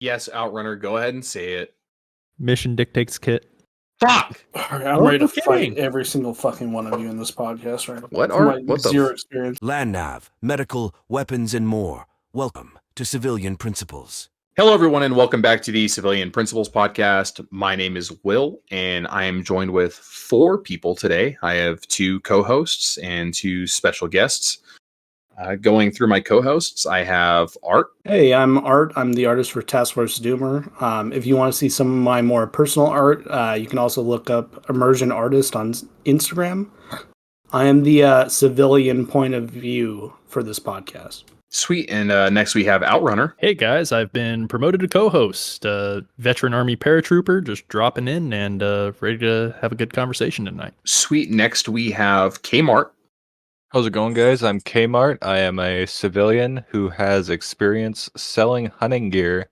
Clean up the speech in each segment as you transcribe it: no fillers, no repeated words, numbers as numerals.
Yes, OutRunner, go ahead and say it. Mission dictates kit. Fuck! Alright, I'm ready to fight every single fucking one of you in this podcast right now. What From are my zero experience. Land nav, medical, weapons, and more. Welcome to Civilian Principles. Hello, everyone, and welcome back to the Civilian Principles podcast. My name is Will, and I am joined with 4 people today. I have 2 co-hosts and 2 special guests. Going through my co-hosts, I have Art. Hey, I'm Art. I'm the artist for Task Force Doomer. If you want to see some of my more personal art, you can also look up Immersion Artist on Instagram. I am the civilian point of view for this podcast. Sweet. And next we have OutRunner. Hey guys, I've been promoted to co-host. Veteran Army paratrooper, just dropping in and ready to have a good conversation tonight. Sweet. Next we have Kmart. How's it going, guys? I'm Kmart. I am a civilian who has experience selling hunting gear,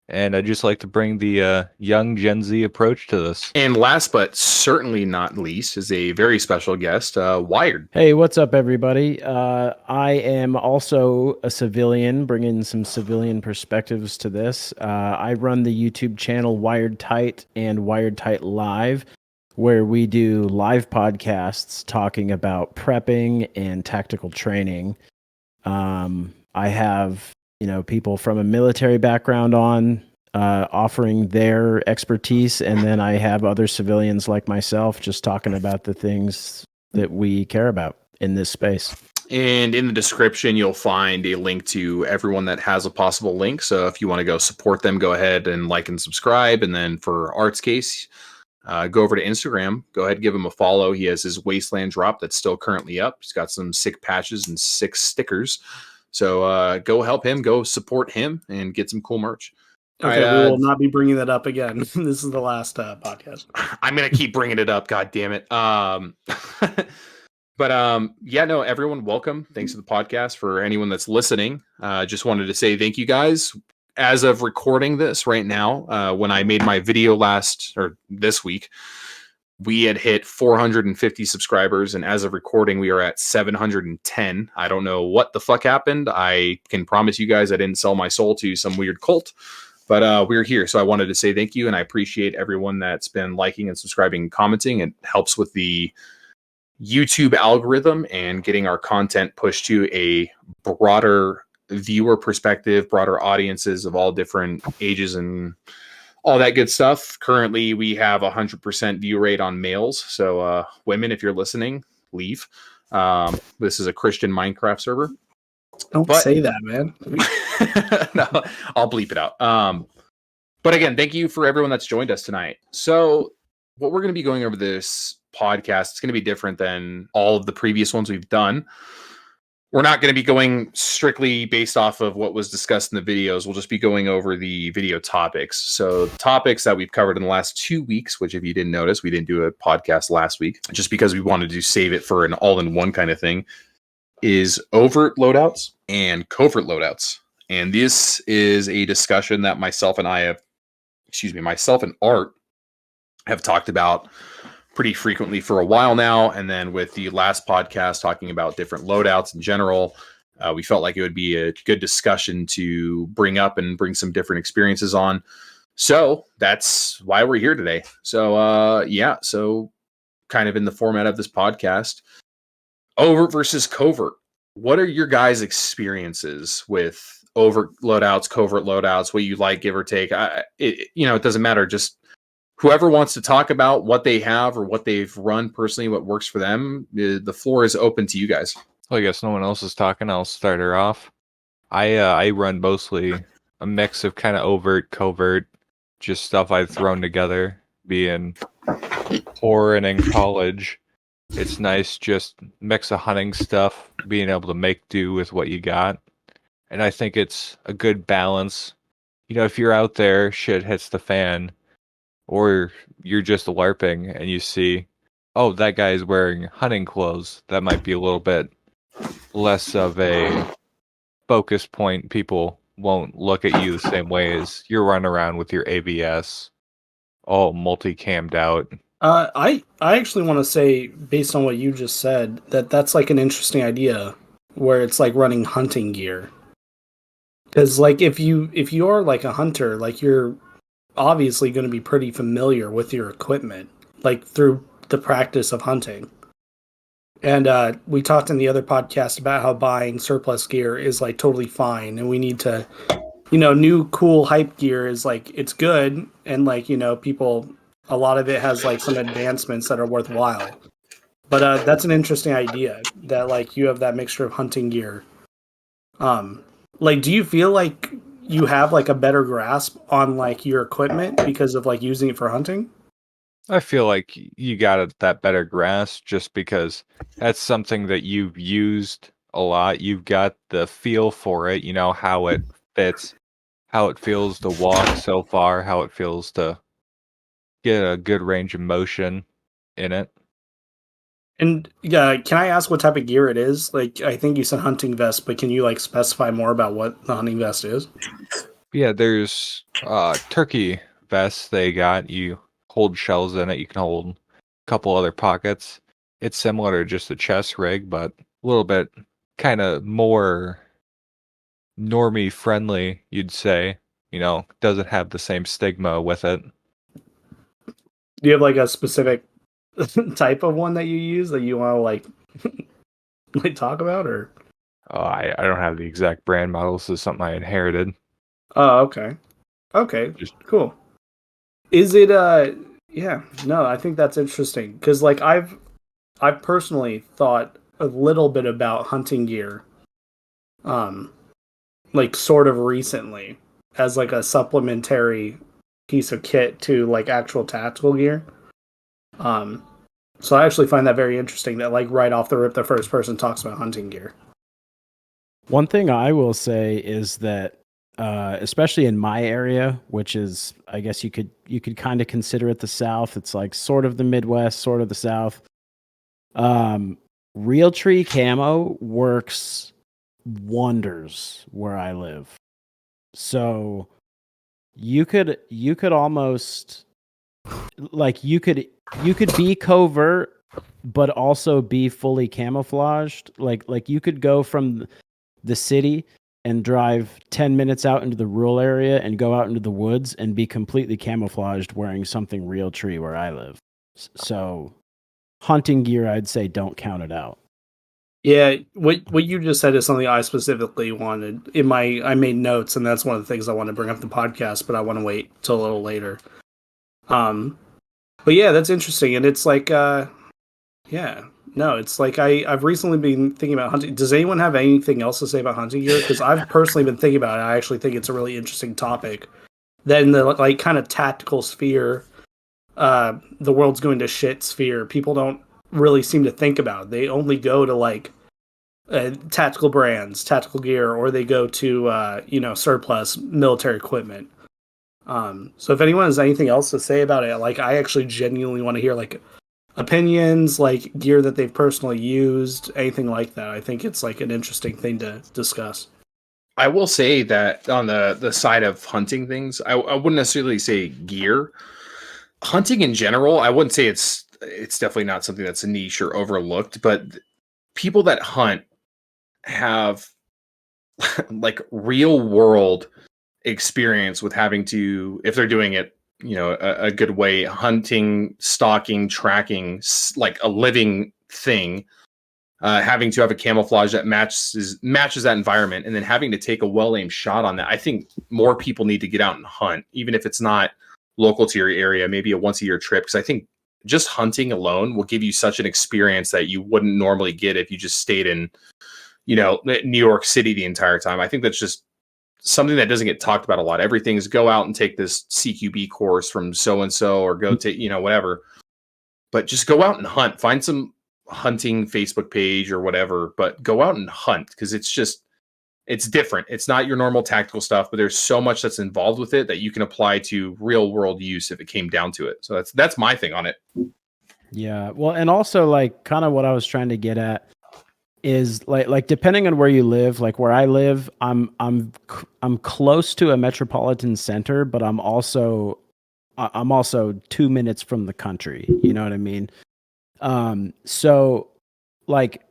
and I just like to bring the young Gen Z approach to this. And last but certainly not least is a very special guest, Wired. Hey, what's up, everybody? I am also a civilian, bringing some civilian perspectives to this. I run the YouTube channel Wired Tight and Wired Tight Live, where we do live podcasts talking about prepping and tactical training. I have, people from a military background on offering their expertise, and then I have other civilians like myself just talking about the things that we care about in this space. And in the description, you'll find a link to everyone that has a possible link. So if you want to go support them, go ahead and like and subscribe. And then for Art's case, go over to Instagram. Go ahead and give him a follow. He has his Wasteland drop that's still currently up. He's got some sick patches and sick stickers. So go help him. Go support him and get some cool merch. Okay, we will not be bringing that up again. This is the last podcast. I'm going to keep bringing it up. God damn it. Everyone, welcome. Thanks to the podcast. For anyone that's listening, just wanted to say thank you guys. As of recording this right now, when I made my video this week, we had hit 450 subscribers, and as of recording, we are at 710. I don't know what the fuck happened. I can promise you guys I didn't sell my soul to some weird cult, but we're here. So I wanted to say thank you, and I appreciate everyone that's been liking and subscribing and commenting. It helps with the YouTube algorithm and getting our content pushed to a broader viewer perspective, broader audiences of all different ages and all that good stuff. Currently, we have 100% view rate on males. So women, if you're listening, leave. This is a Christian Minecraft server. Don't say that, man. No, I'll bleep it out. But again, thank you for everyone that's joined us tonight. So what we're going to be going over this podcast, it's going to be different than all of the previous ones we've done. We're not going to be going strictly based off of what was discussed in the videos. We'll just be going over the video topics. So the topics that we've covered in the last 2 weeks, which if you didn't notice, we didn't do a podcast last week just because we wanted to save it for an all-in-one kind of thing, is overt loadouts and covert loadouts. And this is a discussion that myself and Art have talked about pretty frequently for a while now. And then with the last podcast talking about different loadouts in general, we felt like it would be a good discussion to bring up and bring some different experiences on. So that's why we're here today. So so kind of in the format of this podcast, overt versus covert. What are your guys' experiences with overt loadouts, covert loadouts, what you like, give or take? It doesn't matter. Just whoever wants to talk about what they have or what they've run personally, what works for them, the floor is open to you guys. Well, I guess no one else is talking. I'll start her off. I run mostly a mix of kind of overt, covert, just stuff I've thrown together. Being poor and in college, it's nice just mix of hunting stuff, being able to make do with what you got. And I think it's a good balance. If you're out there, shit hits the fan, or you're just LARPing and you see, oh, that guy's wearing hunting clothes, that might be a little bit less of a focus point. People won't look at you the same way as you're running around with your ABS all multi-cammed out. I actually want to say, based on what you just said, that's like an interesting idea where it's like running hunting gear. Because like if you are like a hunter, like you're obviously going to be pretty familiar with your equipment, like through the practice of hunting. And we talked in the other podcast about how buying surplus gear is like totally fine, and we need to, new cool hype gear is like it's good, and like people, a lot of it has like some advancements that are worthwhile. But that's an interesting idea that like you have that mixture of hunting gear. Like, do you feel like you have like a better grasp on like your equipment because of like using it for hunting? I feel like you got that better grasp just because that's something that you've used a lot. You've got the feel for it, you know, how it fits, how it feels to walk so far, how it feels to get a good range of motion in it. And yeah, can I ask what type of gear it is? Like, I think you said hunting vest, but can you like specify more about what the hunting vest is? Yeah, there's turkey vests they got. You hold shells in it. You can hold a couple other pockets. It's similar to just a chest rig, but a little bit kind of more normie friendly, you'd say. You know, doesn't have the same stigma with it. Do you have like a specific type of one that you use that you want to like talk about, or? I don't have the exact brand model. This is something I inherited. Oh, okay. Okay, Just cool. Is it yeah, no, I think that's interesting cuz like I've personally thought a little bit about hunting gear um like sort of recently as like a supplementary piece of kit to like actual tactical gear. Um so I actually find that very interesting that like right off the rip the first person talks about hunting gear. One thing I will say is that, especially in my area, which is, I guess you could kind of consider it the South. It's like sort of the Midwest, sort of the South. Um, Real tree camo works wonders where I live. So you could almost like you could be covert, but also be fully camouflaged. Like you could go from the city and drive 10 minutes out into the rural area and go out into the woods and be completely camouflaged wearing something real tree where I live. So hunting gear, I'd say don't count it out. Yeah, what you just said is something I specifically wanted in my. I made notes, and that's one of the things I want to bring up the podcast, but I want to wait till a little later. But yeah, that's interesting, and it's like, yeah, no, it's like I've recently been thinking about hunting. Does anyone have anything else to say about hunting gear? Because I've personally been thinking about it. I actually think it's a really interesting topic. That in the like kind of tactical sphere, the world's going to shit sphere. People don't really seem to think about it. They only go to like tactical brands, tactical gear, or they go to surplus military equipment. So if anyone has anything else to say about it, like I actually genuinely want to hear like opinions, like gear that they've personally used, anything like that. I think it's like an interesting thing to discuss. I will say that on the side of hunting things, I wouldn't necessarily say gear. Hunting in general, I wouldn't say it's definitely not something that's a niche or overlooked, but people that hunt have like real world experience with having to, if they're doing it, a good way, hunting, stalking, tracking, like a living thing, having to have a camouflage that matches that environment, and then having to take a well-aimed shot on that. I think more people need to get out and hunt, even if it's not local to your area, maybe a once-a-year trip, because I think just hunting alone will give you such an experience that you wouldn't normally get if you just stayed in, New York City the entire time. I think that's just something that doesn't get talked about a lot. Everything's go out and take this CQB course from so and so, or go take whatever. But just go out and hunt. Find some hunting Facebook page or whatever. But go out and hunt, because it's different. It's not your normal tactical stuff, but there's so much that's involved with it that you can apply to real world use if it came down to it. So that's my thing on it. Yeah. Well, and also like kind of what I was trying to get at is like depending on where you live, like where I live, I'm close to a metropolitan center, but I'm also 2 minutes from the country. You know what I mean? So like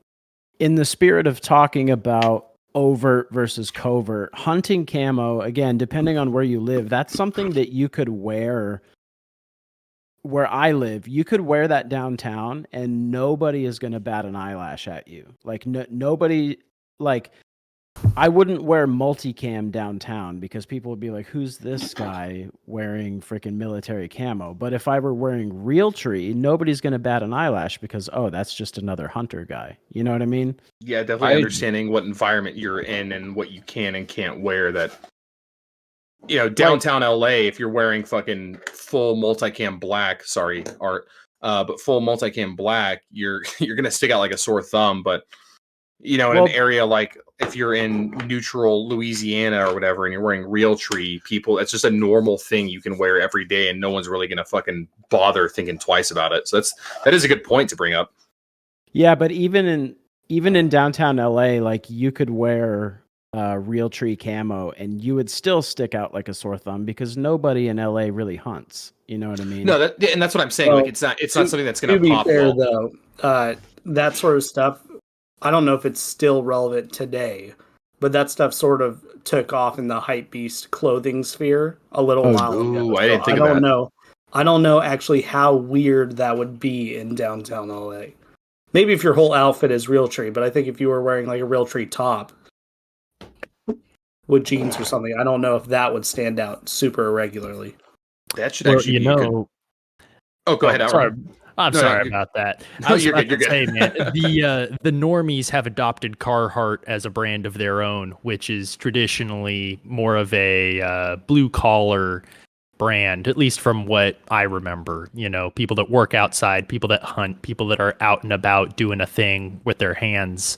in the spirit of talking about overt versus covert. Hunting camo, again, depending on where you live, that's something that you could wear. Where I live, you could wear that downtown and nobody is going to bat an eyelash at you. Like nobody, like I wouldn't wear multicam downtown because people would be like, who's this guy wearing freaking military camo? But if I were wearing Realtree, nobody's going to bat an eyelash because, oh, that's just another hunter guy. You know what I mean? Yeah, definitely understanding what environment you're in and what you can and can't wear. That, you know, downtown LA, if you're wearing fucking full multicam black, sorry, Art, but full multicam black, you're gonna stick out like a sore thumb. But you know, in an area like if you're in neutral Louisiana or whatever, and you're wearing Realtree, people, it's just a normal thing you can wear every day, and no one's really gonna fucking bother thinking twice about it. So that is a good point to bring up. Yeah, but even in downtown LA, like you could wear Realtree camo and you would still stick out like a sore thumb because nobody in LA really hunts. You know what I mean? No, and that's what I'm saying. Well, like it's not something that's going to to be pop fair, well. though, that sort of stuff, I don't know if it's still relevant today, but that stuff sort of took off in the hype beast clothing sphere a little while ago. Ooh, I didn't think I of don't that. know. I don't know actually how weird that would be in downtown LA. Maybe if your whole outfit is Realtree, but I think if you were wearing like a Realtree top with jeans or something, I don't know if that would stand out super irregularly. That should actually be good. Oh, go ahead, sorry. Outrun. I'm sorry about that. No, you're good. You're good. Say, man, the normies have adopted Carhartt as a brand of their own, which is traditionally more of a blue collar brand, at least from what I remember. You know, people that work outside, people that hunt, people that are out and about doing a thing with their hands.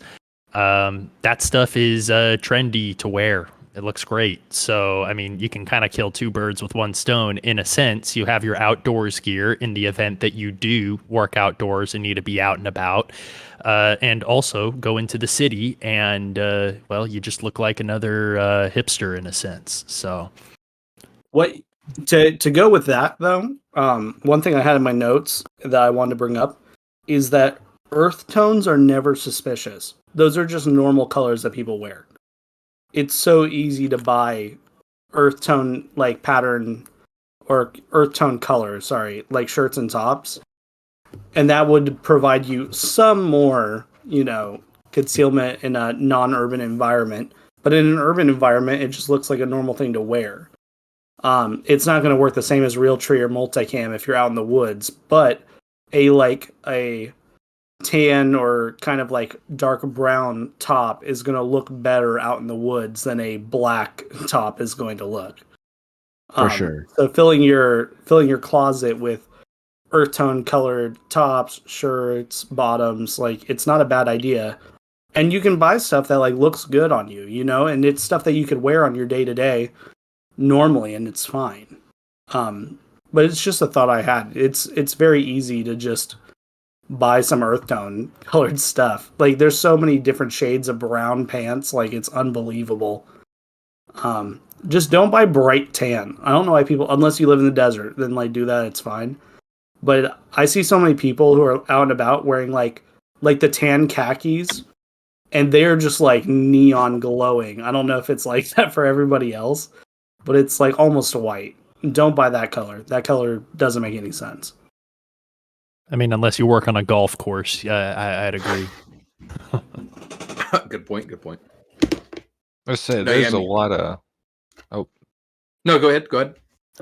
That stuff is trendy to wear. It looks great. So, I mean, you can kind of kill two birds with one stone in a sense. You have your outdoors gear in the event that you do work outdoors and need to be out and about. And also go into the city and, well, you just look like another hipster in a sense. So, What to go with that though? One thing I had in my notes that I wanted to bring up is that earth tones are never suspicious. Those are just normal colors that people wear. It's so easy to buy earth tone like pattern or earth tone colors, like shirts and tops. And that would provide you some more, concealment in a non-urban environment. But in an urban environment, it just looks like a normal thing to wear. It's not going to work the same as Realtree or multicam if you're out in the woods, but a tan or kind of like dark brown top is going to look better out in the woods than a black top is going to look. For sure. So filling your closet with earth tone colored tops, shirts, bottoms, like it's not a bad idea. And you can buy stuff that like looks good on you, and it's stuff that you could wear on your day to day normally, and it's fine. But it's just a thought I had. It's very easy to just buy some earth tone colored stuff. Like there's so many different shades of brown pants, like it's unbelievable. Just don't buy bright tan. I don't know why people, unless you live in the desert, then like do that, it's fine. But I see so many people who are out and about wearing like the tan khakis, and they're just like neon glowing. I don't know if it's like that for everybody else, but it's like almost white. Don't buy that color. That color doesn't make any sense. I mean, unless you work on a golf course, I'd agree. Good point. I say there's a lot of. Oh, no, go ahead.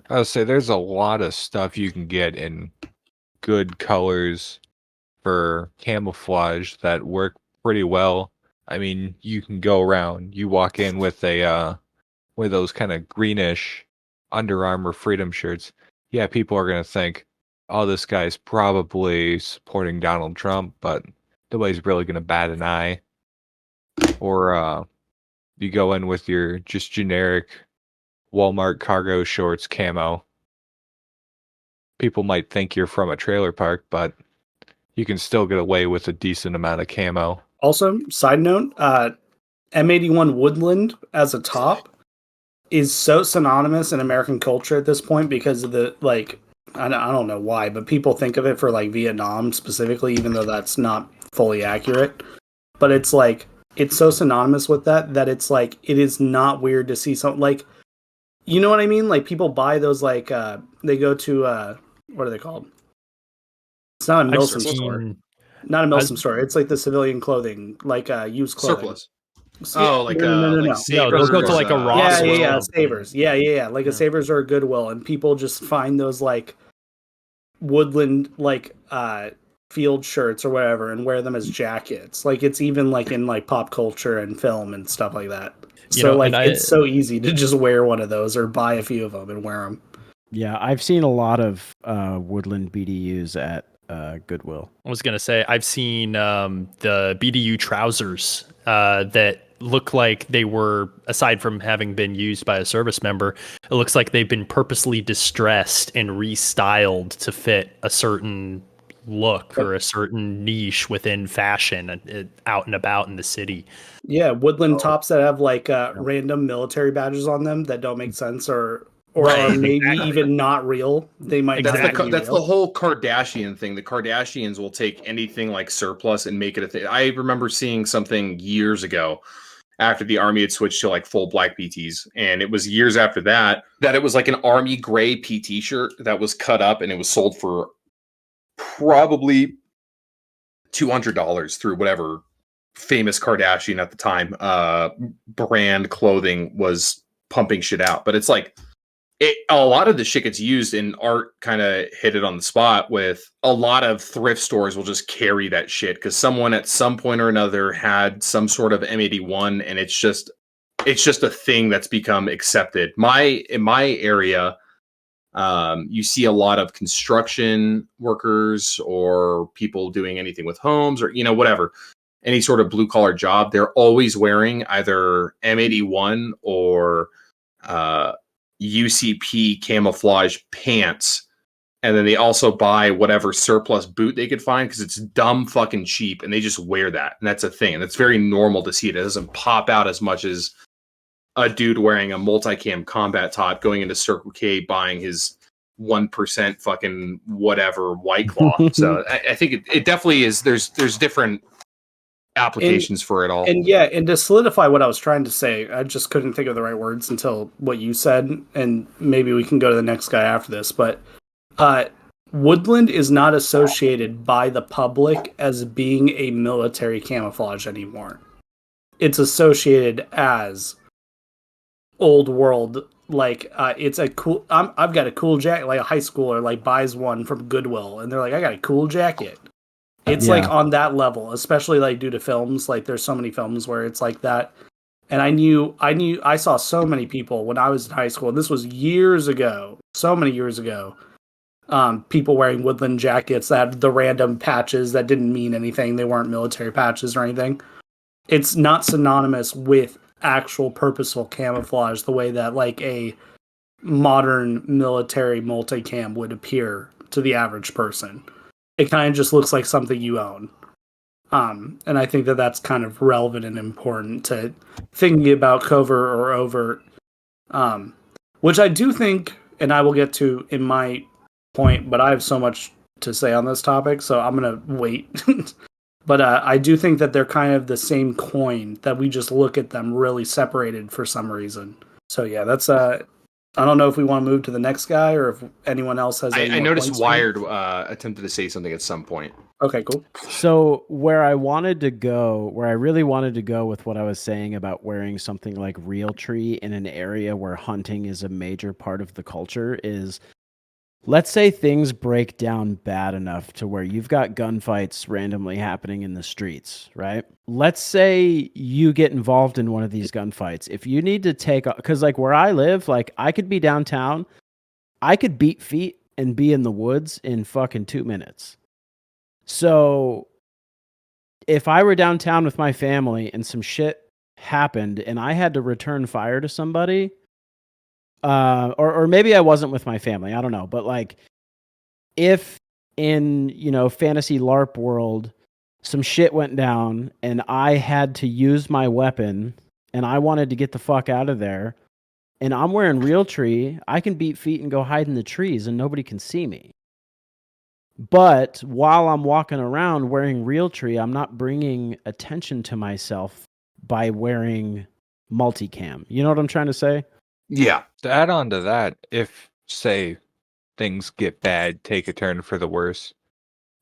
I would say there's a lot of stuff you can get in good colors for camouflage that work pretty well. I mean, you can go around. You walk in with with those kind of greenish Under Armour Freedom shirts. Yeah, people are gonna think, oh, this guy's probably supporting Donald Trump, but nobody's really going to bat an eye. Or you go in with your just generic Walmart cargo shorts camo. People might think you're from a trailer park, but you can still get away with a decent amount of camo. Also, side note, M81 Woodland as a top is so synonymous in American culture at this point because of the, like, I don't know why, but people think of it for like Vietnam specifically, even though that's not fully accurate. But it's like it's so synonymous with that it's like it is not weird to see something like, you know what I mean? Like people buy those like they go to what are they called? It's not a I've Milsim store. seen Not a I- Milsim store. It's like the civilian clothing, like used clothing. Surplus. Oh, like no. like no, Savers. they'll go to like a Ross Yeah, or yeah, something. Savers. Yeah. Like a Yeah. Savers or a Goodwill, and people just find those like woodland like field shirts or whatever and wear them as jackets. Like it's even like in like pop culture and film and stuff like that. You So know, like and it's so easy to just wear one of those or buy a few of them and wear them. Yeah, I've seen a lot of woodland BDUs at Goodwill. I was gonna say I've seen the BDU trousers that look like they were, aside from having been used by a service member, it looks like they've been purposely distressed and restyled to fit a certain look or a certain niche within fashion out and about in the city. Yeah, woodland tops that have like random military badges on them that don't make sense or Right, are maybe exactly. even not real. They might not Exactly. be That's real. the whole Kardashian thing. The Kardashians will take anything like surplus and make it a thing. I remember seeing something years ago after the army had switched to like full black PTs, and it was years after that it was like an army gray PT shirt that was cut up and it was sold for probably $200 through whatever famous Kardashian at the time brand clothing was pumping shit out. But it's like a lot of the shit gets used in art. Kind of hit it on the spot with a lot of thrift stores will just carry that shit because someone at some point or another had some sort of M81 and it's just a thing that's become accepted. In my area, you see a lot of construction workers or people doing anything with homes or whatever, any sort of blue collar job. They're always wearing either M81 or UCP camouflage pants, and then they also buy whatever surplus boot they could find because it's dumb fucking cheap, and they just wear that, and that's a thing, and it's very normal to see it. It doesn't pop out as much as a dude wearing a multicam combat top going into Circle K buying his 1% fucking whatever White Claw. So I think it definitely is. There's different applications for it all. And yeah, and to solidify what I was trying to say, I just couldn't think of the right words until what you said, and maybe we can go to the next guy after this. But woodland is not associated by the public as being a military camouflage anymore. It's associated as old world, like it's a cool. I've got a cool jacket. Like a high schooler like buys one from Goodwill, and they're like, I got a cool jacket. It's like on that level, especially like due to films. Like there's so many films where it's like that. And I saw so many people when I was in high school. And this was years ago, so many years ago. People wearing woodland jackets that had the random patches that didn't mean anything. They weren't military patches or anything. It's not synonymous with actual purposeful camouflage the way that like a modern military multicam would appear to the average person. It kind of just looks like something you own. And I think that that's kind of relevant and important to thinking about covert or overt, which I do think, and I will get to in my point, but I have so much to say on this topic, so I'm going to wait. But I do think that they're kind of the same coin, that we just look at them really separated for some reason. So yeah, that's I don't know if we want to move to the next guy or if anyone else has. I noticed Wired attempted to say something at some point. Okay, cool. So where I really wanted to go with what I was saying about wearing something like Realtree in an area where hunting is a major part of the culture is, let's say things break down bad enough to where you've got gunfights randomly happening in the streets, right? Let's say you get involved in one of these gunfights. If you need to because like where I live, like I could be downtown, I could beat feet and be in the woods in fucking 2 minutes. So if I were downtown with my family and some shit happened and I had to return fire to somebody, or maybe I wasn't with my family, I don't know. But like if in, fantasy LARP world, some shit went down and I had to use my weapon and I wanted to get the fuck out of there and I'm wearing Realtree, I can beat feet and go hide in the trees and nobody can see me. But while I'm walking around wearing Realtree, I'm not bringing attention to myself by wearing multicam. You know what I'm trying to say? Yeah. To add on to that, if say things get bad, take a turn for the worse,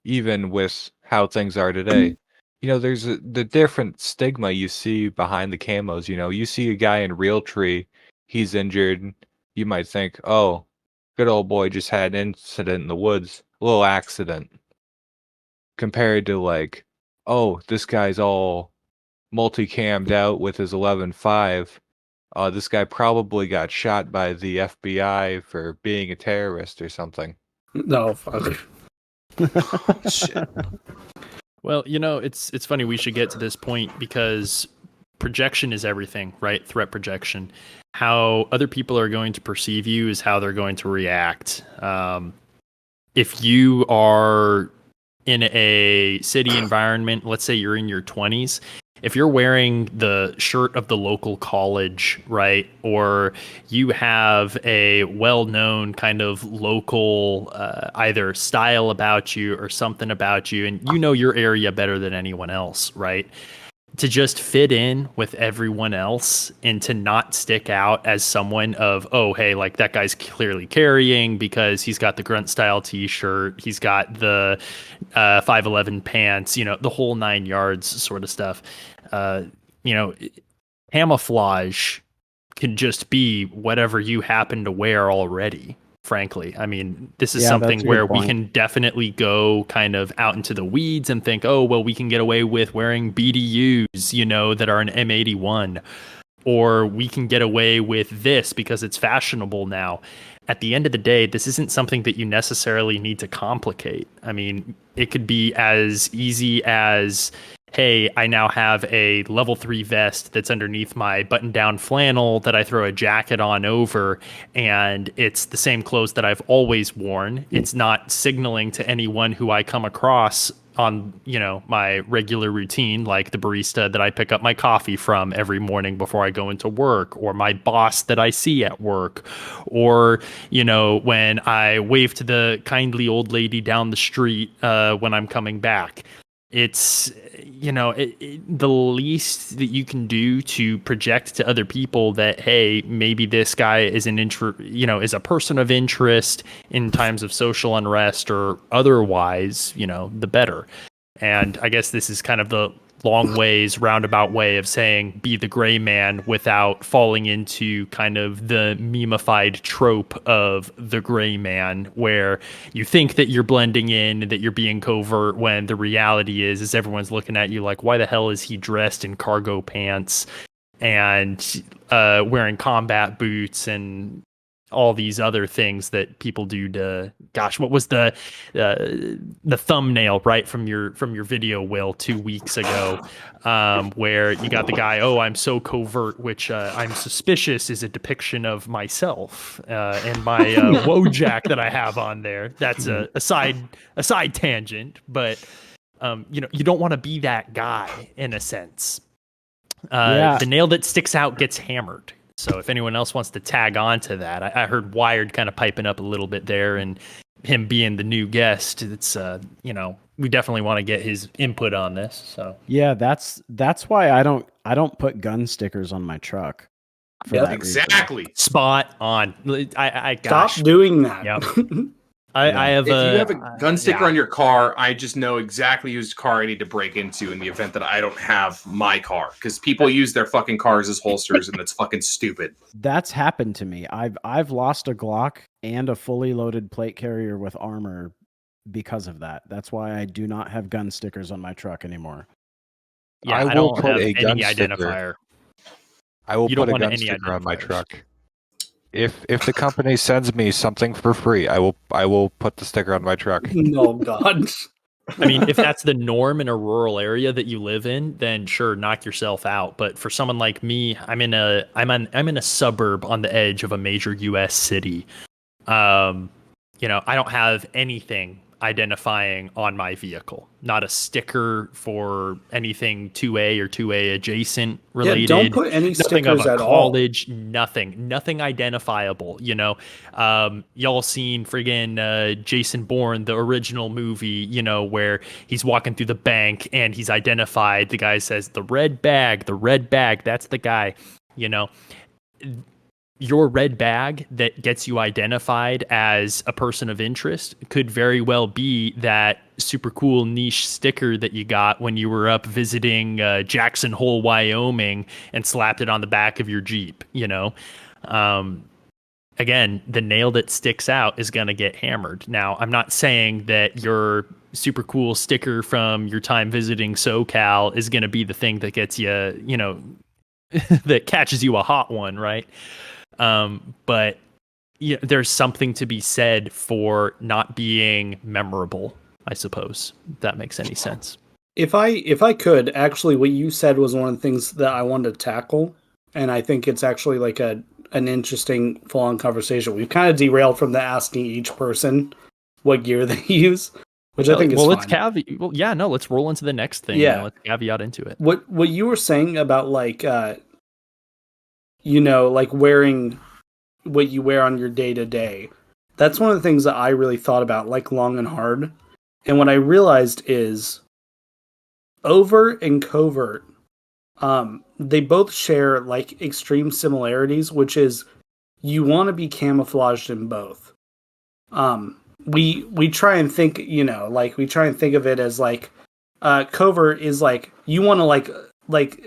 even with how things are today, there's the different stigma you see behind the camos. You see a guy in Realtree, he's injured, you might think, oh, good old boy just had an incident in the woods, a little accident, compared to like, oh, this guy's all multicammed out with his 11.5. This guy probably got shot by the FBI for being a terrorist or something. No, fuck. Shit. Well, it's funny we should get to this point because projection is everything, right? Threat projection. How other people are going to perceive you is how they're going to react. If you are in a city environment, let's say you're in your 20s, if you're wearing the shirt of the local college, right, or you have a well-known kind of local either style about you or something about you, and you know your area better than anyone else, right? To just fit in with everyone else and to not stick out as someone of, oh, hey, like that guy's clearly carrying because he's got the grunt style t-shirt, he's got the 511 pants, the whole 9 yards sort of stuff. Camouflage can just be whatever you happen to wear already. Frankly, I mean, this is something where we can definitely go kind of out into the weeds and think, oh, well, we can get away with wearing BDUs, that are an M81, or we can get away with this because it's fashionable now. At the end of the day, this isn't something that you necessarily need to complicate. I mean, it could be as easy as, hey, I now have a level 3 vest that's underneath my button-down flannel that I throw a jacket on over, and it's the same clothes that I've always worn. It's not signaling to anyone who I come across on, my regular routine, like the barista that I pick up my coffee from every morning before I go into work, or my boss that I see at work, or, when I wave to the kindly old lady down the street when I'm coming back. It's, the least that you can do to project to other people that, hey, maybe this guy is is a person of interest in times of social unrest or otherwise, the better. And I guess this is kind of the roundabout way of saying be the gray man without falling into kind of the memeified trope of the gray man, where you think that you're blending in, that you're being covert, when the reality is everyone's looking at you like, why the hell is he dressed in cargo pants and wearing combat boots and all these other things that people do to, gosh, what was the thumbnail, right, from your video, Will, 2 weeks ago, where you got the guy, oh, I'm so covert, which I'm suspicious is a depiction of myself and my Wojak that I have on there. That's a side tangent, but you don't want to be that guy in a sense. The nail that sticks out gets hammered. So if anyone else wants to tag on to that, I heard Wired kind of piping up a little bit there, and him being the new guest, it's we definitely want to get his input on this. So yeah, that's why I don't put gun stickers on my truck. Yeah, exactly. Spot on. I Stop doing that. Yep. I have if you have a gun sticker on your car, I just know exactly whose car I need to break into in the event that I don't have my car, because people use their fucking cars as holsters, and it's fucking stupid. That's happened to me. I've lost a Glock and a fully loaded plate carrier with armor because of that. That's why I do not have gun stickers on my truck anymore. Yeah, I don't have any identifier. I will put a gun sticker on my truck. If the company sends me something for free, I will put the sticker on my truck. No, God. I mean, if that's the norm in a rural area that you live in, then sure, knock yourself out. But for someone like me, I'm in a suburb on the edge of a major U.S. city. I don't have anything identifying on my vehicle, not a sticker for anything 2A or 2A adjacent related. Yeah, don't put any nothing of stickers a at all. college, nothing identifiable, you know. Y'all seen friggin' Jason Bourne, the original movie, you know, where he's walking through the bank and he's identified. The guy says, the red bag, that's the guy, you know. Your red bag that gets you identified as a person of interest could very well be that super cool niche sticker that you got when you were up visiting Jackson Hole, Wyoming, and slapped it on the back of your Jeep, you know. Again, the nail that sticks out is going to get hammered. Now, I'm not saying that your super cool sticker from your time visiting SoCal is going to be the thing that gets you, you know, that catches you a hot one, right? But yeah, there's something to be said for not being memorable, I suppose, if that makes any sense. If I could, actually, what you said was one of the things that I wanted to tackle, and I think it's actually like an interesting full-on conversation. We've kind of derailed from the asking each person what gear they use, which I think is fine. Let's let's roll into the next thing. Yeah, you know, let's caveat into it. What you were saying about like you know, like wearing what you wear on your day to day. That's one of the things that I really thought about, like long and hard. And what I realized is Overt and Covert, they both share like extreme similarities, which is you want to be camouflaged in both. We try and think, you know, like we try and think of it as like Covert is like you want to like,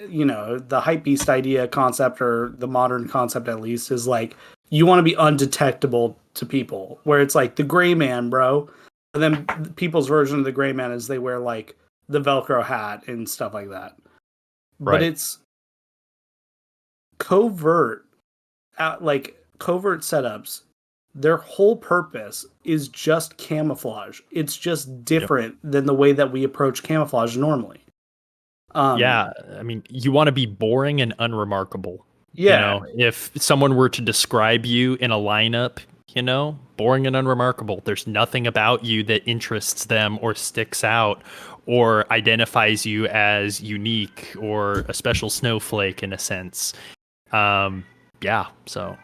you know, the hypebeast idea concept, or the modern concept at least, is like you want to be undetectable to people, where it's like the gray man, bro. And then people's version of the gray man is they wear like the Velcro hat and stuff like that. Right. But it's covert, like covert setups. Their whole purpose is just camouflage. It's just different than the way that we approach camouflage normally. Yeah, I mean, you want to be boring and unremarkable. Yeah. You know, if someone were to describe you in a lineup, you know, boring and unremarkable. There's nothing about you that interests them or sticks out or identifies you as unique or a special snowflake in a sense. Yeah, so.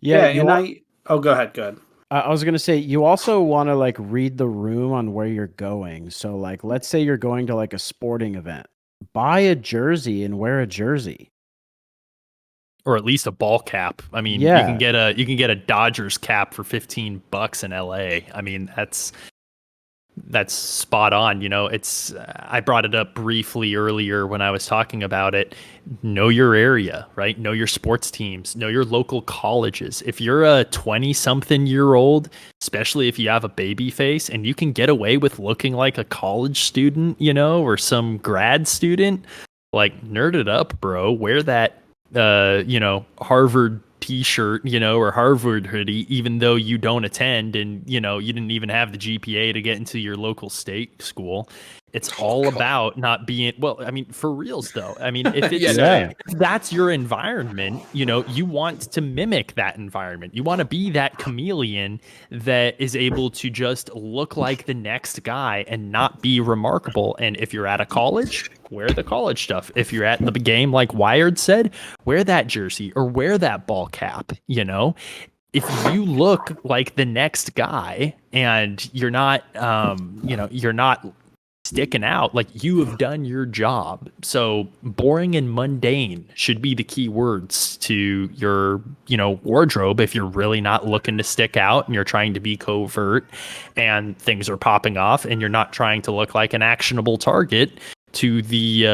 Yeah, and oh, go ahead. I was going to say, you also want to like read the room on where you're going. So like, let's say you're going to like a sporting event. Buy a jersey and wear a jersey, or at least a ball cap. I mean, Yeah. you can get a Dodgers cap for $15 in LA. I mean, that's spot on. You know, I brought it up briefly earlier when I was talking about it. Know your area, right? Know your sports teams, know your local colleges. If you're a 20-something-year-old, especially if you have a baby face and you can get away with looking like a college student, you know, or some grad student, like nerd it up, bro. Wear that, you know, Harvard t-shirt, you know, or Harvard hoodie, even though you don't attend and, you know, you didn't even have the GPA to get into your local state school. It's all about not being, well, I mean, for reals though. I mean, if it's, if that's your environment, you know, you want to mimic that environment. You want to be that chameleon that is able to just look like the next guy and not be remarkable. And if you're at a college, wear the college stuff. If you're at the game, like Wired said, wear that jersey or wear that ball cap, you know. If you look like the next guy and you're not, you know, you're not sticking out, like you have done your job. So boring and mundane should be the key words to your, you know, wardrobe if you're really not looking to stick out and you're trying to be covert and things are popping off and you're not trying to look like an actionable target to the,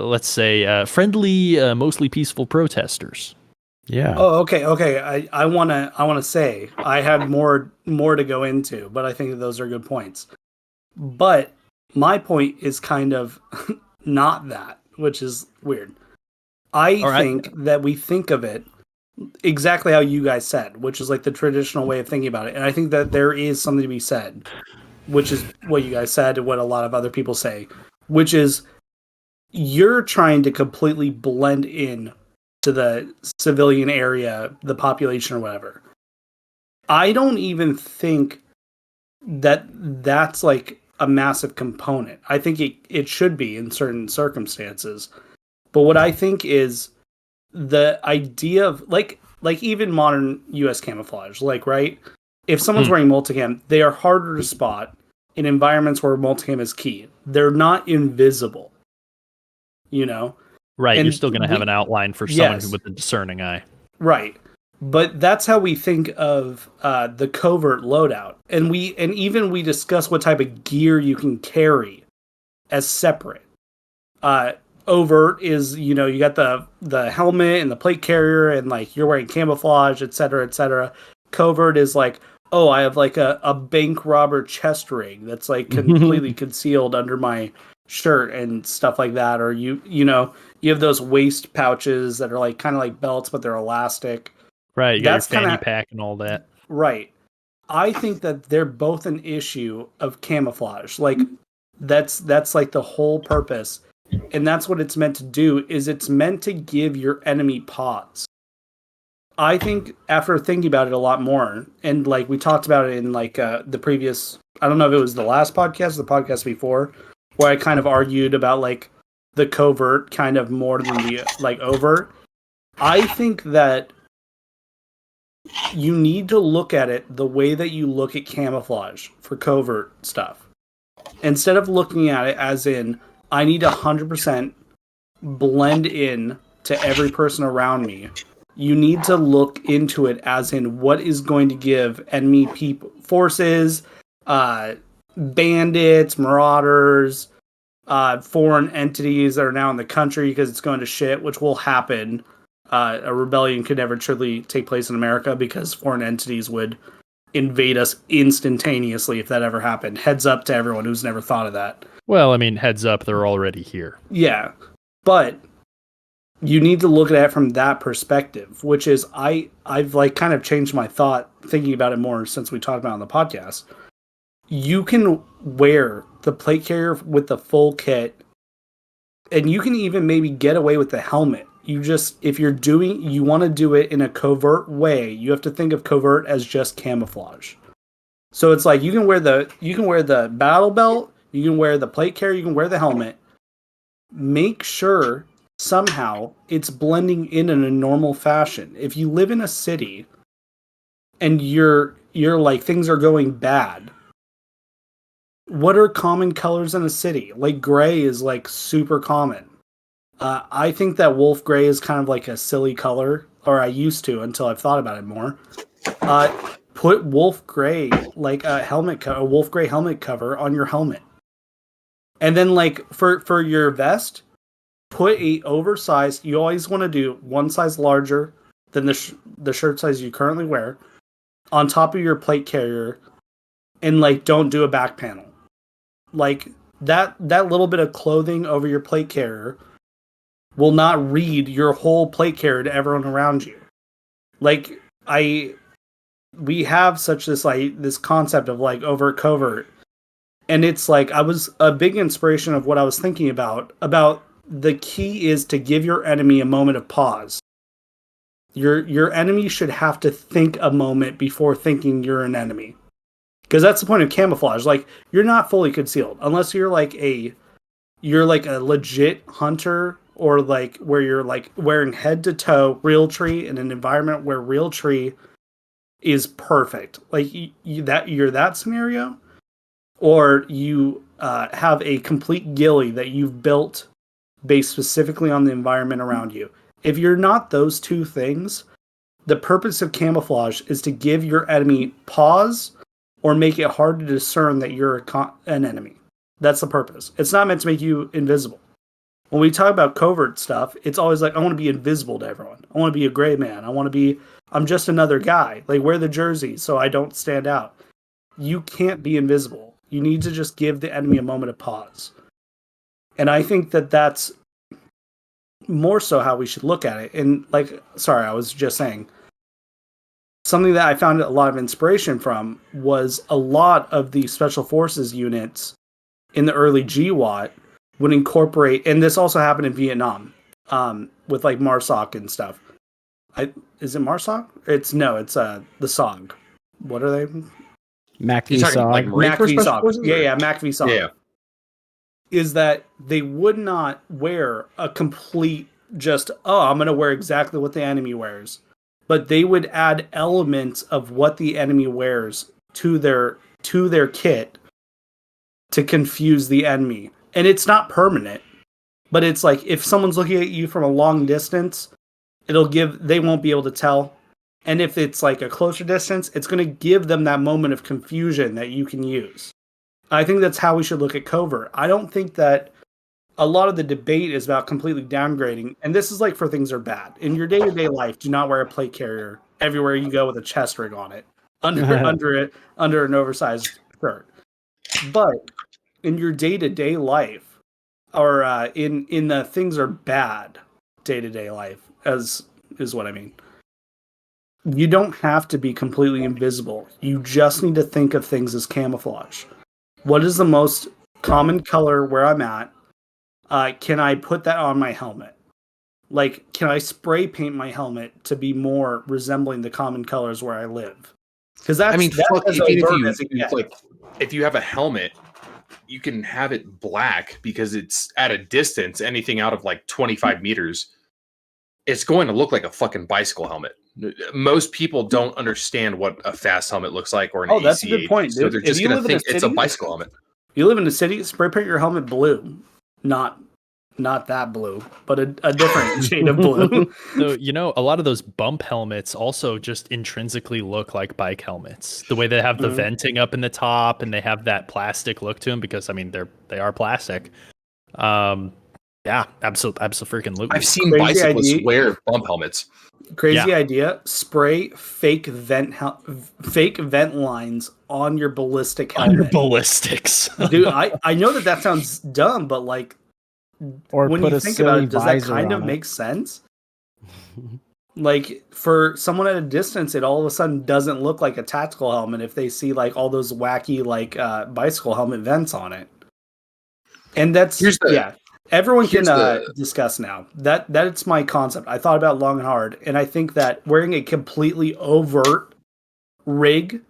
let's say, friendly, mostly peaceful protesters. Yeah. Oh, okay. I wanna say I have more to go into, but I think that those are good points. But my point is kind of not that, which is weird. I think that we think of it exactly how you guys said, which is like the traditional way of thinking about it. And I think that there is something to be said, which is what you guys said and what a lot of other people say, which is you're trying to completely blend in to the civilian area, the population or whatever. I don't even think that's like a massive component. I think it should be in certain circumstances. But what I think is the idea of like even modern US camouflage, like, right? If someone's wearing multicam, they are harder to spot in environments where multicam is key. They're not invisible. You know? Right, And you're still going to have an outline for someone with a discerning eye. Right. But that's how we think of the covert loadout. And even we discuss what type of gear you can carry as separate. Overt is, you got the helmet and the plate carrier and like you're wearing camouflage, etc., etc. Covert is like, oh, I have like a bank robber chest ring that's like completely concealed under my shirt and stuff like that. Or you have those waist pouches that are like kind of like belts, but they're elastic. Right, you got your fanny pack and all that. Right. I think that they're both an issue of camouflage. Like that's like the whole purpose. And that's what it's meant to do, is it's meant to give your enemy pause. I think after thinking about it a lot more, and like we talked about it in like the previous, I don't know if it was the last podcast or the podcast before, where I kind of argued about like the covert kind of more than the like overt. I think that you need to look at it the way that you look at camouflage for covert stuff. Instead of looking at it as in, I need 100% blend in to every person around me, you need to look into it as in what is going to give enemy forces, bandits, marauders, foreign entities that are now in the country because it's going to shit, which will happen. A rebellion could never truly take place in America because foreign entities would invade us instantaneously if that ever happened. Heads up to everyone who's never thought of that. Well, I mean, heads up, they're already here. Yeah, but you need to look at it from that perspective, which is I've like kind of changed my thought thinking about it more since we talked about it on the podcast. You can wear the plate carrier with the full kit, and you can even maybe get away with the helmet. If you want to do it in a covert way, you have to think of covert as just camouflage. So it's like you can wear the battle belt, you can wear the plate carrier, you can wear the helmet. Make sure somehow it's blending in a normal fashion. If you live in a city and you're like things are going bad, what are common colors in a city? Like gray is like super common. I think that wolf gray is kind of like a silly color, or I used to until I've thought about it more. Put wolf gray, like a wolf gray helmet cover on your helmet. And then like for your vest, put a oversized, you always want to do one size larger than the shirt size you currently wear on top of your plate carrier, and like don't do a back panel. Like that little bit of clothing over your plate carrier will not read your whole plate carrier to everyone around you. Like we have such this concept of like overt covert, and it's like I was a big inspiration of what I was thinking about the key is to give your enemy a moment of pause. Your enemy should have to think a moment before thinking you're an enemy, because that's the point of camouflage. Like you're not fully concealed unless you're like a legit hunter, or like where you're like wearing head to toe Realtree in an environment where Realtree is perfect. Like you're that scenario, or you have a complete ghillie that you've built based specifically on the environment around you. If you're not those two things, the purpose of camouflage is to give your enemy pause or make it hard to discern that you're an enemy. That's the purpose. It's not meant to make you invisible. When we talk about covert stuff, it's always like, I want to be invisible to everyone. I want to be a gray man. I'm just another guy. Like, wear the jersey so I don't stand out. You can't be invisible. You need to just give the enemy a moment of pause. And I think that that's more so how we should look at it. And I was just saying, something that I found a lot of inspiration from was a lot of the special forces units in the early GWAT would incorporate, and this also happened in Vietnam, with like MARSOC and stuff. Is it MARSOC? It's the SOG. What are they? Mac You're talking like VSOG. Marine Mac Corps v Special SOG. Forces, or- Yeah, Mac v SOG. Yeah. Is that they would not wear a complete just, oh, I'm going to wear exactly what the enemy wears. But they would add elements of what the enemy wears to their kit to confuse the enemy. And it's not permanent, but it's like if someone's looking at you from a long distance, they won't be able to tell. And if it's like a closer distance, it's going to give them that moment of confusion that you can use. I think that's how we should look at Covert. I don't think that a lot of the debate is about completely downgrading, and this is like for things that are bad. In your day-to-day life, do not wear a plate carrier everywhere you go with a chest rig on it, under an oversized shirt. But in your day-to-day life, or in the things are bad day-to-day life, as is what I mean. You don't have to be completely invisible. You just need to think of things as camouflage. What is the most common color where I'm at? Can I put that on my helmet? Like, can I spray paint my helmet to be more resembling the common colors where I live? Because that's, I mean, that's fuck, as even overt as it if gets. like if you have a helmet, you can have it black because it's at a distance. Anything out of like 25 meters, it's going to look like a fucking bicycle helmet. Most people don't understand what a fast helmet looks like or an ACH. That's a good point, So dude. they're If just you going to live in a think it's a city- bicycle helmet. You live in a city, spray paint your helmet blue. Not that blue, but a different shade of blue. So, a lot of those bump helmets also just intrinsically look like bike helmets. The way they have the Mhm. venting up in the top and they have that plastic look to them because, I mean, they are plastic. Yeah, absolutely. I've seen Crazy bicyclists idea. wear bump helmets. Crazy idea. Spray fake vent lines on your ballistic On your helmet. ballistics. Dude, I know that sounds dumb, but like Or when put you a think about silly it, does that visor kind on of it. make sense? Like for someone at a distance, it all of a sudden doesn't look like a tactical helmet if they see like all those wacky like bicycle helmet vents on it. And that's everyone can discuss now. That's my concept. I thought about it long and hard, and I think that wearing a completely overt rig,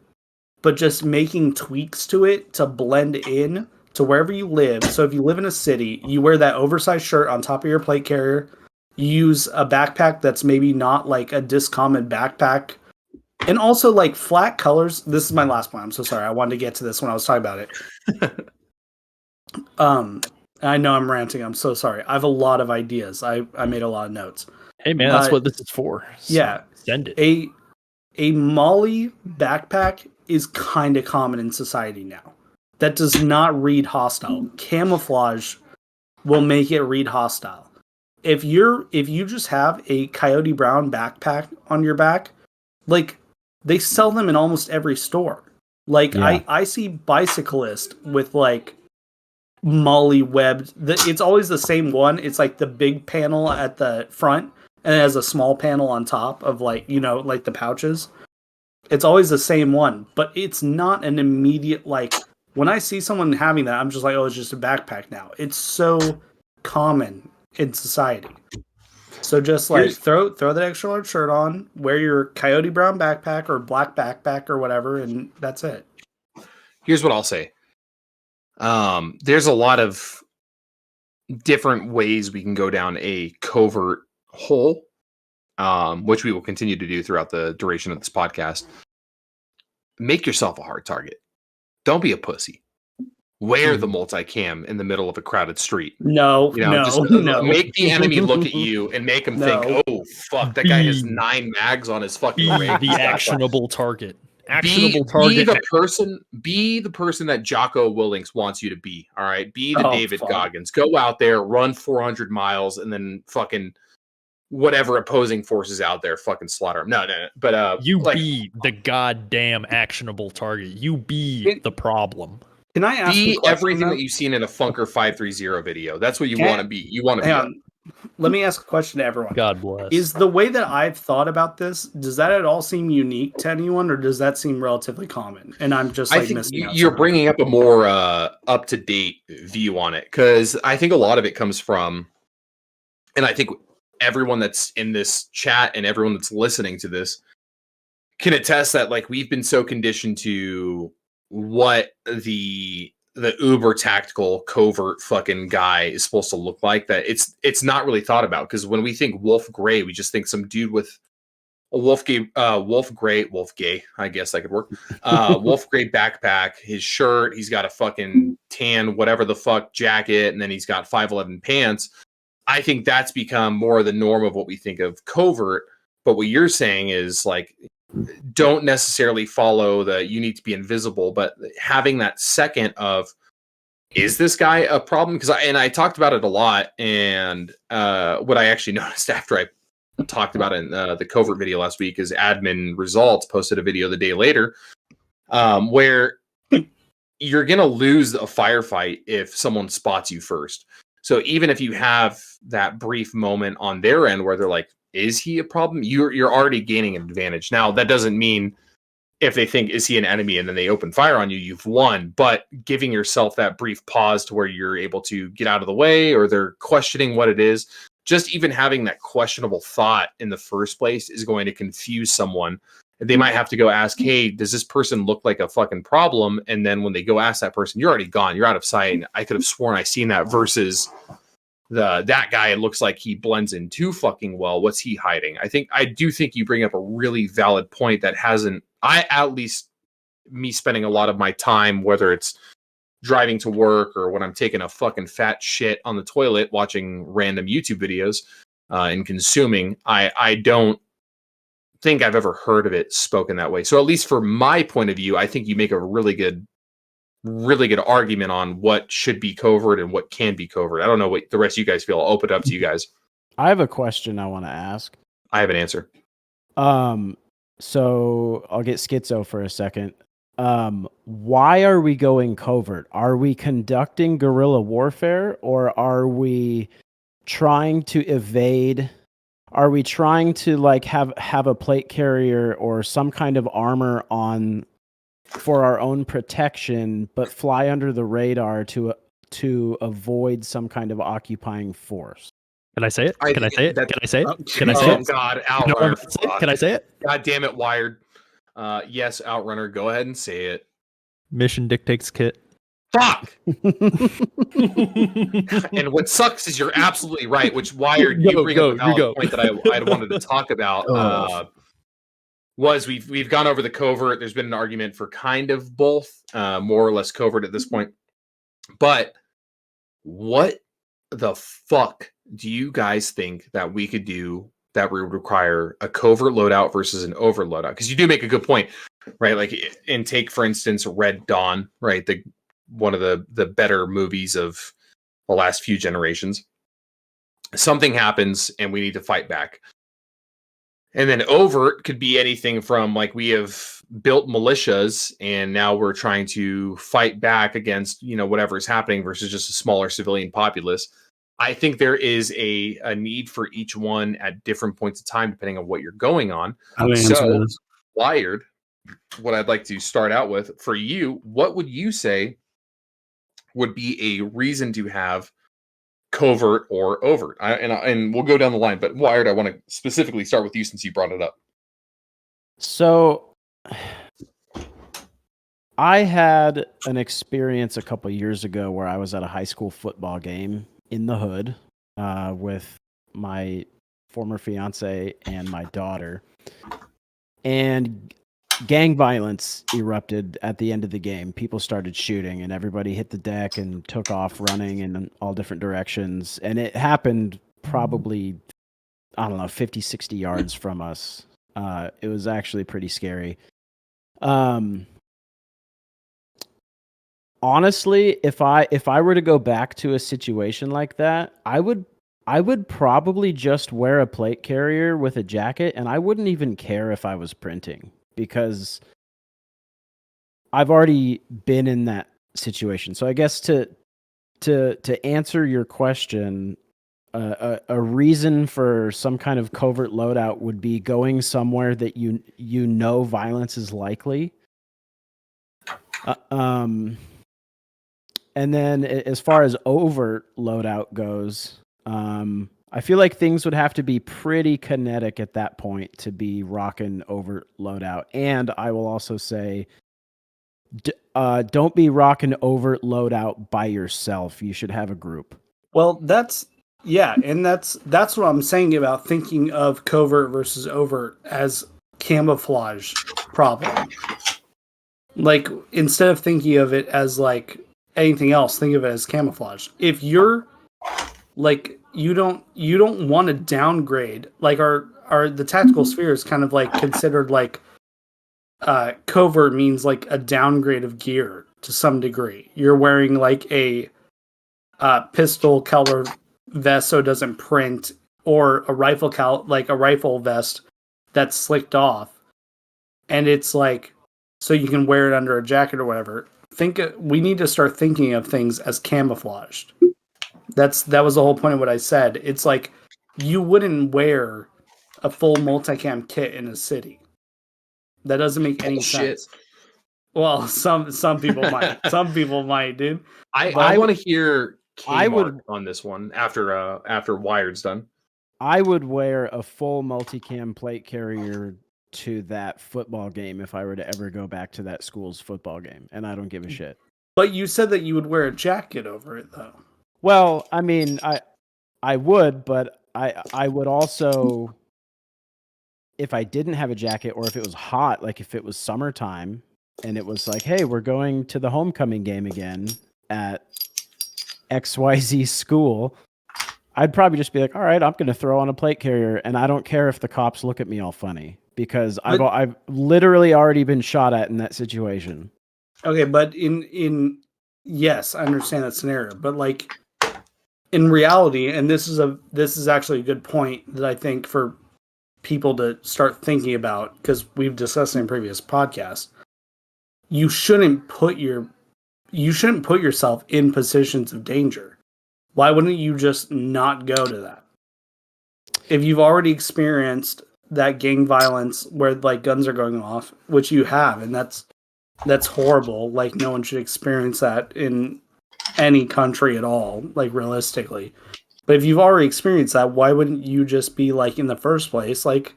but just making tweaks to it to blend in to wherever you live. So if you live in a city, you wear that oversized shirt on top of your plate carrier. You use a backpack that's maybe not like a discommon backpack. And also like flat colors. This is my last point. I'm so sorry. I wanted to get to this when I was talking about it. I know I'm ranting. I'm so sorry. I have a lot of ideas. I made a lot of notes. Hey man, that's what this is for. So Yeah. send it. A Molly backpack is kind of common in society now. That does not read hostile. Camouflage will make it read hostile. If you just have a Coyote Brown backpack on your back, like they sell them in almost every store. Like I see bicyclists with like Molly webbed. It's always the same one. It's like the big panel at the front and it has a small panel on top of like, like the pouches. It's always the same one, but it's not an immediate like when I see someone having that, I'm just like, oh, it's just a backpack now. It's so common in society. So just like throw that extra large shirt on, wear your Coyote Brown backpack or black backpack or whatever, and that's it. Here's what I'll say. There's a lot of different ways we can go down a covert hole, which we will continue to do throughout the duration of this podcast. Make yourself a hard target. Don't be a pussy. Wear the multicam in the middle of a crowded street. No. Make the enemy look at you and make him think, oh, fuck, that guy has 9 mags on his fucking rig. The actionable target. Be the person that Jocko Willings wants you to be. All right. Be the David Goggins. Go out there, run 400 miles, and then fucking whatever opposing forces out there, fucking slaughter them. No. But you be the goddamn actionable target. You be the problem. Can I ask be everything that you've seen in a Funker 530 video? That's what you want to be. You want to be. Let me ask a question to everyone. God bless. Is the way that I've thought about this, does that at all seem unique to anyone, or does that seem relatively common? And I'm just like missing out. You're bringing up a more up-to-date view on it, because I think a lot of it comes from, and I think everyone that's in this chat and everyone that's listening to this can attest that like we've been so conditioned to what the uber tactical covert fucking guy is supposed to look like, that it's not really thought about. Because when we think wolf gray, we just think some dude with a wolf gray, I guess that could work. Wolf gray backpack, his shirt, he's got a fucking tan, whatever the fuck jacket, and then he's got 5'11" pants. I think that's become more the norm of what we think of covert. But what you're saying is like, don't necessarily follow the you need to be invisible, but having that second of, is this guy a problem? Because I talked about it a lot, and what I actually noticed after I talked about it in the covert video last week is admin results posted a video the day later, where you're gonna lose a firefight if someone spots you first. So even if you have that brief moment on their end where they're like, is he a problem? You're already gaining an advantage. Now, that doesn't mean if they think, is he an enemy, and then they open fire on you, you've won. But giving yourself that brief pause to where you're able to get out of the way, or they're questioning what it is, just even having that questionable thought in the first place is going to confuse someone. They might have to go ask, hey, does this person look like a fucking problem? And then when they go ask that person, you're already gone. You're out of sight. And I could have sworn I seen that, versus that guy, it looks like he blends in too fucking well. What's he hiding? I do think you bring up a really valid point that hasn't, at least me spending a lot of my time, whether it's driving to work or when I'm taking a fucking fat shit on the toilet watching random YouTube videos and consuming, I don't think I've ever heard of it spoken that way. So at least for my point of view, I think you make a really good argument on what should be covert and what can be covert. I don't know what the rest of you guys feel. I'll open it up to you guys. I have a question I want to ask. I have an answer. So I'll get schizo for a second. Why are we going covert? Are we conducting guerrilla warfare, or are we trying to evade? Are we trying to like have a plate carrier or some kind of armor on for our own protection, but fly under the radar to avoid some kind of occupying force? Can I say it? Can I say it? Can I say it? Can I say Oh it? God, No, OutRunner. can I say it? God damn it, Wired. Yes, OutRunner. Go ahead and say it. Mission dictates kit. Fuck. And what sucks is you're absolutely right. Which Wired, you bring up a valid point that I wanted to talk about. Was we've gone over the covert. There's been an argument for kind of both, more or less covert at this point. But what the fuck do you guys think that we could do that would require a covert loadout versus an overt loadout? Because you do make a good point, right? Like, and take for instance Red Dawn, right? One of the better movies of the last few generations. Something happens and we need to fight back. And then overt could be anything from like, we have built militias and now we're trying to fight back against, whatever is happening, versus just a smaller civilian populace. I think there is a need for each one at different points of time, depending on what you're going on. So, Wired, what I'd like to start out with for you, what would you say would be a reason to have covert or overt? And we'll go down the line, but Wired, I want to specifically start with you since you brought it up. So I had an experience a couple years ago where I was at a high school football game in the hood with my former fiance and my daughter, and gang violence erupted at the end of the game. People started shooting and everybody hit the deck and took off running in all different directions. And it happened probably, 50, 60 yards from us. It was actually pretty scary. Honestly, if I were to go back to a situation like that, I would probably just wear a plate carrier with a jacket, and I wouldn't even care if I was printing, because I've already been in that situation. So I guess to answer your question, a reason for some kind of covert loadout would be going somewhere that you know violence is likely. And then as far as overt loadout goes, I feel like things would have to be pretty kinetic at that point to be rocking overt loadout. And I will also say Don't be rocking overt loadout by yourself. You should have a group. Well, that's what I'm saying about thinking of covert versus overt as camouflage problem. Like, instead of thinking of it as like anything else, think of it as camouflage. If you're like you don't want to downgrade, like the tactical sphere is kind of like considered like covert means like a downgrade of gear to some degree. You're wearing like a pistol caliber vest so it doesn't print, or a rifle vest that's slicked off, and it's like so you can wear it under a jacket or whatever. We need to start thinking of things as camouflaged. That was the whole point of what I said. It's like you wouldn't wear a full multicam kit in a city. That doesn't make any sense. Well, some people might. Some people might, dude. I want to hear Kmart on this one after Wired's done. I would wear a full multicam plate carrier to that football game if I were to ever go back to that school's football game, and I don't give a shit. But you said that you would wear a jacket over it, though. Well, I mean, I would, but I would also, if I didn't have a jacket, or if it was hot, like if it was summertime and it was like, hey, we're going to the homecoming game again at XYZ school, I'd probably just be like, all right, I'm going to throw on a plate carrier, and I don't care if the cops look at me all funny, because I've literally already been shot at in that situation. Okay, but in yes, I understand that scenario, but like in reality, and this is actually a good point that I think for people to start thinking about, because we've discussed it in previous podcasts. You shouldn't put yourself in positions of danger. Why wouldn't you just not go to that? If you've already experienced that gang violence where like guns are going off, which you have, and that's horrible. Like, no one should experience that in any country at all, like realistically. But if you've already experienced that, why wouldn't you just be like, in the first place, like,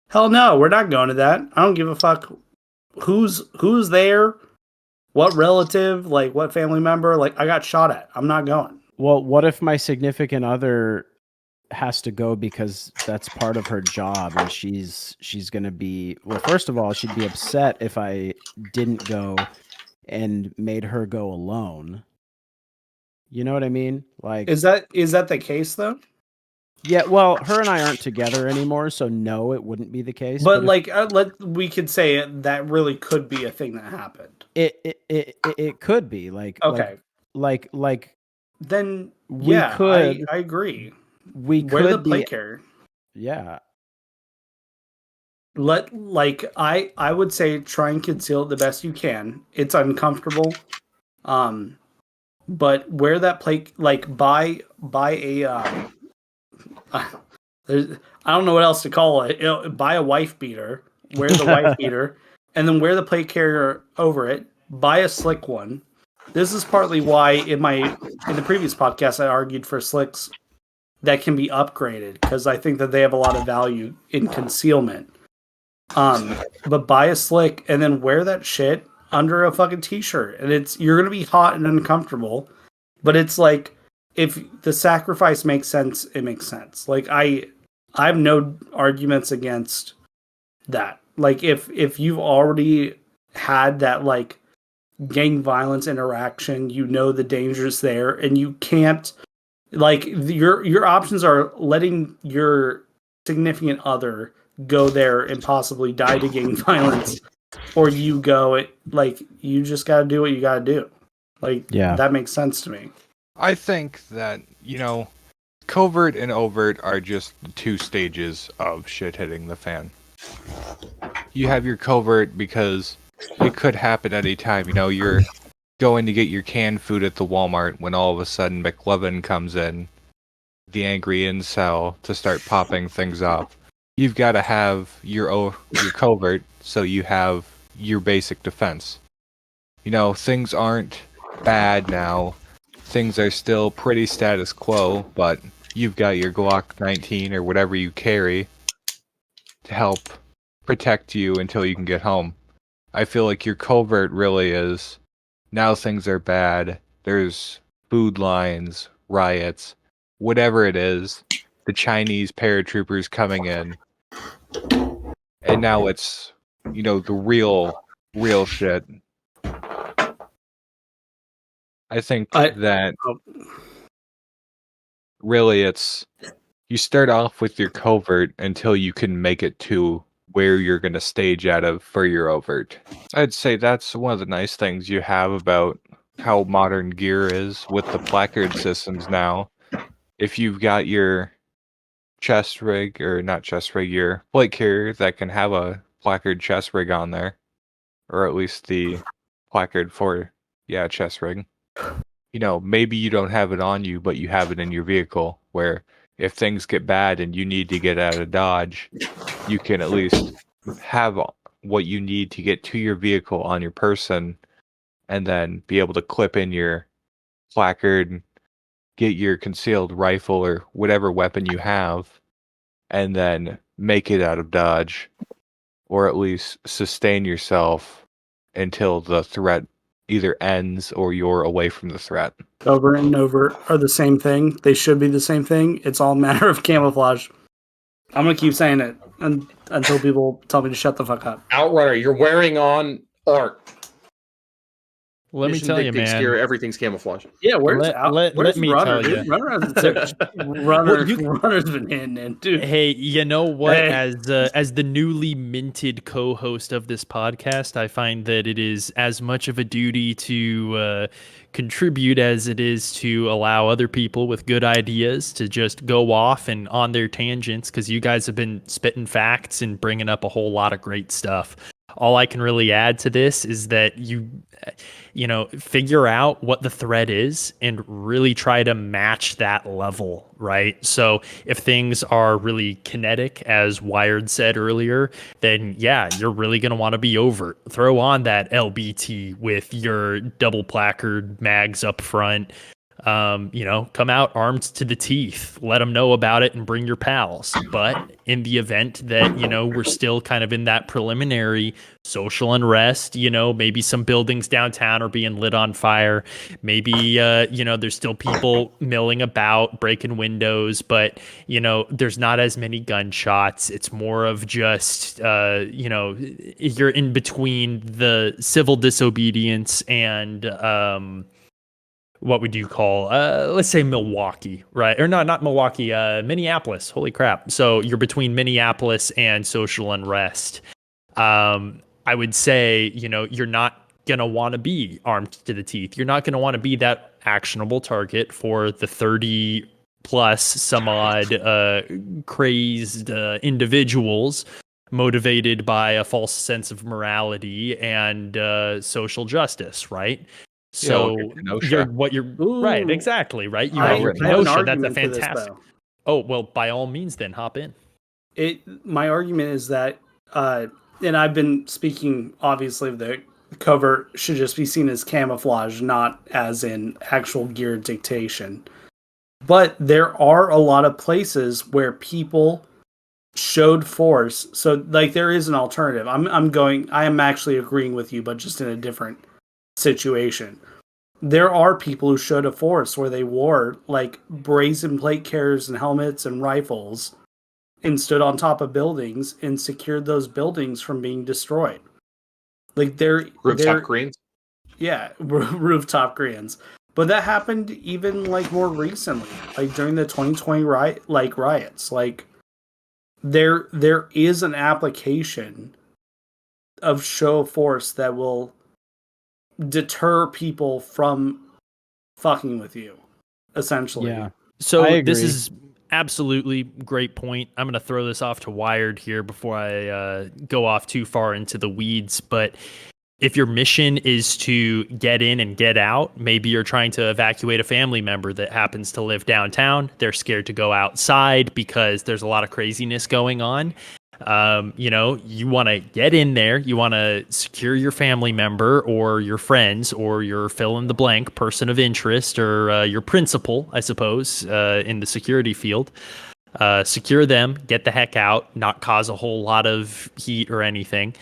hell no, we're not going to that. I don't give a fuck who's there, what relative, like what family member, like I got shot at. I'm not going. Well, what if my significant other has to go because that's part of her job, and she's going to be, well, first of all, she'd be upset if I didn't go and made her go alone. You know what I mean? Like, is that the case though? Yeah, well, her and I aren't together anymore, so no, it wouldn't be the case. But like, we could say that really could be a thing that happened. It could be like, okay, like then we could. I agree. We wear could the plate carrier. Yeah. I would say try and conceal it the best you can. It's uncomfortable, but wear that plate. Like buy a. I don't know what else to call it. Buy a wife beater. Wear the wife beater, and then wear the plate carrier over it. Buy a slick one. This is partly why in the previous podcast I argued for slicks that can be upgraded, because I think that they have a lot of value in concealment. But buy a slick and then wear that shit under a fucking t-shirt, and you're gonna be hot and uncomfortable, but it's like, if the sacrifice makes sense, it makes sense. Like I have no arguments against that. Like if you've already had that like gang violence interaction, you know the dangers there, and you can't, like, your options are letting your significant other go there and possibly die to gang violence, or you go like, you just got to do what you got to do. Like, yeah, that makes sense to me. I think that, covert and overt are just the two stages of shit hitting the fan. You have your covert because it could happen any time. You're going to get your canned food at the Walmart when all of a sudden McLovin comes in, the angry incel, to start popping things off. You've got to have your covert so you have your basic defense. Things aren't bad now. Things are still pretty status quo, but you've got your Glock 19 or whatever you carry to help protect you until you can get home. I feel like your covert really is, now things are bad. There's food lines, riots, whatever it is. The Chinese paratroopers coming in, and now it's, the real shit. I think that oh, really it's, you start off with your covert until you can make it to where you're going to stage out of for your overt. I'd say that's one of the nice things you have about how modern gear is with the placard systems now. If you've got your chest rig, or not chest rig, your plate carrier that can have a placard chest rig on there, or at least the placard for, chest rig. Maybe you don't have it on you, but you have it in your vehicle, where if things get bad and you need to get out of Dodge, you can at least have what you need to get to your vehicle on your person, and then be able to clip in your placard, get your concealed rifle or whatever weapon you have, and then make it out of Dodge, or at least sustain yourself until the threat either ends or you're away from the threat. Covert and overt are the same thing. They should be the same thing. It's all a matter of camouflage. I'm going to keep saying it until people tell me to shut the fuck up. OutRunner, you're wearing on art. Let me Mission tell you, dictates man. Gear, everything's camouflage. Yeah, where's let me Runner, tell dude? you. Runner's been hitting in, dude. Hey, you know what? Hey. As the newly minted co-host of this podcast, I find that it is as much of a duty to contribute as it is to allow other people with good ideas to just go off and on their tangents, because you guys have been spitting facts and bringing up a whole lot of great stuff. All I can really add to this is that you figure out what the threat is and really try to match that level, right? So if things are really kinetic, as Wired said earlier, then yeah, you're really going to want to be overt. Throw on that LBT with your double placard mags up front. Come out armed to the teeth, let them know about it and bring your pals. But in the event that, we're still kind of in that preliminary social unrest, maybe some buildings downtown are being lit on fire. Maybe, there's still people milling about, breaking windows, but, there's not as many gunshots. It's more of just, you're in between the civil disobedience and, what would you call, let's say Milwaukee, right? Or not Milwaukee, Minneapolis. Holy crap. So you're between Minneapolis and social unrest. I would say, you're not going to want to be armed to the teeth. You're not going to want to be that actionable target for the 30 plus some odd crazed individuals motivated by a false sense of morality and social justice, right? So you're right, exactly, right. You have your Kenosha. That's a fantastic. Oh well, by all means, then hop in. My argument is that, and I've been speaking obviously of the covert should just be seen as camouflage, not as in actual gear dictation. But there are a lot of places where people showed force. So like there is an alternative. I am actually agreeing with you, but just in a different situation. There are people who showed a force where they wore like brazen plate carriers and helmets and rifles and stood on top of buildings and secured those buildings from being destroyed. Like rooftop greens. Yeah, rooftop greens. But that happened even like more recently, like during the 2020 riots. Like there is an application of show of force that will deter people from fucking with you, essentially. Yeah. So this is absolutely great point. I'm going to throw this off to Wired here before I go off too far into the weeds. But if your mission is to get in and get out, maybe you're trying to evacuate a family member that happens to live downtown. They're scared to go outside because there's a lot of craziness going on. You want to get in there, you want to secure your family member or your friends or your fill in the blank person of interest or your principal, I suppose, in the security field. Secure them, get the heck out, not cause a whole lot of heat or anything.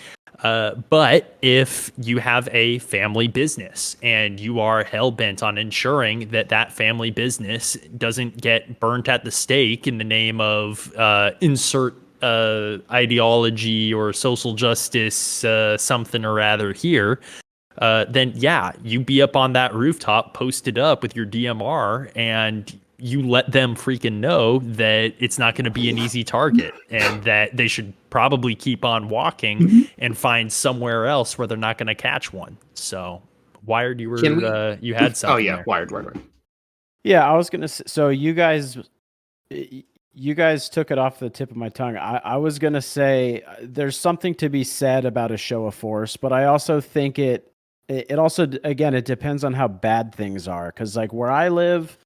But if you have a family business and you are hell-bent on ensuring that that family business doesn't get burnt at the stake in the name of insert ideology or social justice something or rather here, then yeah, you be up on that rooftop posted up with your DMR and you let them freaking know that it's not going to be an easy target and that they should probably keep on walking and find somewhere else where they're not going to catch one. So, Wired, you were you had something. Oh yeah, there. Wired. Yeah, I was gonna. So you guys took it off the tip of my tongue. I was gonna say there's something to be said about a show of force, but I also think it also, again, it depends on how bad things are. Because like where I live,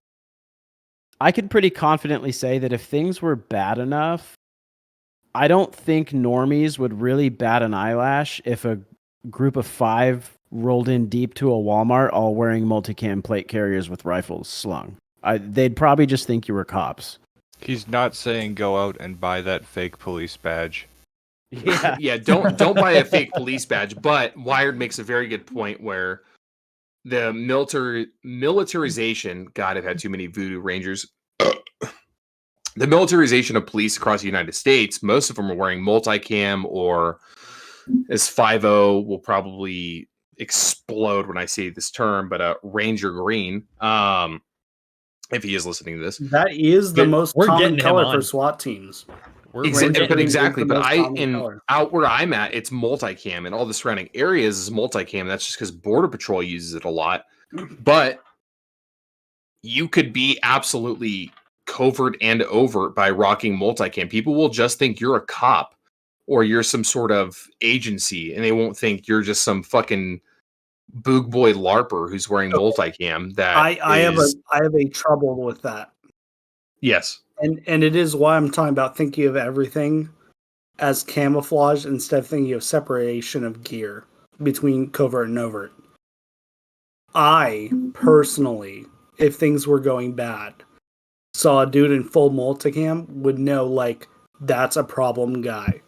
I can pretty confidently say that if things were bad enough, I don't think normies would really bat an eyelash if a group of 5 rolled in deep to a Walmart all wearing multicam plate carriers with rifles slung. They'd probably just think you were cops. He's not saying go out and buy that fake police badge. Yeah. Yeah, don't buy a fake police badge. But Wired makes a very good point where the militarization. God, I've had too many Voodoo Rangers. The militarization of police across the United States. Most of them are wearing multicam, or as 5.0 will probably explode when I say this term, but Ranger Green. If he is listening to this, That is the most we're common getting him color on. for SWAT teams. Exactly. But Color. out where I'm at, it's multicam, and all the surrounding areas is multicam. That's just because Border Patrol uses it a lot. But you could be absolutely covert and overt by rocking multicam. People will just think you're a cop or you're some sort of agency, and they won't think you're just some fucking boog boy LARPer who's wearing multicam. That I have a trouble with that. Yes. And it is why I'm talking about thinking of everything as camouflage instead of thinking of separation of gear between covert and overt. I personally, if things were going bad, saw a dude in full multicam, would know like that's a problem guy.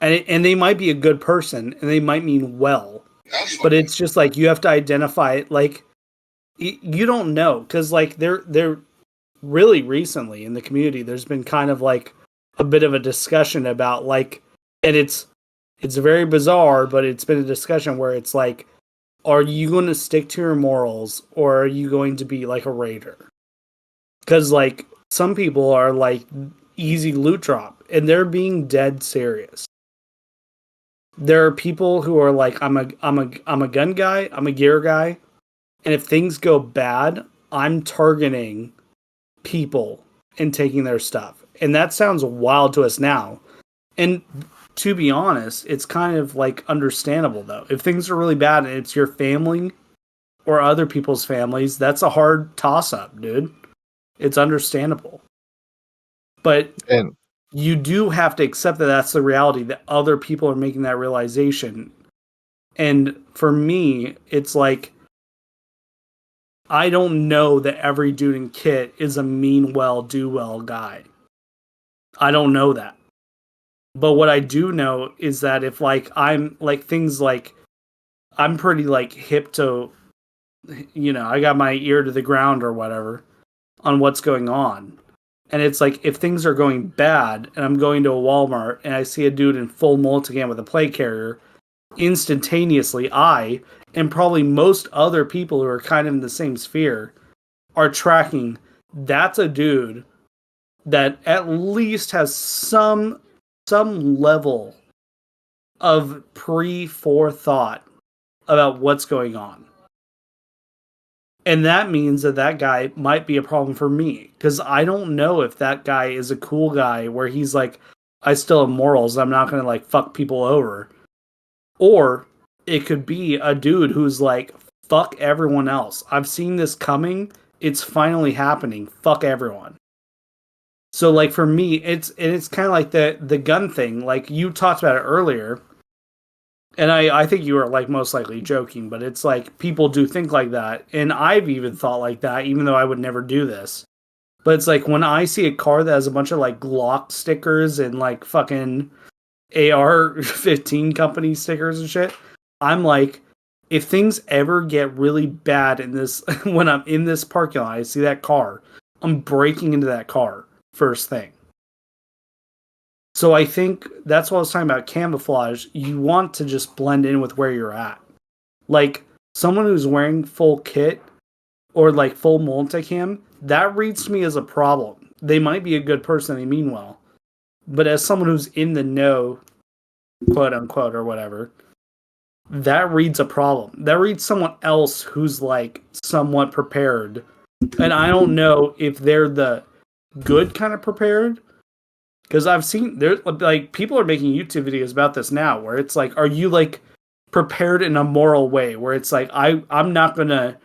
And they might be a good person and they might mean well, but it's just like you have to identify it. Like you don't know, because like they're really recently in the community, there's been kind of like a bit of a discussion about like, and it's very bizarre, but it's been a discussion where it's like, are you going to stick to your morals or are you going to be like a raider? Because like some people are like easy loot drop and they're being dead serious. There are people who are like, I'm a gun guy, I'm a gear guy, and if things go bad, I'm targeting people and taking their stuff. And that sounds wild to us now. And to be honest, it's kind of like understandable though. If things are really bad and it's your family or other people's families, that's a hard toss up, dude. It's understandable. But you do have to accept that that's the reality, that other people are making that realization. And for me, it's like, I don't know that every dude in kit is a mean well, do well guy. I don't know that. But what I do know is that if like I'm like things like I'm pretty like hip to, you know, I got my ear to the ground or whatever on what's going on. And it's like if things are going bad and I'm going to a Walmart and I see a dude in full multicam with a plate carrier, instantaneously I and probably most other people who are kind of in the same sphere are tracking that's a dude that at least has some level of pre-forethought about what's going on. And that means that that guy might be a problem for me, because I don't know if that guy is a cool guy where he's like, I still have morals, I'm not going to like fuck people over. Or it could be a dude who's like, fuck everyone else. I've seen this coming. It's finally happening. Fuck everyone. So like for me, it's kind of like the gun thing. Like you talked about it earlier. And I think you were like most likely joking, but it's like people do think like that. And I've even thought like that, even though I would never do this. But it's like when I see a car that has a bunch of like Glock stickers and like fucking AR-15 company stickers and shit. I'm like, if things ever get really bad in this, when I'm in this parking lot, I see that car, I'm breaking into that car first thing. So I think that's what I was talking about, camouflage. You want to just blend in with where you're at. Like, someone who's wearing full kit or like full multicam, that reads to me as a problem. They might be a good person, they mean well. But as someone who's in the know, quote unquote, or whatever, that reads a problem. That reads someone else who's like somewhat prepared. And I don't know if they're the good kind of prepared. Because I've seen there's like people are making YouTube videos about this now where it's like, are you like prepared in a moral way where it's like I'm not gonna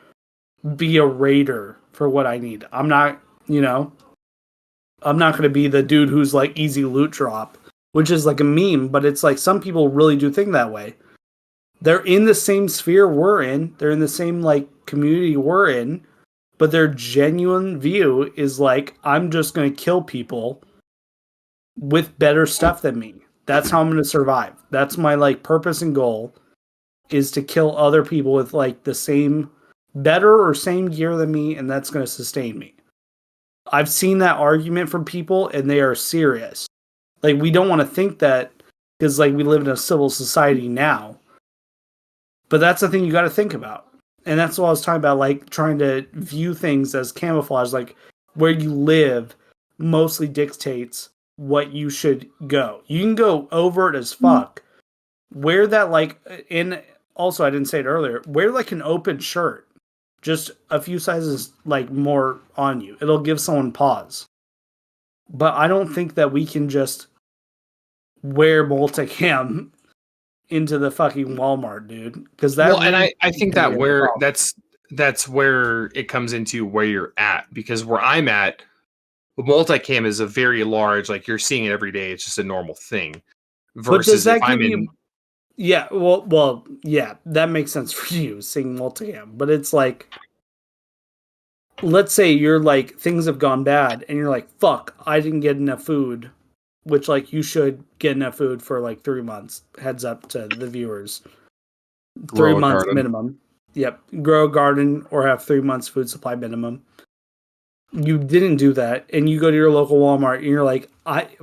be a raider for what I need. I'm not, I'm not gonna be the dude who's like easy loot drop, which is like a meme, but it's like some people really do think that way. They're in the same sphere we're in, they're in the same like community we're in, but their genuine view is like, I'm just gonna kill people with better stuff than me. That's how I'm gonna survive. That's my like purpose and goal, is to kill other people with like the same better or same gear than me, and that's going to sustain me. I've seen that argument from people, and they are serious. Like, we don't want to think that because like we live in a civil society now, but that's the thing you got to think about. And that's what I was talking about, like trying to view things as camouflage, like where you live mostly dictates what you should go. You can go overt as fuck. Wear that like in. Also, I didn't say it earlier. Wear like an open shirt, just a few sizes like more on you. It'll give someone pause. But I don't think that we can just wear multicam into the fucking Walmart, dude. Because that. Well, and I think that where that's where it comes into where you're at. Because where I'm at, multicam is a very large, like you're seeing it every day. It's just a normal thing. Versus if I'm in. Yeah, well, yeah, that makes sense for you, seeing multicam. But it's like, let's say you're like, things have gone bad, and you're like, fuck, I didn't get enough food, which, like, you should get enough food for, like, 3 months. Heads up to the viewers. 3 months minimum. Yep, grow a garden or have 3 months food supply minimum. You didn't do that, and you go to your local Walmart, and you're like,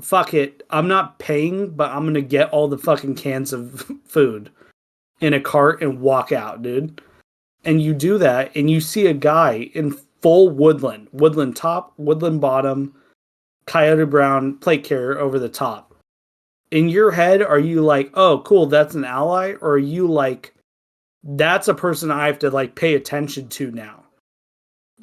fuck it, I'm not paying, but I'm gonna get all the fucking cans of food in a cart and walk out, dude. And you do that, and you see a guy in full woodland top, woodland bottom, coyote brown plate carrier over the top. In your head, are you like, oh, cool, that's an ally? Or are you like, that's a person I have to like pay attention to now?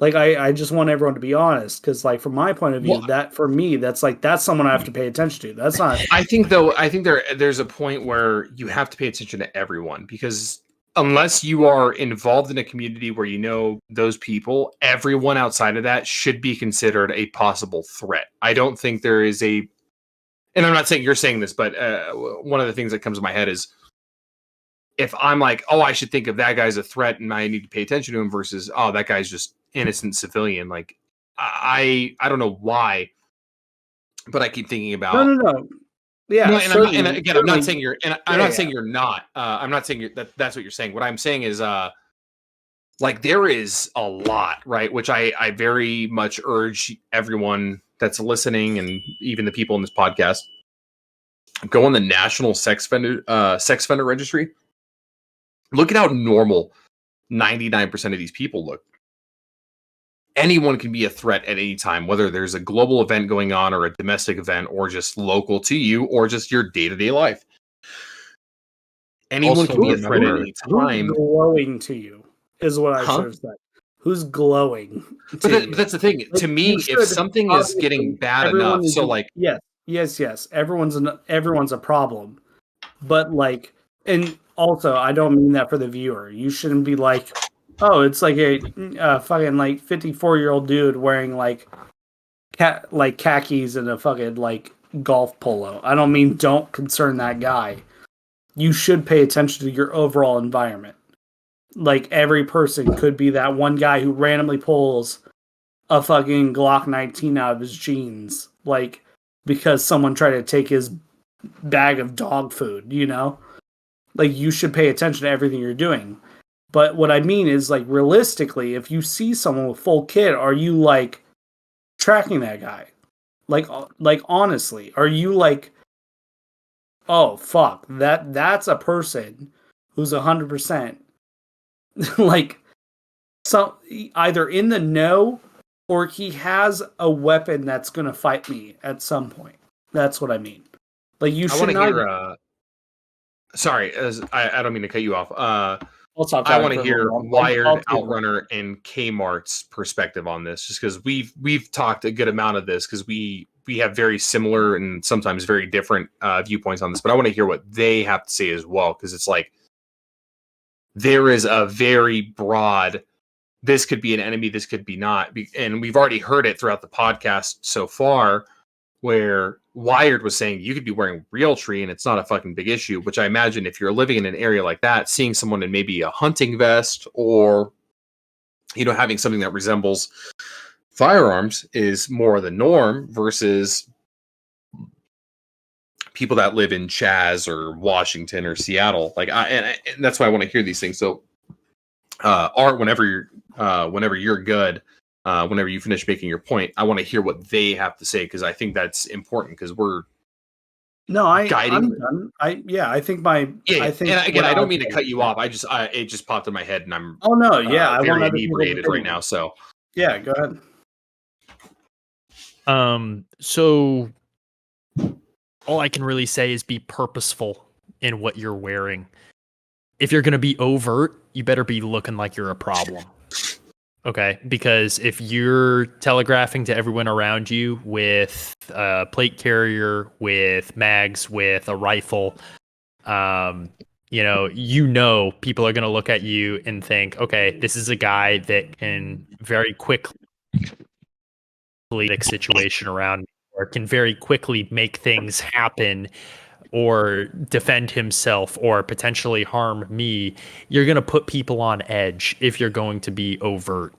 Like, I just want everyone to be honest, because, like, from my point of view, that for me, that's like, that's someone I have to pay attention to. That's not. I think there's a point where you have to pay attention to everyone, because unless you are involved in a community where you know those people, everyone outside of that should be considered a possible threat. I don't think there is a, and I'm not saying you're saying this, but one of the things that comes to my head is, if I'm like, oh, I should think of that guy as a threat and I need to pay attention to him, versus, oh, that guy's just innocent civilian. Like, I don't know why, but I keep thinking about No. Yeah, no, and again, I'm not saying you're, and I'm not saying you're not. I'm not saying that's what you're saying. What I'm saying is, like, there is a lot, right? Which I very much urge everyone that's listening, and even the people in this podcast, go on the National Sex Offender Registry. Look at how normal 99% of these people look. Anyone can be a threat at any time, whether there's a global event going on or a domestic event or just local to you or just your day-to-day life. Anyone can be a threat at any time. Who's glowing to you is what I should have said. Who's glowing? But that's the thing. To me, if something is getting bad enough, so like yes, everyone's a problem. But like, and also, I don't mean that for the viewer. You shouldn't be like, oh, it's like a fucking like 54-year-old dude wearing like khakis and a fucking like golf polo. I don't mean don't concern that guy. You should pay attention to your overall environment. Like, every person could be that one guy who randomly pulls a fucking Glock 19 out of his jeans, like, because someone tried to take his bag of dog food, you know? Like, you should pay attention to everything you're doing. But what I mean is, like, realistically, if you see someone with full kit, are you, like, tracking that guy? Like honestly, are you like, oh, fuck, that's a person who's 100% like, some either in the know or he has a weapon that's going to fight me at some point. That's what I mean. Like, you I should want to not. hear. Sorry, I don't mean to cut you off. I'll stop I talking want to for a little hear while. Wired, I'll take OutRunner, and Kmart's perspective on this, just because we've talked a good amount of this because we have very similar and sometimes very different viewpoints on this. But I want to hear what they have to say as well, because it's like there is a very broad. This could be an enemy. This could be not, and we've already heard it throughout the podcast so far, where Wired was saying you could be wearing Realtree and it's not a fucking big issue, which I imagine if you're living in an area like that, seeing someone in maybe a hunting vest or, you know, having something that resembles firearms is more the norm versus people that live in Chaz or Washington or Seattle. Like, and that's why I want to hear these things. So, Art, whenever you're good, whenever you finish making your point, I want to hear what they have to say, because I think that's important, because we're guiding. I'm done. I think my. Yeah, I think. and again, I don't mean to cut you off. It just popped in my head, and I'm Oh no, yeah, I want very other people inebriated to right now. So yeah, go ahead. So all I can really say is be purposeful in what you're wearing. If you're going to be overt, you better be looking like you're a problem. Okay, because if you're telegraphing to everyone around you with a plate carrier, with mags, with a rifle, you know people are going to look at you and think, okay, this is a guy that can very quickly situation around me, or can very quickly make things happen or defend himself or potentially harm me. You're going to put people on edge if you're going to be overt.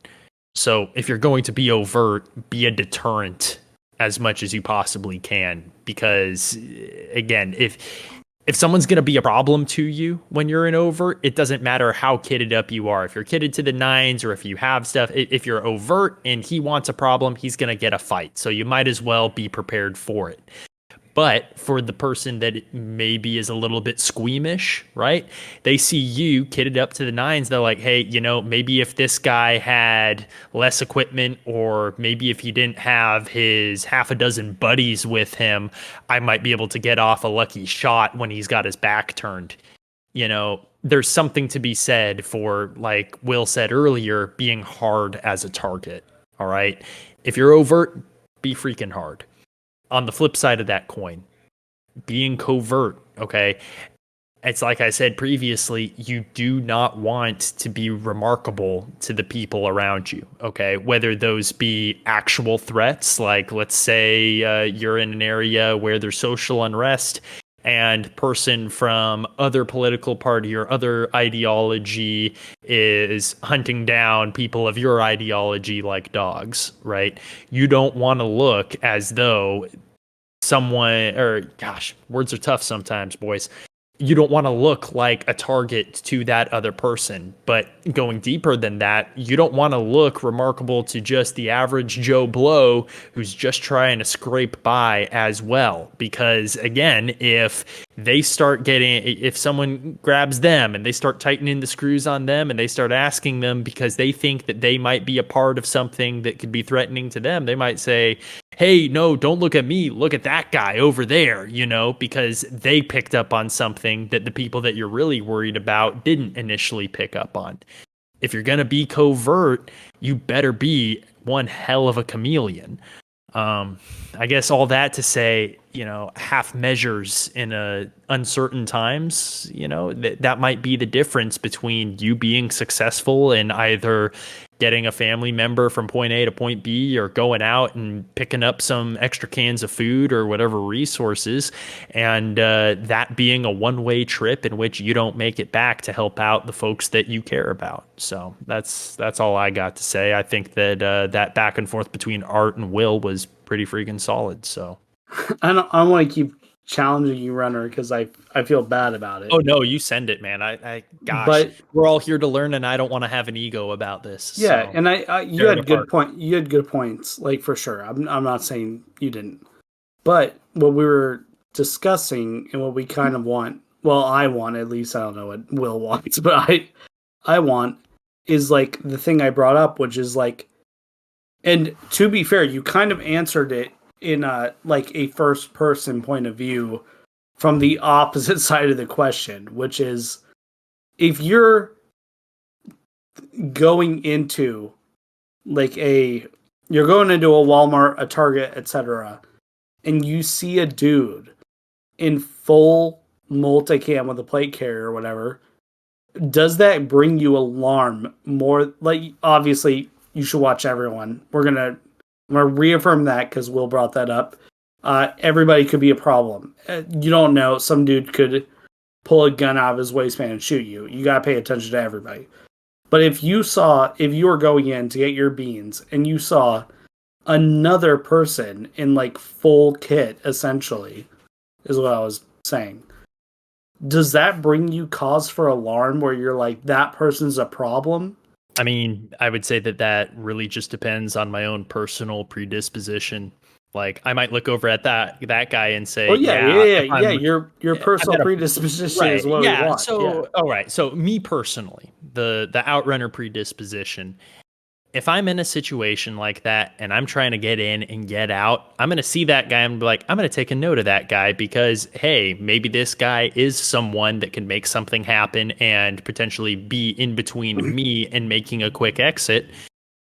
So if you're going to be overt, be a deterrent as much as you possibly can, because again, if someone's going to be a problem to you when you're in overt, it doesn't matter how kitted up you are. If you're kitted to the nines, or if you have stuff, if you're overt and he wants a problem, he's going to get a fight. So you might as well be prepared for it. But for the person that maybe is a little bit squeamish, right? They see you kitted up to the nines. They're like, hey, maybe if this guy had less equipment, or maybe if he didn't have his half a dozen buddies with him, I might be able to get off a lucky shot when he's got his back turned. There's something to be said for, like Will said earlier, being hard as a target. All right. If you're overt, be freaking hard. On the flip side of that coin, being covert, okay, it's like I said previously, you do not want to be remarkable to the people around you, okay? Whether those be actual threats, like let's say you're in an area where there's social unrest and person from other political party or other ideology is hunting down people of your ideology like dogs, right? You don't want to look as though someone, or gosh, words are tough sometimes, boys. You don't want to look like a target to that other person. But going deeper than that, you don't want to look remarkable to just the average Joe Blow who's just trying to scrape by as well. Because again, if someone grabs them and they start tightening the screws on them and they start asking them because they think that they might be a part of something that could be threatening to them, they might say, hey, no, don't look at me. Look at that guy over there, because they picked up on something that the people that you're really worried about didn't initially pick up on. If you're going to be covert, you better be one hell of a chameleon. I guess all that to say, half measures in uncertain times, that might be the difference between you being successful in either getting a family member from point A to point B, or going out and picking up some extra cans of food or whatever resources, and that being a one-way trip in which you don't make it back to help out the folks that you care about. So that's all I got to say. I think that that back and forth between Art and Will was pretty freaking solid. So I want to keep challenging you, Runner, because I feel bad about it. Oh no, you send it, man. I gosh, But we're all here to learn, and I don't want to have an ego about this. yeah, so. and you tear it had good apart. point. You had good points, like for sure. I'm not saying you didn't, but what we were discussing and what we kind of want. Well, I want at least. I don't know what Will wants, but I want is like the thing I brought up, which is like, and to be fair, you kind of answered it in a like a first person point of view from the opposite side of the question, which is if you're going into like you're going into a Walmart, a Target, etc., and you see a dude in full multicam with a plate carrier or whatever, does that bring you alarm more? Like, obviously, you should watch everyone. I'm gonna reaffirm that because Will brought that up. Everybody could be a problem. You don't know. Some dude could pull a gun out of his waistband and shoot you. You gotta pay attention to everybody. But if you were going in to get your beans and you saw another person in like full kit, essentially, is what I was saying. Does that bring you cause for alarm where you're like, that person's a problem? I mean, I would say that really just depends on my own personal predisposition. Like, I might look over at that guy and say, Oh yeah. Your personal predisposition right, is what we want. So, all right. So, me personally, the outrunner predisposition. If I'm in a situation like that and I'm trying to get in and get out, I'm going to see that guy and be like, I'm going to take a note of that guy because, hey, maybe this guy is someone that can make something happen and potentially be in between me and making a quick exit.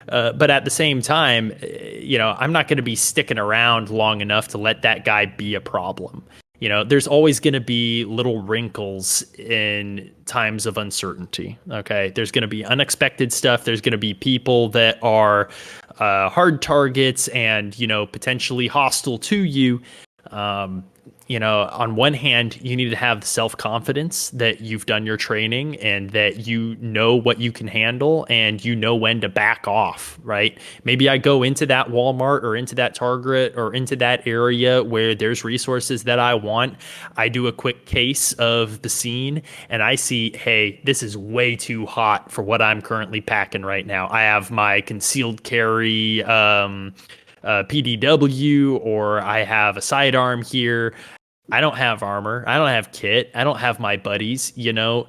But at the same time, I'm not going to be sticking around long enough to let that guy be a problem. There's always going to be little wrinkles in times of uncertainty. Okay. There's going to be unexpected stuff. There's going to be people that are hard targets and, potentially hostile to you. On one hand, you need to have the self-confidence that you've done your training and that you know what you can handle and you know when to back off, right? Maybe I go into that Walmart or into that Target or into that area where there's resources that I want. I do a quick case of the scene and I see, hey, this is way too hot for what I'm currently packing right now. I have my concealed carry PDW, or I have a sidearm here. I don't have armor. I don't have kit. I don't have my buddies. Know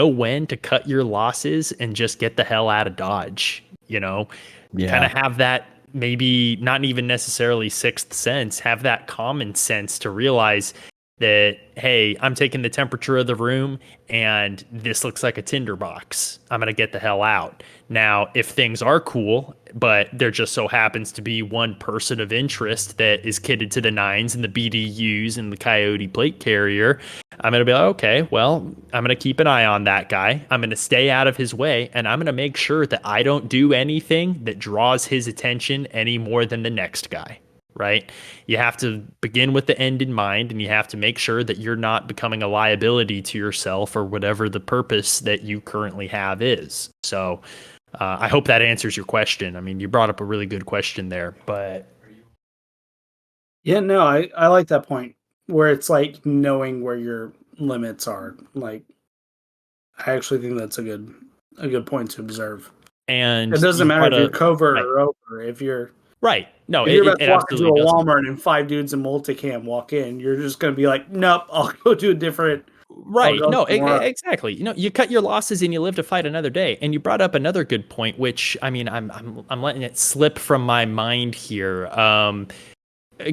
when to cut your losses and just get the hell out of Dodge. Kind of have that, maybe not even necessarily sixth sense, have that common sense to realize that, hey, I'm taking the temperature of the room and this looks like a tinderbox. I'm going to get the hell out. Now, if things are cool, but there just so happens to be one person of interest that is kitted to the nines and the BDUs and the Coyote plate carrier, I'm going to be like, okay, well, I'm going to keep an eye on that guy. I'm going to stay out of his way and I'm going to make sure that I don't do anything that draws his attention any more than the next guy. Right? You have to begin with the end in mind, and you have to make sure that you're not becoming a liability to yourself or whatever the purpose that you currently have is. So I hope that answers your question. I mean, you brought up a really good question there, but. Yeah, no, I like that point where it's like knowing where your limits are. Like, I actually think that's a good point to observe. And it doesn't matter if you're covert or over. If you're right. No, if you're about to walk into a doesn't. Walmart and 5 dudes in multicam walk in, you're just going to be like, nope, I'll go to a different. Right. No, exactly. You cut your losses and you live to fight another day. And you brought up another good point, which, I mean, I'm letting it slip from my mind here.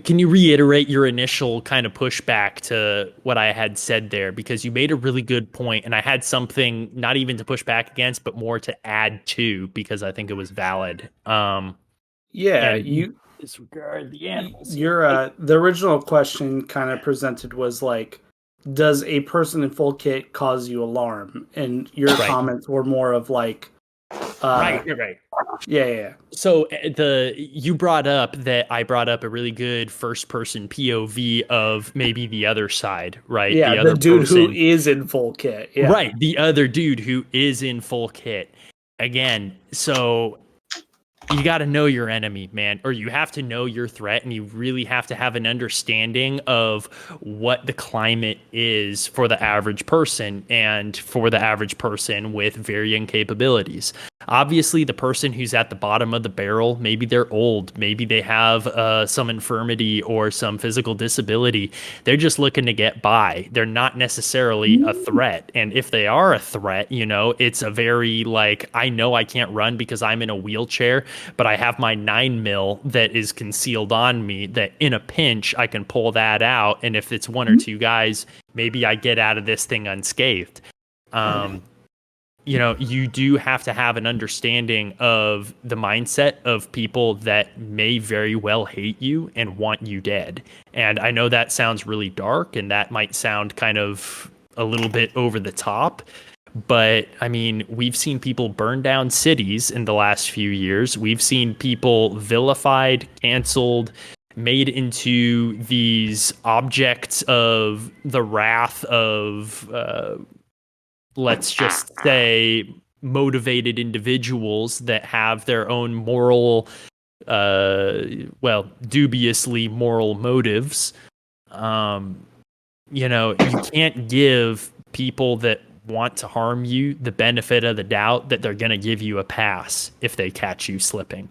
Can you reiterate your initial kind of pushback to what I had said there? Because you made a really good point, and I had something not even to push back against, but more to add to, because I think it was valid. You disregard the animals. The original question kind of presented was like, does a person in full kit cause you alarm? And your comments were more of like, right. Yeah. So you brought up that I brought up a really good first person POV of maybe the other side, right? Yeah, the dude who is in full kit. Yeah. Right, the other dude who is in full kit. Again, so you got to know your enemy, man, or you have to know your threat, and you really have to have an understanding of what the climate is for the average person and for the average person with varying capabilities. Obviously, the person who's at the bottom of the barrel, maybe they're old, maybe they have some infirmity or some physical disability. They're just looking to get by. They're not necessarily a threat. And if they are a threat, it's a very like, I know I can't run because I'm in a wheelchair, but I have my 9mm that is concealed on me that in a pinch I can pull that out, and if it's one or two guys, maybe I get out of this thing unscathed. You do have to have an understanding of the mindset of people that may very well hate you and want you dead. And I know that sounds really dark, and that might sound kind of a little bit over the top, but I mean, we've seen people burn down cities in the last few years. We've seen people vilified, canceled, made into these objects of the wrath of, let's just say, motivated individuals that have their own moral, dubiously moral motives. You can't give people that want to harm you the benefit of the doubt that they're going to give you a pass if they catch you slipping.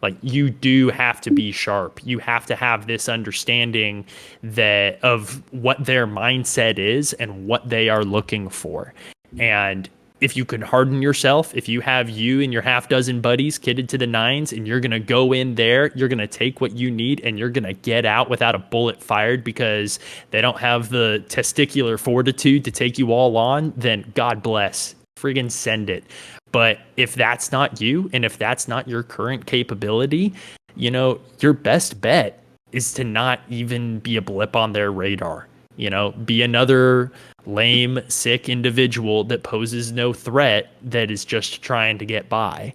Like, you do have to be sharp. You have to have this understanding that of what their mindset is and what they are looking for. And if you can harden yourself, if you have you and your half dozen buddies kitted to the nines, and you're going to go in there, you're going to take what you need, and you're going to get out without a bullet fired because they don't have the testicular fortitude to take you all on, then God bless. Friggin' send it. But if that's not you, and if that's not your current capability, your best bet is to not even be a blip on their radar. Be another lame, sick individual that poses no threat, that is just trying to get by.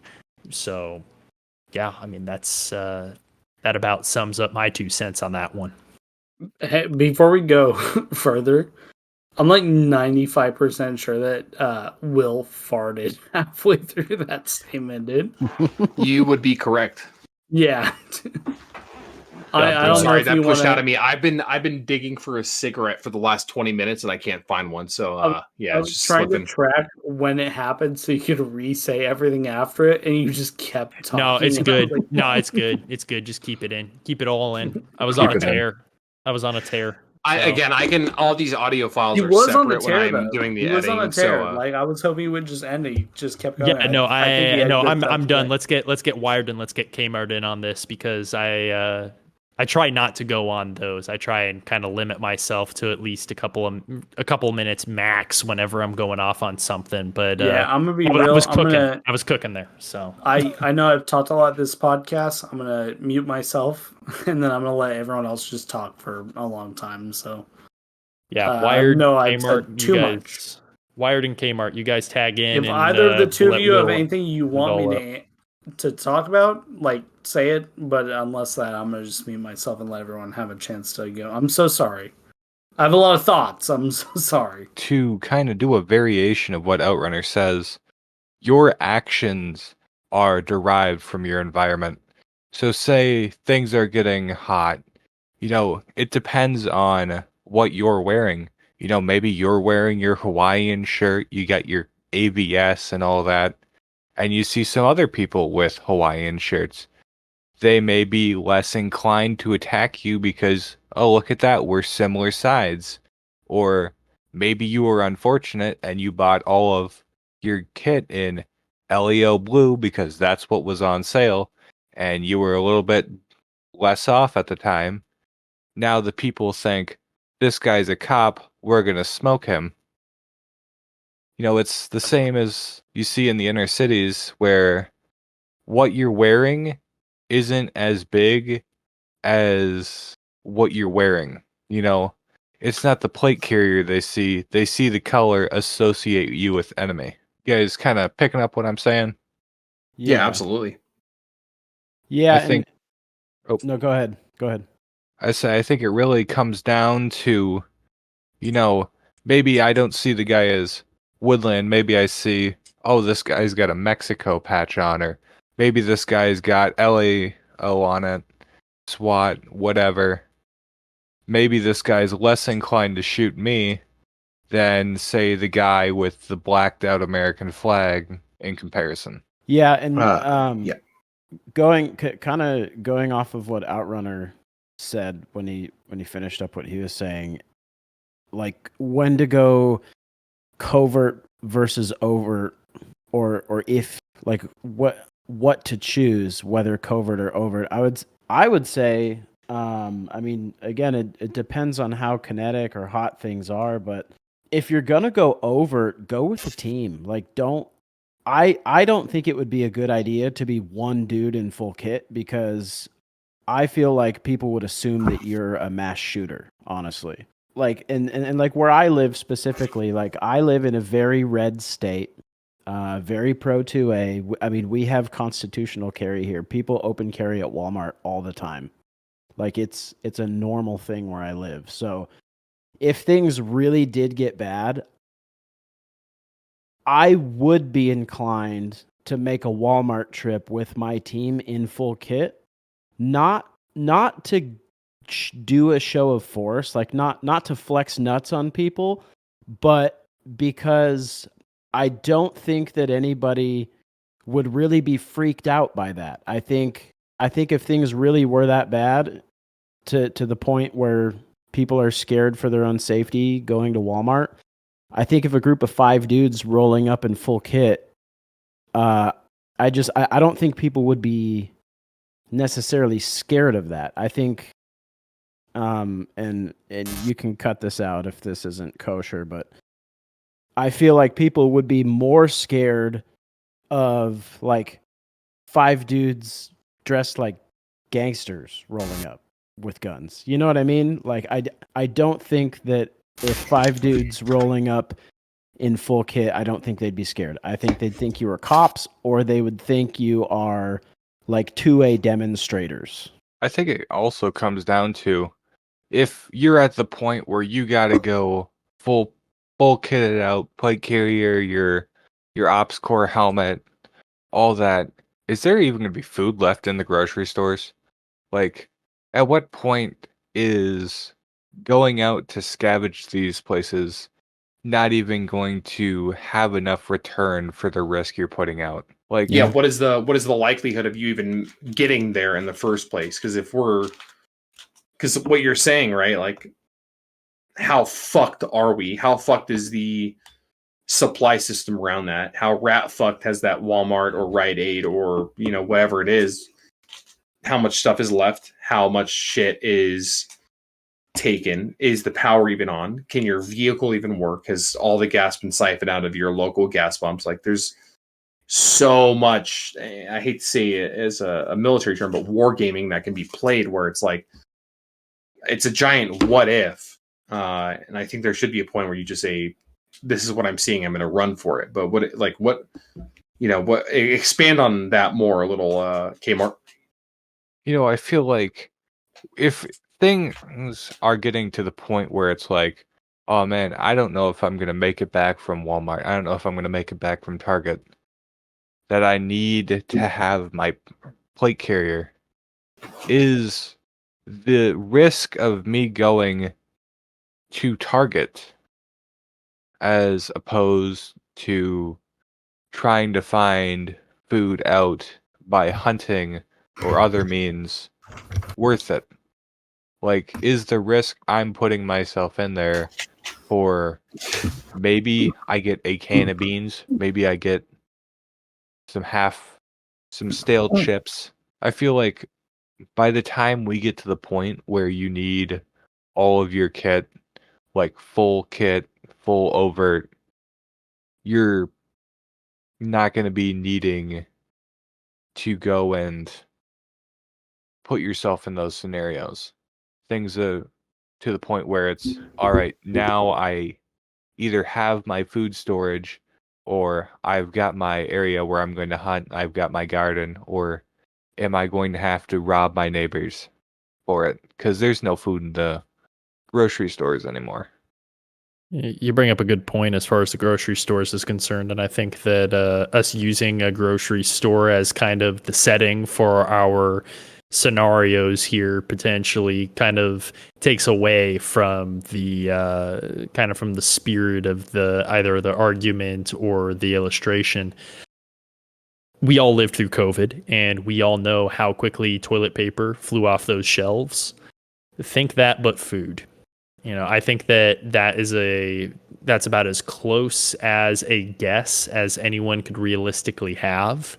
So, yeah, I mean, that's that about sums up my 2 cents on that one. Hey, before we go further, I'm like 95% sure that Will farted halfway through that statement, dude. You would be correct. Yeah. I'm sorry, that pushed out of me. I've been digging for a cigarette for the last 20 minutes and I can't find one. So I was just trying slipping. to track when it happened so you could re-say everything after it, and you just kept talking. No, it's good. Like, no, it's good. It's good. Just keep it in. Keep it all in. I was on a tear. I can. All these audio files are was on the separate tear, when I'm though. doing the He was editing. on a tear. So, like, I was hoping he would just end it. He just kept going. Yeah, no, I'm done. Today. Let's get Wired and let's get Kmart in on this, because I try not to go on those. I try and kind of limit myself to at least a couple minutes max whenever I'm going off on something. But yeah, I'm gonna be real. I was cooking there. So I know I've talked a lot this podcast. I'm gonna mute myself, and then I'm gonna let everyone else just talk for a long time. So yeah, Wired, I've Kmart, said too much. Wired and Kmart, you guys tag in. If and, either of the two of you have Will anything you want me to talk about, like, say it. But unless that, I'm gonna just mute myself and let everyone have a chance to go. I'm so sorry. I have a lot of thoughts. I'm so sorry. To kind of do a variation of what OutRunner says, your actions are derived from your environment. So say things are getting hot, it depends on what you're wearing. Maybe you're wearing your Hawaiian shirt, you got your AVS and all that, and you see some other people with Hawaiian shirts. They may be less inclined to attack you because, oh, look at that, we're similar sides. Or maybe you were unfortunate and you bought all of your kit in LEO blue because that's what was on sale, and you were a little bit less off at the time. Now the people think, this guy's a cop, we're going to smoke him. It's the same as you see in the inner cities, where what you're wearing isn't as big as what you're wearing. It's not the plate carrier they see the color, associate you with enemy. You guys kind of picking up what I'm saying? yeah, absolutely. Yeah, I think. No, go ahead. I think it really comes down to, maybe I don't see the guy as Woodland. Maybe I see, oh, this guy's got a Mexico patch on, or maybe this guy's got LAO on it, SWAT, whatever. Maybe this guy's less inclined to shoot me than, say, the guy with the blacked out American flag in comparison. Yeah, and Yeah. kind of going off of what OutRunner said when he finished up what he was saying, like when to go covert versus overt, or if like what to choose, whether covert or overt. I would say, I mean, again, it depends on how kinetic or hot things are, but if you're gonna go overt, go with the team. Like, I don't think it would be a good idea to be one dude in full kit, because I feel like people would assume that you're a mass shooter, honestly. Like, and like where I live specifically, like I live in a very red state, very pro 2A. I mean, we have constitutional carry here. People open carry at Walmart all the time. Like it's a normal thing where I live. So if things really did get bad, I would be inclined to make a Walmart trip with my team in full kit, not to do a show of force, like not to flex nuts on people, but because I don't think that anybody would really be freaked out by that. I think if things really were that bad, to the point where people are scared for their own safety going to Walmart, I think if a group of 5 dudes rolling up in full kit, I don't think people would be necessarily scared of that. I think, and you can cut this out if this isn't kosher, but I feel like people would be more scared of like 5 dudes dressed like gangsters rolling up with guns. You know what I mean? Like I don't think that if 5 dudes rolling up in full kit, I don't think they'd be scared. I think they'd think you were cops, or they would think you are like 2A demonstrators. I think it also comes down to, if you're at the point where you gotta go full kitted out, plate carrier, your ops core helmet, all that, is there even gonna be food left in the grocery stores? Like, at what point is going out to scavenge these places not even going to have enough return for the risk you're putting out? Like, Yeah, what is the likelihood of you even getting there in the first place? Because what you're saying, right? Like, how fucked are we? How fucked is the supply system around that? How rat fucked has that Walmart or Rite Aid or whatever it is? How much stuff is left? How much shit is taken? Is the power even on? Can your vehicle even work? Has all the gas been siphoned out of your local gas pumps? Like, there's so much, I hate to say it as a military term, but wargaming that can be played, where it's like, it's a giant what if. And I think there should be a point where you just say, this is what I'm seeing, I'm going to run for it. But expand on that more a little, Kmart. I feel like if things are getting to the point where it's like, oh man, I don't know if I'm going to make it back from Walmart, I don't know if I'm going to make it back from Target, that I need to have my plate carrier, is the risk of me going to Target as opposed to trying to find food out by hunting or other means worth it? Like, is the risk I'm putting myself in there for, maybe I get a can of beans, maybe I get some stale chips? I feel like by the time we get to the point where you need all of your kit, like full kit, full overt, you're not going to be needing to go and put yourself in those scenarios. Things to the point where it's, all right, now I either have my food storage, or I've got my area where I'm going to hunt, I've got my garden, or am I going to have to rob my neighbors for it? Because there's no food in the grocery stores anymore. You bring up a good point as far as the grocery stores is concerned, and I think that us using a grocery store as kind of the setting for our scenarios here potentially kind of takes away from the from the spirit of the either the argument or the illustration. We all lived through COVID, and we all know how quickly toilet paper flew off those shelves. Think that, but food. I think that's about as close as a guess as anyone could realistically have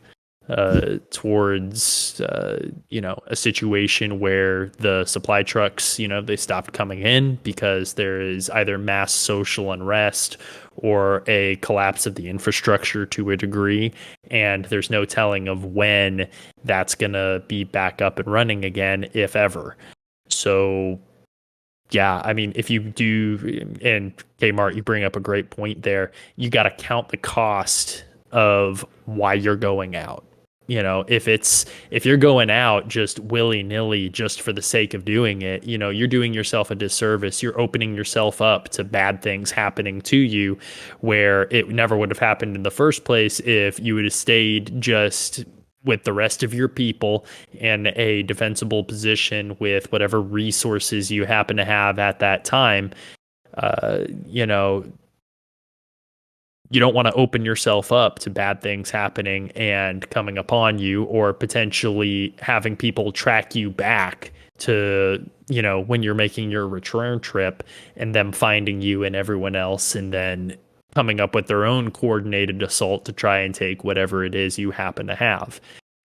towards a situation where the supply trucks, they stopped coming in because there is either mass social unrest or a collapse of the infrastructure to a degree, and there's no telling of when that's going to be back up and running again, if ever. So yeah, I mean, if you do, and Kmart, you bring up a great point there. You got to count the cost of why you're going out. If you're going out just willy nilly, just for the sake of doing it, you're doing yourself a disservice. You're opening yourself up to bad things happening to you, where it never would have happened in the first place if you would have stayed just with the rest of your people in a defensible position with whatever resources you happen to have at that time. You don't want to open yourself up to bad things happening and coming upon you, or potentially having people track you back to, when you're making your return trip, and them finding you and everyone else, and then coming up with their own coordinated assault to try and take whatever it is you happen to have.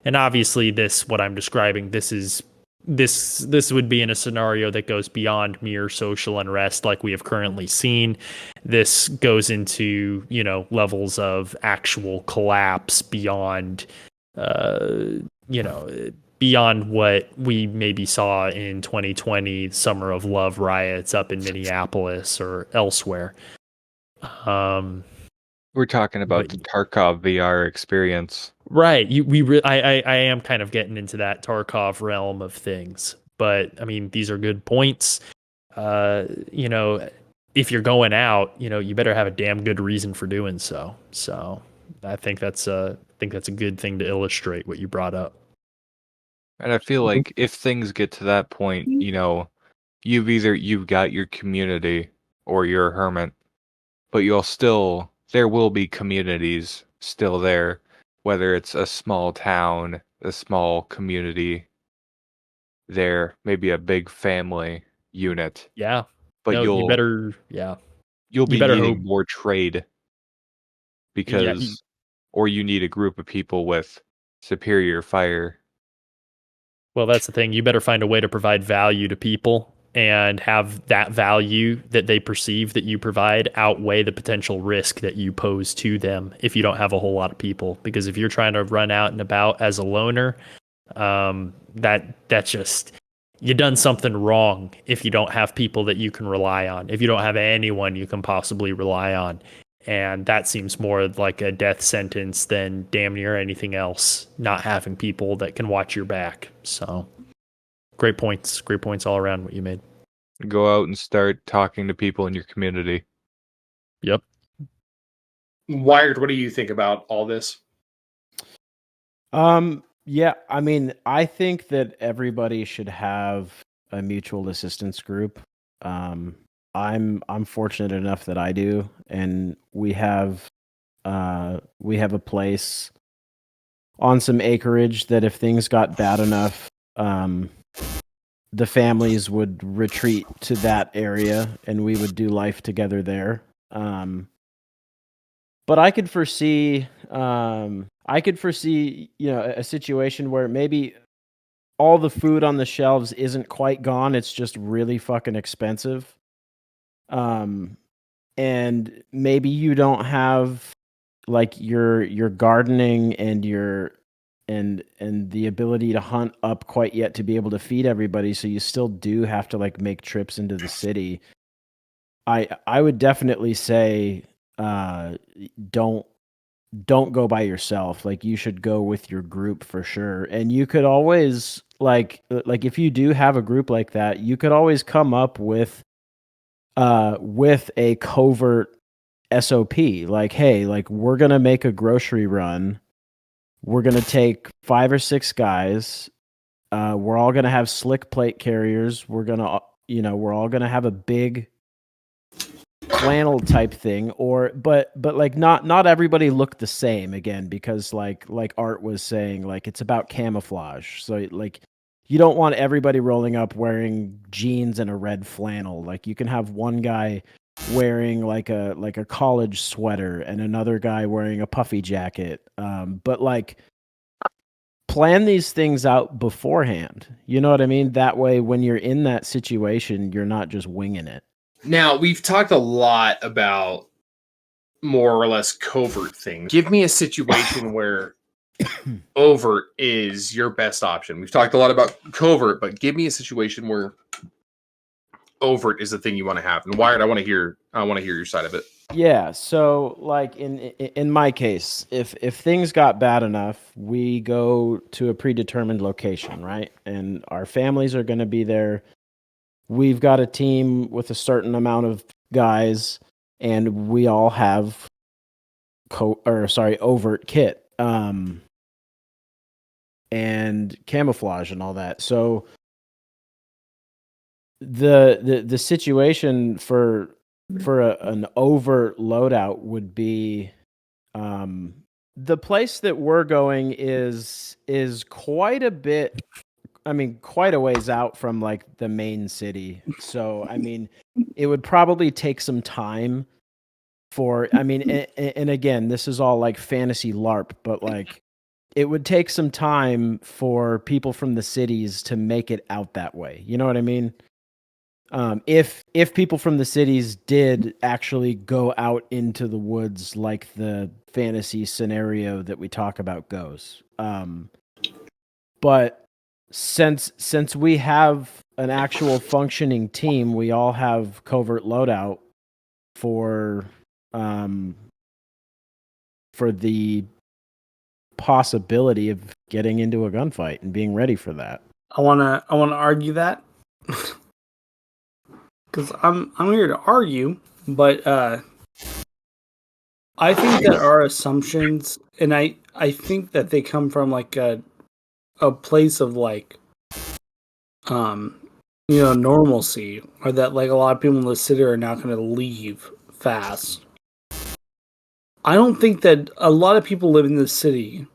And obviously what I'm describing, this would be in a scenario that goes beyond mere social unrest like we have currently seen. This goes into, levels of actual collapse beyond beyond what we maybe saw in 2020 Summer of Love riots up in Minneapolis or elsewhere. We're talking about the Tarkov VR experience. Right. I am kind of getting into that Tarkov realm of things. But I mean, these are good points. If you're going out, you better have a damn good reason for doing so. So I think that's a good thing to illustrate what you brought up. And I feel like if things get to that point, you've got your community or you're a hermit, but there will be communities still there, whether it's a small town, a small community, there maybe a big family unit. Yeah. But no, you'll be better needing hope. more trade Yeah, or you need a group of people with superior fire. well, that's the thing. You better find a way to provide value to people and have that value that they perceive that you provide outweigh the potential risk that you pose to them if you don't have a whole lot of people. Because if you're trying to run out and about as a loner, that's just, you done something wrong if you don't have people that you can rely on, if you don't have anyone you can possibly rely on. And that seems more like a death sentence than damn near anything else, not having people that can watch your back. So great points all around what you made. Go out and start talking to people in your community. Yep. Wired, what do you think about all this? Yeah, I mean, I think that everybody should have a mutual assistance group. I'm fortunate enough that I do, and we have a place on some acreage that if things got bad enough, the families would retreat to that area, and we would do life together there. But I could foresee, a situation where maybe all the food on the shelves isn't quite gone. It's just really fucking expensive. And maybe you don't have like your gardening and and the ability to hunt up quite yet to be able to feed everybody. So you still do have to like make trips into the city. I would definitely say, don't go by yourself. Like you should go with your group for sure. And you could always like if you do have a group like that, you could always come up with with a covert SOP. Like, hey, like we're gonna make a grocery run. We're gonna take 5 or 6 guys. We're all gonna have slick plate carriers. We're gonna, we're all gonna have a big flannel type thing. But like not everybody looked the same again, because like Art was saying, like it's about camouflage. So like you don't want everybody rolling up wearing jeans and a red flannel. Like you can have one guy wearing like a college sweater and another guy wearing a puffy jacket. But like plan these things out beforehand. You know what I mean? That way, when you're in that situation, you're not just winging it. Now, we've talked a lot about more or less covert things. Give me a situation where overt is your best option. We've talked a lot about covert, but give me a situation where overt is the thing you want to have. And Wired, I want to hear your side of it. Yeah, so like in my case, if things got bad enough, we go to a predetermined location, right? And our families are going to be there. We've got a team with a certain amount of guys, and we all have overt kit, and camouflage and all that. So the situation for an overt loadout would be, the place that we're going is quite a bit, quite a ways out from like the main city. So, it would probably take some time for, and again, this is all like fantasy LARP, but like it would take some time for people from the cities to make it out that way. You know what I mean? If people from the cities did actually go out into the woods like the fantasy scenario that we talk about goes. But since we have an actual functioning team, we all have covert loadout for the possibility of getting into a gunfight and being ready for that. I wanna argue that. Because I'm here to argue, but I think that our assumptions, and I think that they come from like a place of like, normalcy, or that like a lot of people in the city are not going to leave fast. I don't think that a lot of people live in the city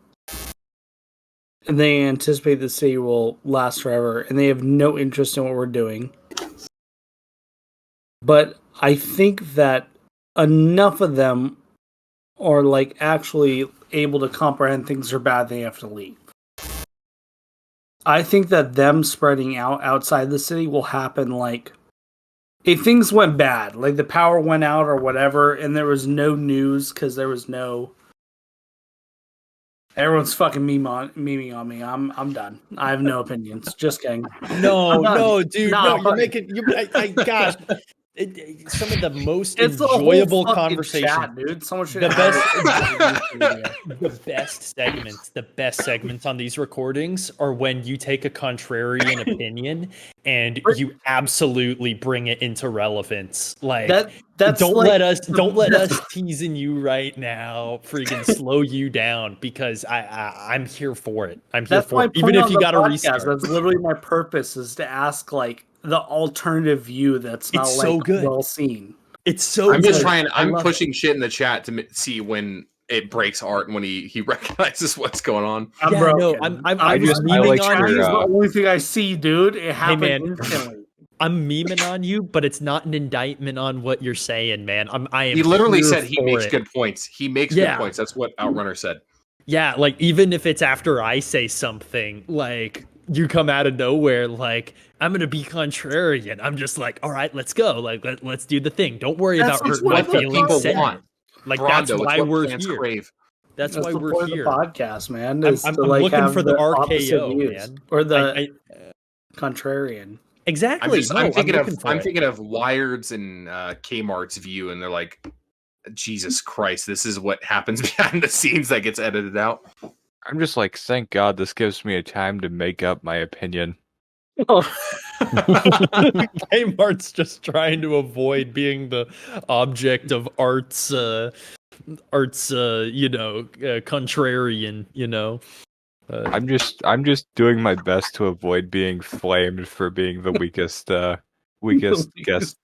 and they anticipate the city will last forever, and they have no interest in what we're doing. But I think that enough of them are like actually able to comprehend things are bad, they have to leave. I think that them spreading out outside the city will happen like if things went bad, like the power went out or whatever, and there was no news because there was no. Everyone's fucking memeing on me. I'm done. I have no opinions. Just kidding. No, dude. No, You're making. Gosh. Some of the most enjoyable conversations, chat, dude. Someone should the best segments on these recordings are when you take a contrarian opinion and you absolutely bring it into relevance. Like don't let us teasing you right now freaking slow you down, because I'm here for it. I'm here for it. Even if you got to restart. That's literally my purpose, is to ask like the alternative view that's not so good. Well seen. It's so I'm good. just trying. I'm pushing shit in the chat to see when it breaks Art and when he recognizes what's going on. I'm broken. I'm just memeing on you. The only thing I see, dude. It happened instantly. I'm memeing on you, but it's not an indictment on what you're saying, man. I am. He literally said he makes good points. He makes good points. That's what OutRunner said. Yeah, like even if it's after I say something, like you come out of nowhere, like I'm gonna be contrarian. I'm just like, all right, let's go. Like let's do the thing. Don't worry about hurting my feelings. Like that's why we're here. Crave. That's why we're here. The podcast, man. I'm looking for the RKO, man, or the contrarian. Exactly. I'm thinking of Wired's and Kmart's view, and they're like, Jesus Christ, this is what happens behind the scenes that gets edited out. I'm just like, thank God this gives me a time to make up my opinion. Kmart's just trying to avoid being the object of art's contrarian, I'm just doing my best to avoid being flamed for being the weakest guest.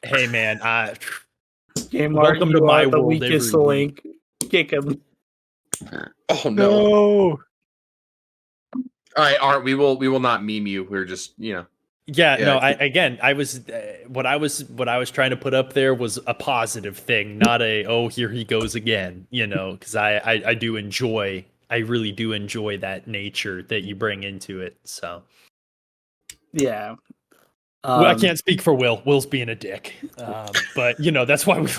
Hey man, Kmart, welcome you to my are the world weakest every week. link. Kick him. Oh no! No. All right, Art. We will not meme you. We're just Yeah, Yeah, no. I I was what I was trying to put up there was a positive thing, not a here he goes again. Because I do enjoy, I really do enjoy that nature that you bring into it. So Yeah. well, I can't speak for Will. Will's being a dick, but that's why we.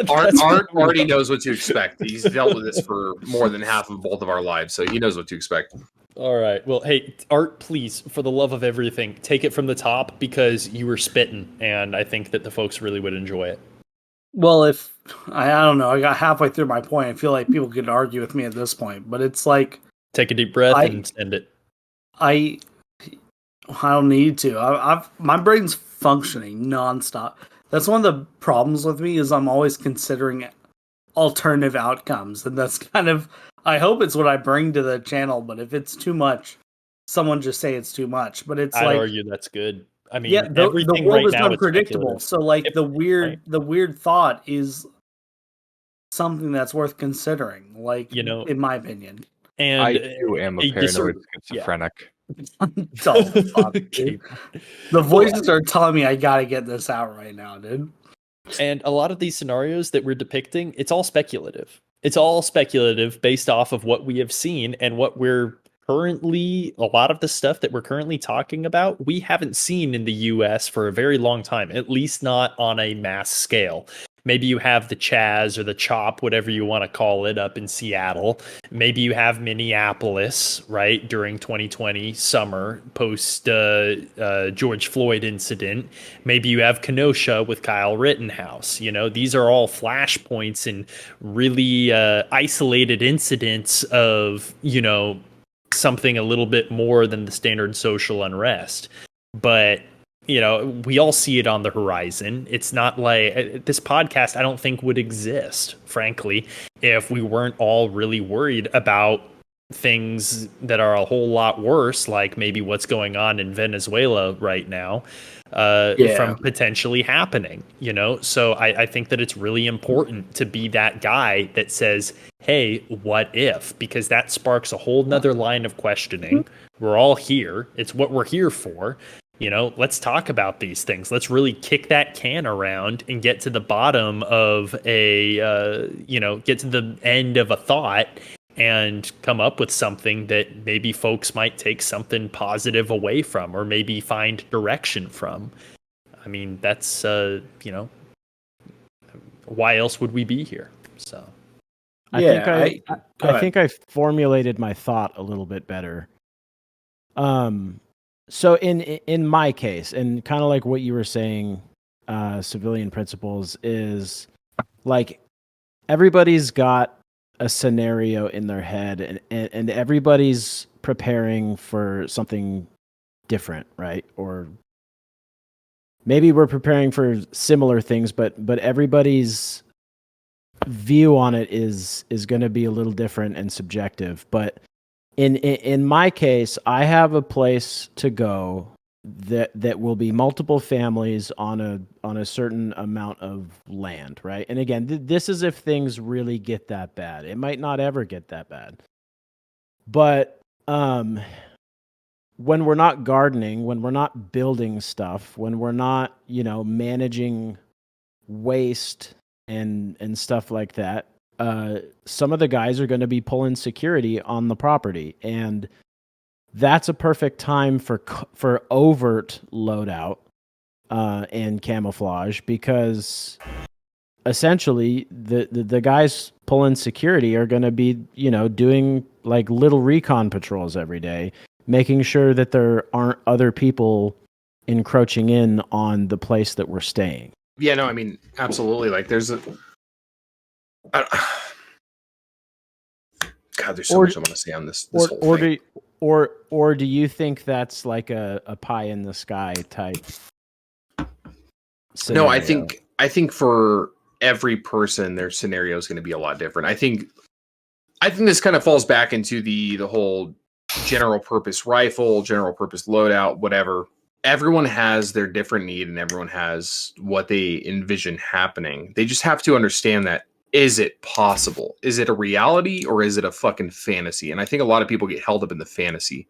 Art already knows what to expect. He's dealt with this for more than half of both of our lives, so he knows what to expect. All right. Well, hey, Art, please, for the love of everything, take it from the top because you were spitting, and I think that the folks really would enjoy it. Well, if I don't know, I got halfway through my point. I feel like people could argue with me at this point, but it's like Take a deep breath and send it. I don't need to. My brain's functioning nonstop. That's one of the problems with me is I'm always considering alternative outcomes, and that's kind of. I hope it's what I bring to the channel, but if it's too much, someone just say it's too much. But it's I'd argue that's good. I mean, yeah, the everything world right is now unpredictable. So like the weird thought is something that's worth considering. Like in my opinion. And I too am a paranoid schizophrenic. Don't fuck, dude. The voices are telling me I gotta get this out right now, dude. And a lot of these scenarios that we're depicting, it's all speculative. It's all speculative based off of what we have seen and what we're currently, a lot of the stuff that we're currently talking about, we haven't seen in the US for a very long time, at least not on a mass scale. Maybe you have the Chaz or the Chop, whatever you want to call it, up in Seattle. Maybe you have Minneapolis, right, during 2020 summer, post George Floyd incident. Maybe you have Kenosha with Kyle Rittenhouse. These are all flashpoints and really isolated incidents of, something a little bit more than the standard social unrest. But we all see it on the horizon. It's not like this podcast, I don't think would exist, frankly, if we weren't all really worried about things that are a whole lot worse, like maybe what's going on in Venezuela right now, from potentially happening, So I think that it's really important to be that guy that says, hey, what if? Because that sparks a whole nother line of questioning. We're all here. It's what we're here for. Let's talk about these things. Let's really kick that can around and get to the bottom of get to the end of a thought and come up with something that maybe folks might take something positive away from or maybe find direction from. I mean, that's, why else would we be here? So, I think I formulated my thought a little bit better. So in my case, and kind of like what you were saying, civilian principles is like everybody's got a scenario in their head and everybody's preparing for something different, right? Or maybe we're preparing for similar things, but everybody's view on it is going to be a little different and subjective. But in my case, I have a place to go that will be multiple families on a certain amount of land, right? And again, this is if things really get that bad. It might not ever get that bad. But when we're not gardening, when we're not building stuff, when we're not, managing waste and stuff like that, some of the guys are going to be pulling security on the property, and that's a perfect time for overt loadout and camouflage, because essentially the guys pulling security are going to be doing like little recon patrols every day, making sure that there aren't other people encroaching in on the place that we're staying. Yeah, no, I mean, absolutely. Like, there's God, there's so much I want to say on this whole thing. Or do you think that's like a pie in the sky type scenario? No, I think for every person, their scenario is going to be a lot different. I think this kind of falls back into the whole general purpose rifle, general purpose loadout, whatever. Everyone has their different need and everyone has what they envision happening. They just have to understand that, is it possible? Is it a reality or is it a fucking fantasy? And I think a lot of people get held up in the fantasy.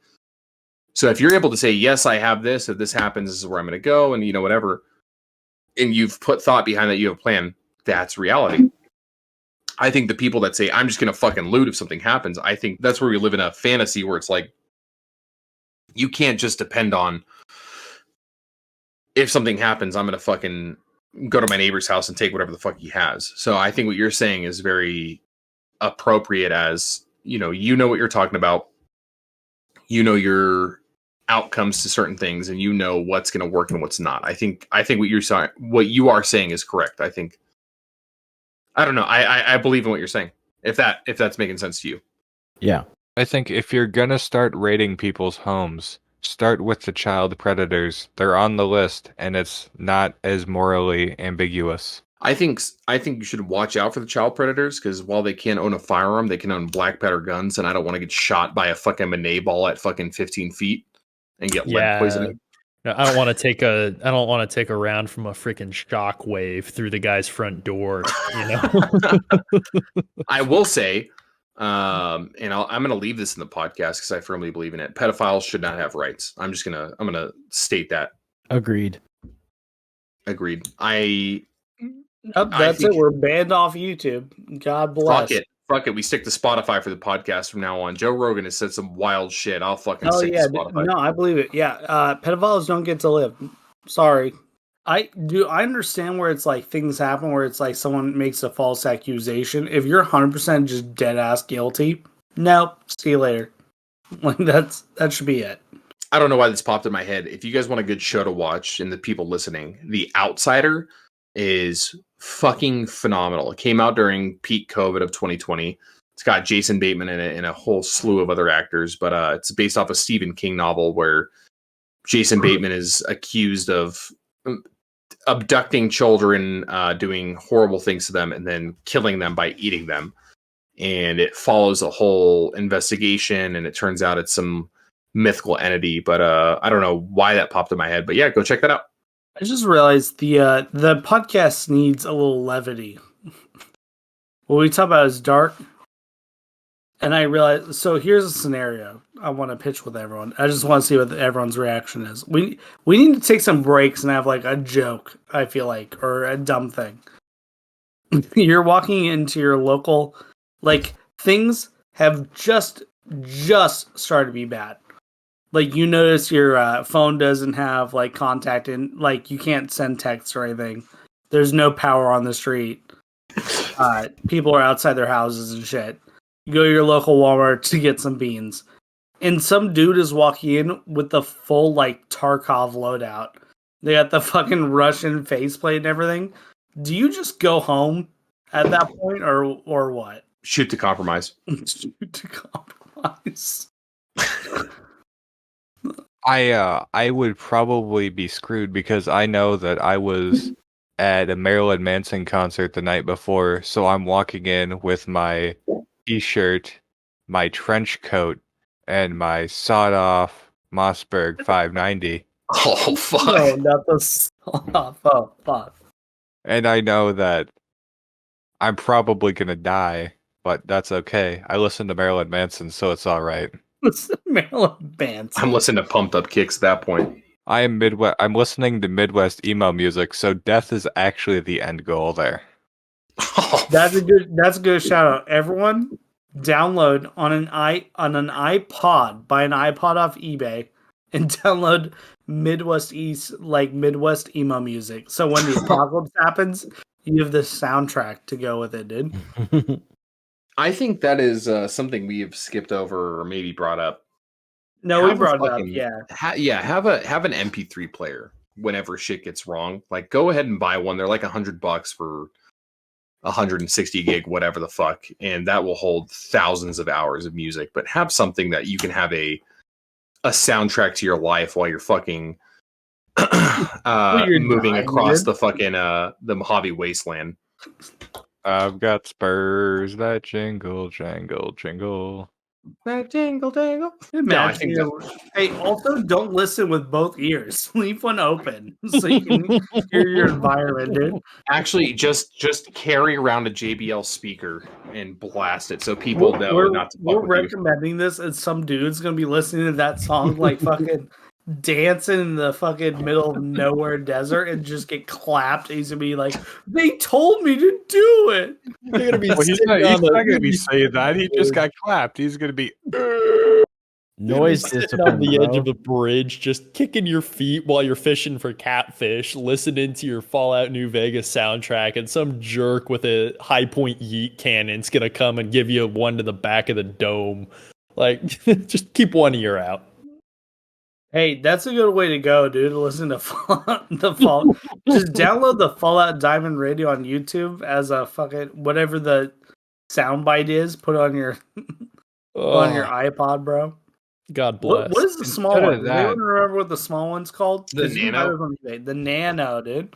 So if you're able to say, yes, I have this, if this happens, this is where I'm going to go, and whatever, and you've put thought behind that, you have a plan, that's reality. I think the people that say, I'm just going to fucking loot if something happens, I think that's where we live in a fantasy where it's like, you can't just depend on, if something happens, I'm going to fucking go to my neighbor's house and take whatever the fuck he has. So I think what you're saying is very appropriate, as, you know what you're talking about. Your outcomes to certain things, and what's going to work and what's not. I think what you are saying is correct. I think, I don't know. I believe in what you're saying. If that's making sense to you. Yeah. I think if you're gonna start raiding people's homes, start with the child predators. They're on the list, and it's not as morally ambiguous. I think you should watch out for the child predators, because while they can't own a firearm, they can own black powder guns, and I don't want to get shot by a fucking Manet ball at fucking 15 feet and get lead poisoning. No, I don't want to take a round from a freaking shockwave through the guy's front door. I will say, and I'm going to leave this in the podcast because I firmly believe in it. Pedophiles should not have rights. I'm gonna state that. Agreed. Agreed. That's it. We're banned off YouTube. God bless. Fuck it. We stick to Spotify for the podcast from now on. Joe Rogan has said some wild shit. I'll fucking stick to Spotify. No, I believe it. Yeah. Pedophiles don't get to live. Sorry. I understand where it's like things happen where it's like someone makes a false accusation. If you're 100% just dead ass guilty, nope. See you later. Like that should be it. I don't know why this popped in my head. If you guys want a good show to watch, and the people listening, The Outsider is fucking phenomenal. It came out during peak COVID of 2020. It's got Jason Bateman in it and a whole slew of other actors, but it's based off a Stephen King novel where Jason Bateman is accused of abducting children, doing horrible things to them, and then killing them by eating them. And it follows a whole investigation, and it turns out it's some mythical entity, but I don't know why that popped in my head. But yeah, go check that out. I just realized the podcast needs a little levity. What we talk about is dark, and I realized. So here's a scenario I want to pitch with everyone. I just want to see what everyone's reaction is. We need to take some breaks and have like a joke. I feel like, or a dumb thing. You're walking into your local, like things have just started to be bad. Like you notice your phone doesn't have like contact in, like you can't send texts or anything. There's no power on the street. People are outside their houses and shit. You go to your local Walmart to get some beans, and some dude is walking in with the full like Tarkov loadout. They got the fucking Russian faceplate and everything. Do you just go home at that point, or what? Shoot to compromise. Shoot to compromise. I would probably be screwed because I know that I was at a Marilyn Manson concert the night before, so I'm walking in with my t-shirt, my trench coat, and my sawed-off Mossberg 590. Oh, fuck. No, not the... Oh, fuck. And I know that I'm probably going to die, but that's okay. I listen to Marilyn Manson, so it's all right. Marilyn Manson. I'm listening to Pumped Up Kicks at that point. I'm listening to Midwest emo music, so death is actually the end goal there. That's a good shout out. Everyone, download on an iPod, buy an iPod off eBay, and download Midwest emo music. So when the apocalypse happens, you have the soundtrack to go with it, dude. I think that is something we have skipped over or maybe brought up. No, we brought it up. Yeah, have an MP3 player whenever shit gets wrong. Like, go ahead and buy one. They're like $100 for 160 gig, whatever the fuck, and that will hold thousands of hours of music. But have something that you can have a a soundtrack to your life while you're fucking you're moving dying, across dude. the fucking the Mojave wasteland. I've got spurs that jingle, jangle, jingle. That jingle jangle. Imagine hey, also don't listen with both ears. Leave one open so you can hear your environment, dude. Actually, just carry around a JBL speaker and blast it so people know not to fuck We're with you. recommending this, and some dude's gonna be listening to that song like fucking dancing in the fucking middle of nowhere desert and just get clapped. He's gonna be like, "They told me to do it." They're gonna be Well, he's not going to be saying that. He just got clapped. He's going to be. Noise sitting discipline, on the edge bro. of a bridge, just kicking your feet while you're fishing for catfish, listening to your Fallout New Vegas soundtrack, and some jerk with a high point yeet cannon's gonna come and give you one to the back of the dome. Like, just keep one ear out. Hey, that's a good way to go, dude. Listen to the Fallout. Just download the Fallout Diamond Radio on YouTube as a fucking whatever the soundbite is. Put it on your iPod, bro. God bless. What is the small Instead one? of Does anyone that- remember what the small one's called? The 'Cause you can buy Nano? those on eBay. The Nano, dude.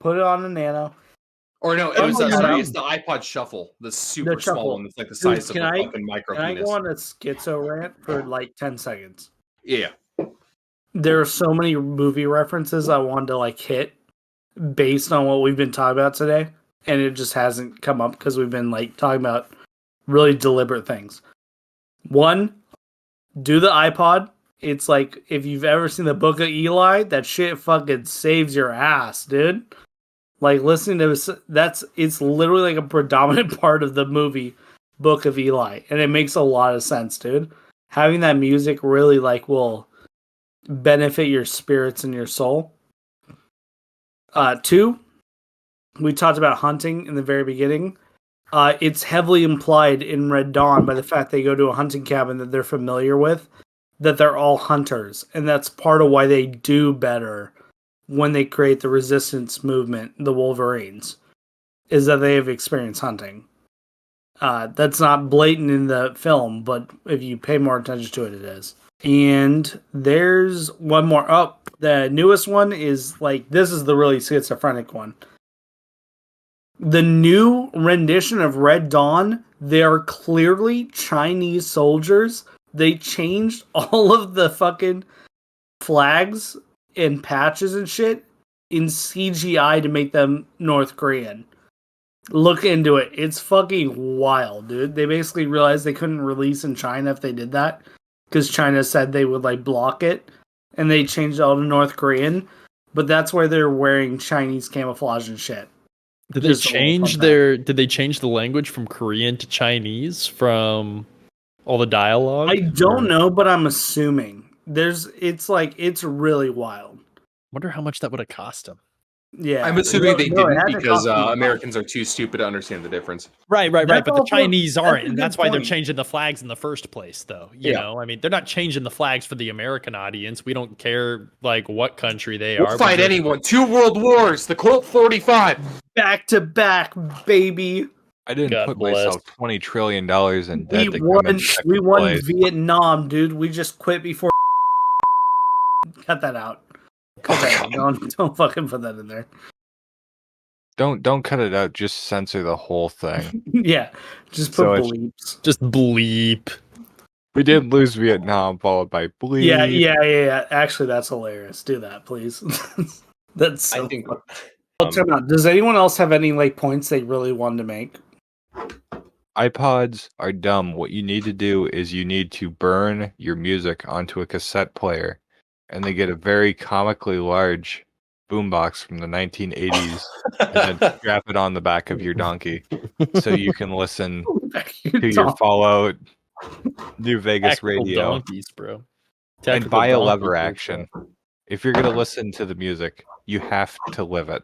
Put it on the Nano. Or no, it was Oh, sorry, yeah. it's the iPod Shuffle, the super Shuffle. small one that's like the Dude, size of can a I- fucking micro Can I penis. go on a schizo rant for like 10 seconds? Yeah. There are so many movie references I wanted to like hit based on what we've been talking about today, and it just hasn't come up because we've been like talking about really deliberate things. One, do the iPod. It's like if you've ever seen the Book of Eli, that shit fucking saves your ass, dude. Like listening to it's literally like a predominant part of the movie Book of Eli, and it makes a lot of sense, dude. Having that music really like will benefit your spirits and your soul. Two, we talked about hunting in the very beginning. It's heavily implied in Red Dawn by the fact they go to a hunting cabin that they're familiar with, that they're all hunters, and that's part of why they do better when they create the resistance movement, the Wolverines, is that they have experience hunting. That's not blatant in the film, but if you pay more attention to it, it is. And there's one more. Oh, the newest one is like, this is the really schizophrenic one. The new rendition of Red Dawn, they are clearly Chinese soldiers. They changed all of the fucking flags and patches and shit in CGI to make them North Korean. Look into it. It's fucking wild, dude. They basically realized they couldn't release in China if they did that, because China said they would like block it, and they changed it all to North Korean. But that's why they're wearing Chinese camouflage and shit. Did they change Did they change the language from Korean to Chinese from all the dialogue? I don't know, but I'm assuming it's really wild. Wonder how much that would have cost them. Yeah, I'm assuming they didn't it had to because cost them. Americans are too stupid to understand the difference. Right. That's But the also- Chinese that's aren't, a and good that's why they're point. changing the flags in the first place, though. You Yeah. know, I mean, they're not changing the flags for the American audience. We don't care like what country they We'll are. fight but anyone. 2 world wars. The Colt 45. Back to back, baby. I didn't God put bless. myself $20 trillion in debt We to come won. in second We won place. Vietnam, dude. We just quit before. Cut that out. Cut that out. Don't fucking put that in there. Don't cut it out. Just censor the whole thing. Yeah, just put So it's- bleeps. Just bleep. We did lose Vietnam, followed by bleep. Yeah. Actually, that's hilarious. Do that, please. That's so I think Time out. Does anyone else have any like points they really wanted to make? iPods are dumb. What you need to do is you need to burn your music onto a cassette player, and they get a very comically large boombox from the 1980s, and then strap it on the back of your donkey so you can listen to your Fallout New Vegas Tactical radio donkeys, bro. and Tactical buy a donkeys, lever bro. action. If you're gonna listen to the music, you have to live it.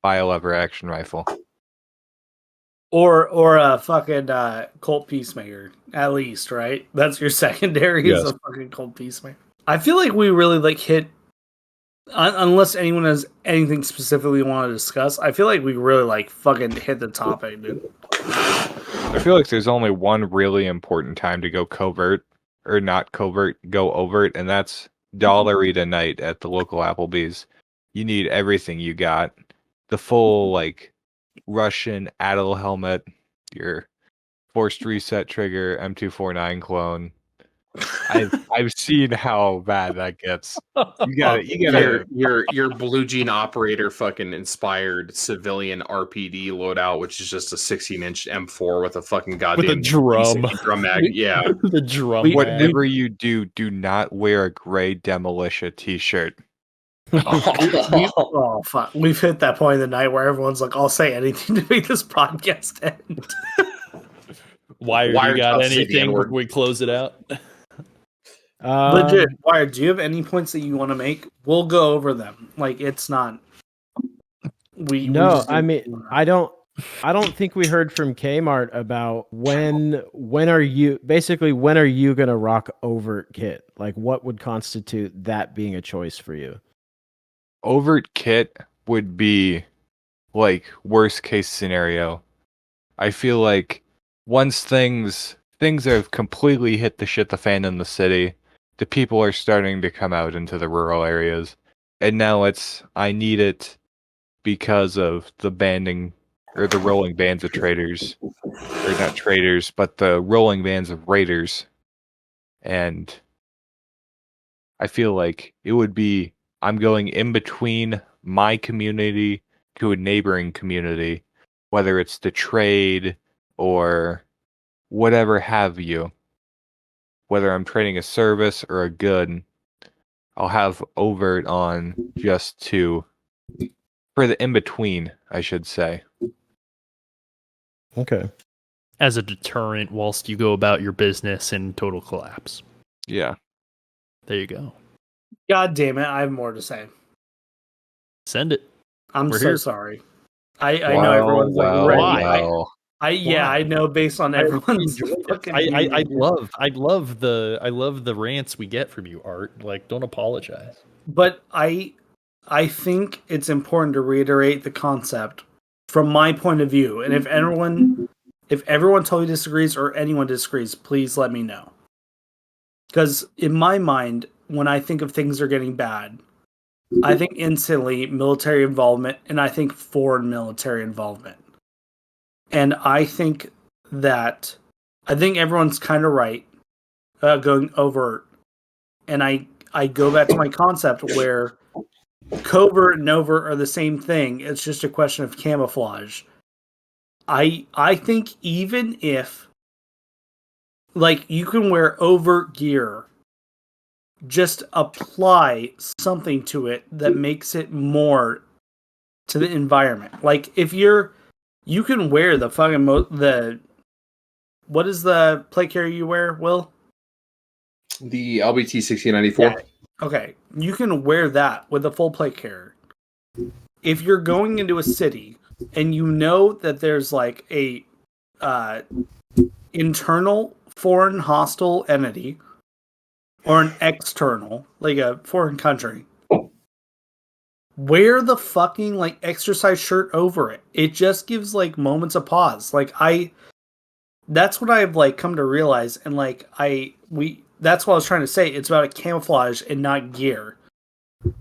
Buy a lever action rifle. or a fucking Colt Peacemaker, at least, right? That's your secondary is Yes. a fucking Colt Peacemaker. I feel like we really like hit, unless anyone has anything specifically want to discuss. I feel like we really like fucking hit the topic, dude. I feel like there's only one really important time to go covert, or not covert, go overt, and that's $1 a night at the local Applebee's. You need everything you got. The full like Russian Adel helmet, your forced reset trigger, M249 clone. I've seen how bad that gets. You gotta your blue jean operator fucking inspired civilian RPD loadout, which is just a 16-inch M4 with a fucking goddamn drum. drum mag. Yeah. The drum. whatever you do not wear a gray Demolition t-shirt. Oh fuck! We've hit that point in the night where everyone's like, "I'll say anything to make this podcast end." Wired, Wired you got tough, say the anything N-word. before we close it out? Legit, Wired. Do you have any points that you want to make? We'll go over them. Like it's not. I mean, I don't think we heard from Kmart about when are you gonna rock overt kit? Like, what would constitute that being a choice for you? Overt kit would be like worst case scenario. I feel like once things have completely hit the fan in the city, the people are starting to come out into the rural areas. And now I need it because of the banding or the rolling bands of traders. Or not traders, but the rolling bands of raiders. And I feel like it would be I'm going in between my community to a neighboring community, whether it's the trade or whatever have you. Whether I'm trading a service or a good, I'll have overt on just for the in between, I should say. Okay. As a deterrent whilst you go about your business in total collapse. Yeah. There you go. God damn it! I have more to say. Send it. I'm We're so here. sorry. I know everyone's like ready. I know based on everyone's. I love the rants we get from you, Art. Like, don't apologize. But I think it's important to reiterate the concept from my point of view. And if everyone totally disagrees or anyone disagrees, please let me know. Because in my mind, when I think of things are getting bad, I think instantly military involvement and I think foreign military involvement. And I think everyone's kind of right going overt. And I go back to my concept where covert and overt are the same thing. It's just a question of camouflage. I think even if like you can wear overt gear, just apply something to it that makes it more to the environment. Like if you can wear the fucking what is the plate carrier you wear, Will? The LBT 1694. Yeah. Okay, you can wear that with a full plate carrier. If you're going into a city and you know that there's like a internal foreign hostile entity or an external, like a foreign country, wear the fucking like exercise shirt over it. It just gives like moments of pause. Like that's what I've like come to realize, and like that's what I was trying to say. It's about a camouflage and not gear.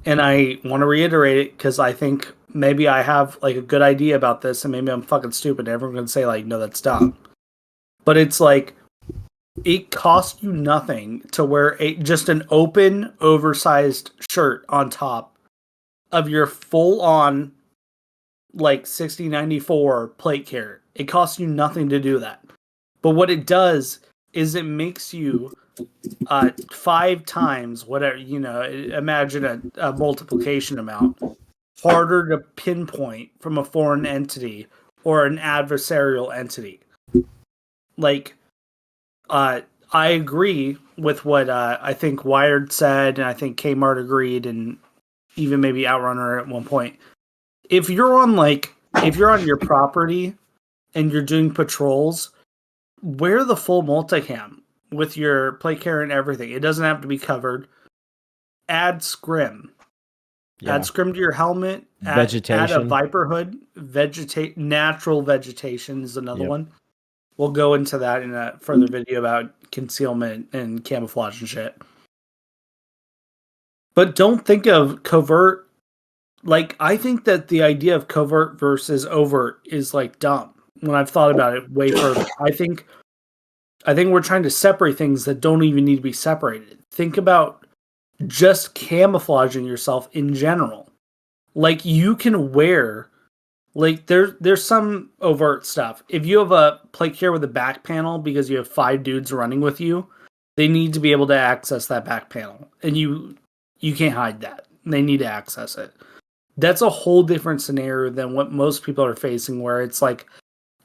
And I want to reiterate it because I think maybe I have like a good idea about this, and maybe I'm fucking stupid. Everyone's gonna say like, no, that's dumb. But it's like it costs you nothing to wear just an open, oversized shirt on top of your full-on like 6094 plate carrier. It costs you nothing to do that. But what it does is it makes you 5 times whatever, imagine a multiplication amount harder to pinpoint from a foreign entity or an adversarial entity. Like, I agree with what I think Wired said, and I think Kmart agreed, and even maybe OutRunner at one point. If you're on your property and you're doing patrols, wear the full multicam with your plate carrier and everything. It doesn't have to be covered. Add scrim. Yeah. Add scrim to your helmet. Vegetation. Add a Viper hood. Natural vegetation is another one. we'll go into that in a further video about concealment and camouflage and shit. But don't think of covert. Like, I think that the idea of covert versus overt is like dumb when I've thought about it way further. I think we're trying to separate things that don't even need to be separated. Think about just camouflaging yourself in general. Like, you can wear, like, there's some overt stuff. If you have a plate carrier with a back panel because you have 5 dudes running with you, they need to be able to access that back panel. And you can't hide that. They need to access it. That's a whole different scenario than what most people are facing, where it's like,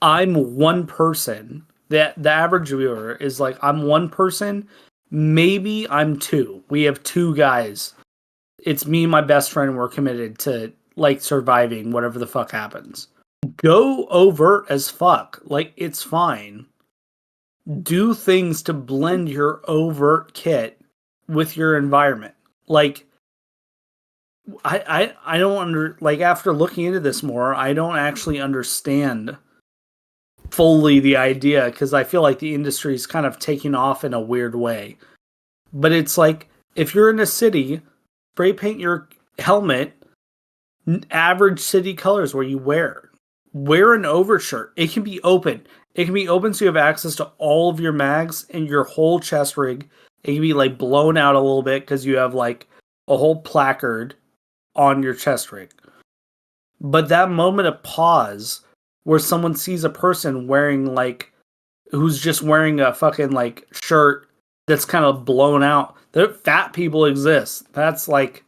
I'm one person. The average viewer is like, I'm one person, maybe I'm 2. We have 2 guys. It's me and my best friend, and we're committed to like surviving whatever the fuck happens. Go overt as fuck. Like, it's fine. Do things to blend your overt kit with your environment. Like, I don't after looking into this more, I don't actually understand fully the idea, because I feel like the industry is kind of taking off in a weird way. But it's like, if you're in a city, spray paint your helmet average city colors where you wear an overshirt. It can be open. It can be open so you have access to all of your mags and your whole chest rig. It can be like blown out a little bit because you have like a whole placard on your chest rig. But that moment of pause where someone sees a person wearing like, who's just wearing a fucking like shirt that's kind of blown out. Fat people exist. That's like,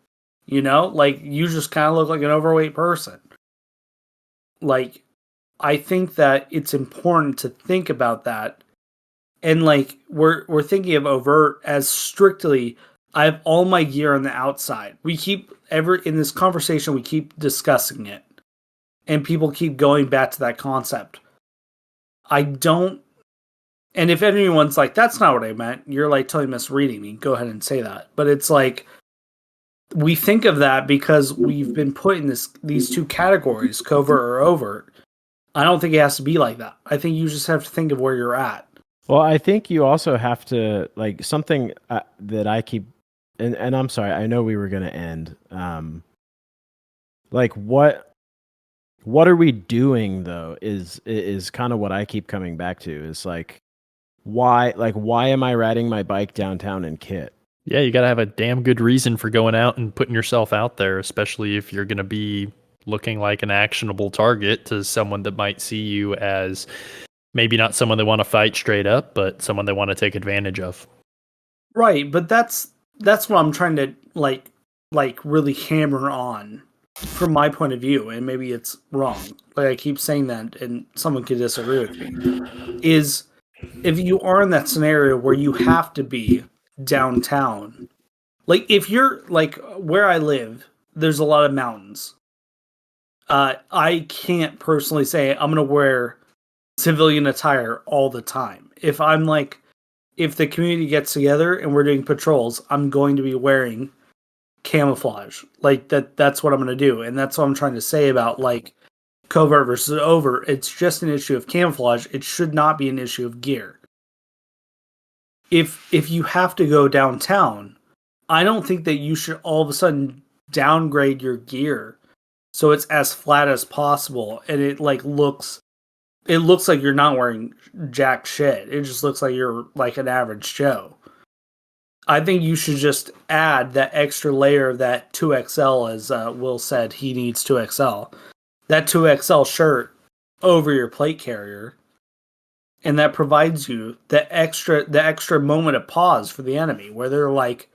you know, like, you just kind of look like an overweight person. Like, I think that it's important to think about that. And like, we're thinking of overt as strictly, I have all my gear on the outside. In this conversation, we keep discussing it. And people keep going back to that concept. And if anyone's like, that's not what I meant, you're like totally misreading me, go ahead and say that. But it's like, we think of that because we've been put in these 2 categories, covert or overt. I don't think it has to be like that. I think you just have to think of where you're at. Well, I think you also have to, like, something that I keep, and I'm sorry, I know we were going to end. Like, what are we doing though? Is kind of what I keep coming back to. Is like, why am I riding my bike downtown in kit? Yeah, you got to have a damn good reason for going out and putting yourself out there, especially if you're going to be looking like an actionable target to someone that might see you as maybe not someone they want to fight straight up, but someone they want to take advantage of. Right, but that's what I'm trying to like really hammer on from my point of view, and maybe it's wrong. Like, I keep saying that, and someone could disagree with me. Is if you are in that scenario where you have to be downtown, like, if you're like where I live, there's a lot of mountains. I can't personally say I'm gonna wear civilian attire all the time. If the community gets together and we're doing patrols, I'm going to be wearing camouflage. Like, that's what I'm going to do. And that's what I'm trying to say about like covert versus overt. It's just an issue of camouflage. It should not be an issue of gear. If you have to go downtown, I don't think that you should all of a sudden downgrade your gear so it's as flat as possible, and it looks like you're not wearing jack shit. It just looks like you're like an average Joe. I think you should just add that extra layer of that 2XL, as Will said, he needs 2XL. That 2XL shirt over your plate carrier, and that provides you the extra moment of pause for the enemy, where they're like,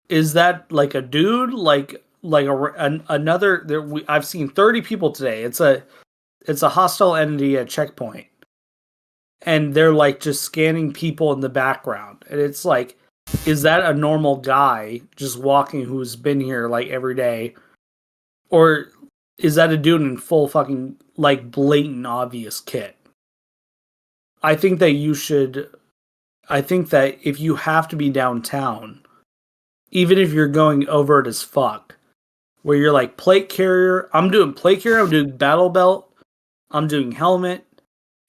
"Is that like a dude? Another?" I've seen 30 people today. It's a hostile entity at checkpoint, and they're like just scanning people in the background, and it's like, is that a normal guy just walking who's been here like every day, or is that a dude in full fucking like blatant obvious kit? I think that if you have to be downtown, even if you're going overt as fuck, where you're like plate carrier, I'm doing plate carrier, I'm doing battle belt, I'm doing helmet.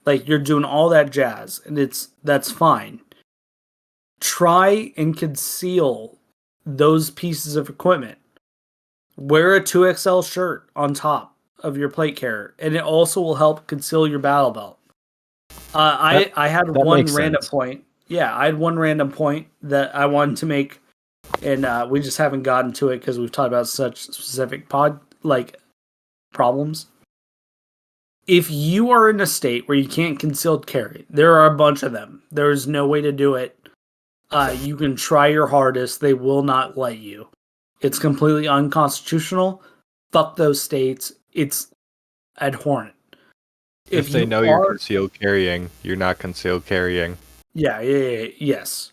Like, you're doing all that jazz, and that's fine. Try and conceal those pieces of equipment. Wear a 2XL shirt on top of your plate carrier, and it also will help conceal your battle belt. I had one random point. Yeah, I had one random point that I wanted to make, and we just haven't gotten to it because we've talked about such specific problems. If you are in a state where you can't concealed carry, there are a bunch of them. There is no way to do it. You can try your hardest. They will not let you. It's completely unconstitutional. Fuck those states. It's abhorrent. If they know you're concealed carrying, you're not concealed carrying. Yes.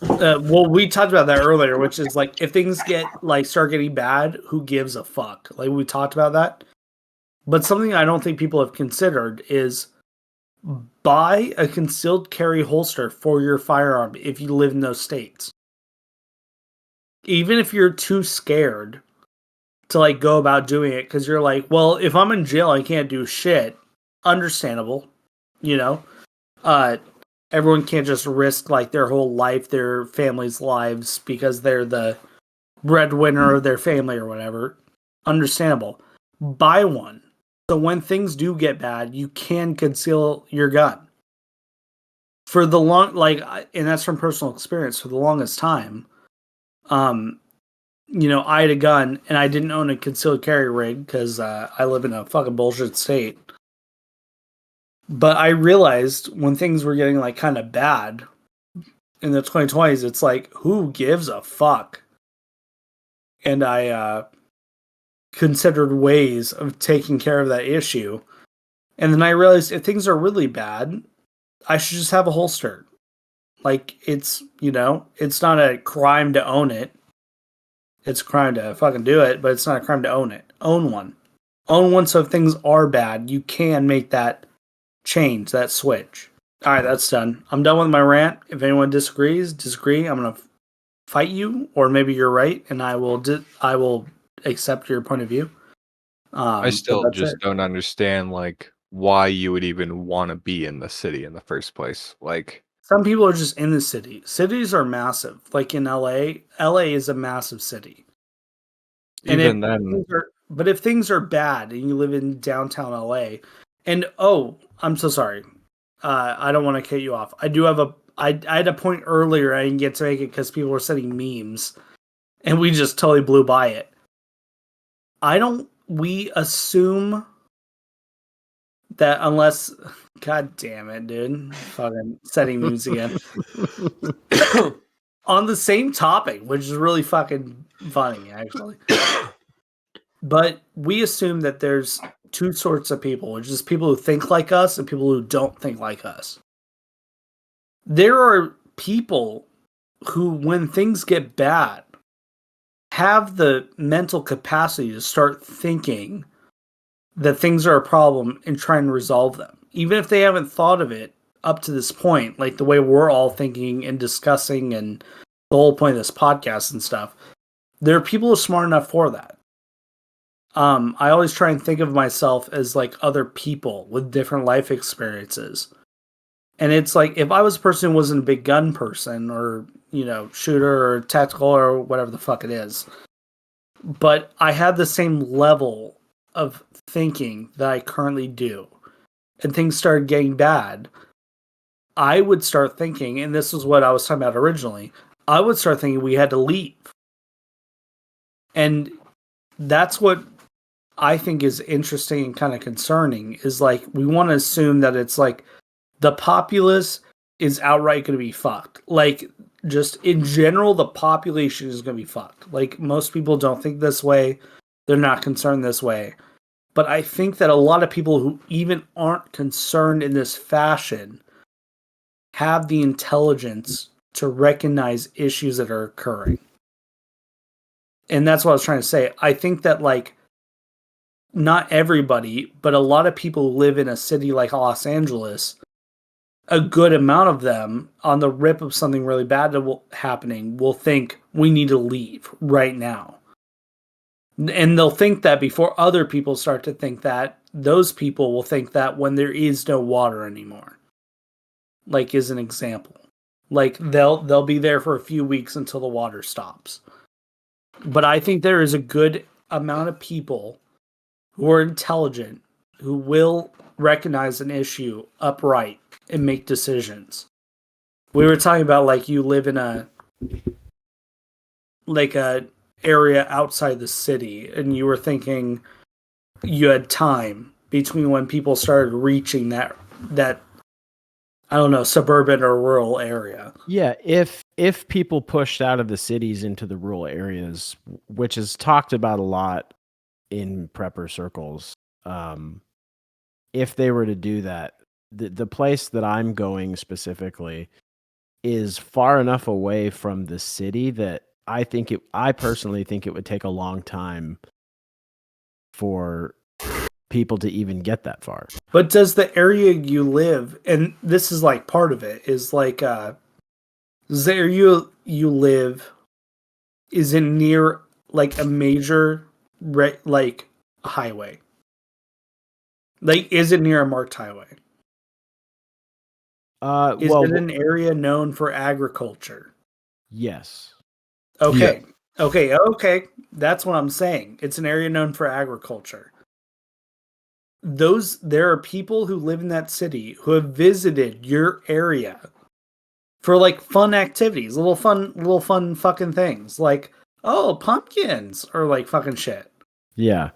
Well, we talked about that earlier, which is like, if things start getting bad, who gives a fuck? Like, we talked about that. But something I don't think people have considered is buy a concealed carry holster for your firearm if you live in those states. Even if you're too scared to go about doing it, because you're like, well, if I'm in jail, I can't do shit. Understandable, everyone can't just risk their whole life, their family's lives, because they're the breadwinner of their family or whatever. Understandable. Buy one, so when things do get bad, you can conceal your gun. For the and that's from personal experience. For the longest time, I had a gun and I didn't own a concealed carry rig because I live in a fucking bullshit state. But I realized when things were getting kind of bad in the 2020s, it's like, who gives a fuck? And I considered ways of taking care of that issue. And then I realized if things are really bad, I should just have a holster. It's not a crime to own it. It's a crime to fucking do it, but it's not a crime to own it. Own one. Own one, so if things are bad, you can make that change, that switch. All right, that's done. I'm done with my rant. If anyone disagrees, I'm going to fight you, or maybe you're right, and I will accept your point of view. I still just don't understand why you would even want to be in the city in the first place. Some people are just in the city. Cities are massive. Like in LA is a massive city. Even then, but if things are bad and you live in downtown LA, and I'm so sorry, I don't want to cut you off. I do have I had a point earlier I didn't get to make it because people were sending memes, and we just totally blew by it. We assume that unless, god damn it, dude, fucking setting memes again. On the same topic, which is really fucking funny, actually. But we assume that there's two sorts of people, which is people who think like us and people who don't think like us. There are people who, when things get bad, have the mental capacity to start thinking that things are a problem and trying to resolve them. Even if they haven't thought of it up to this point, like the way we're all thinking and discussing and the whole point of this podcast and stuff, there are people who are smart enough for that. I always try and think of myself as other people with different life experiences. And it's if I was a person who wasn't a big gun person or, shooter or tactical or whatever the fuck it is, but I had the same level of thinking that I currently do, and things started getting bad, I would start thinking, and this is what I was talking about originally, I would start thinking we had to leave. And that's what I think is interesting and kind of concerning, is we want to assume that it's the populace is outright going to be fucked. Just in general, the population is going to be fucked. Most people don't think this way. They're not concerned this way. But I think that a lot of people who even aren't concerned in this fashion have the intelligence to recognize issues that are occurring. And that's what I was trying to say. I think that not everybody, but a lot of people who live in a city like Los Angeles, a good amount of them, on the rip of something really bad happening, will think we need to leave right now. And they'll think that before other people start to think that, those people will think that when there is no water anymore, like as an example, like they'll be there for a few weeks until the water stops. But I think there is a good amount of people who are intelligent who will recognize an issue upright and make decisions. We were talking about like you live in a area outside the city, and you were thinking you had time between when people started reaching that I don't know, suburban or rural area. Yeah, if people pushed out of the cities into the rural areas, which is talked about a lot in prepper circles, if they were to do that, the place that I'm going specifically is far enough away from the city that I personally think it would take a long time for people to even get that far. But does the area you live, and this is like part of it, is like does the area you live, is it near like a major like highway? Like, is it near a marked highway? Is Well, it an area known for agriculture? yes. Okay. Okay. That's what I'm saying. It's an area known for agriculture. There are people who live in that city who have visited your area for like fun activities, little fun fucking things, like, oh, pumpkins, or like fucking shit. Yeah.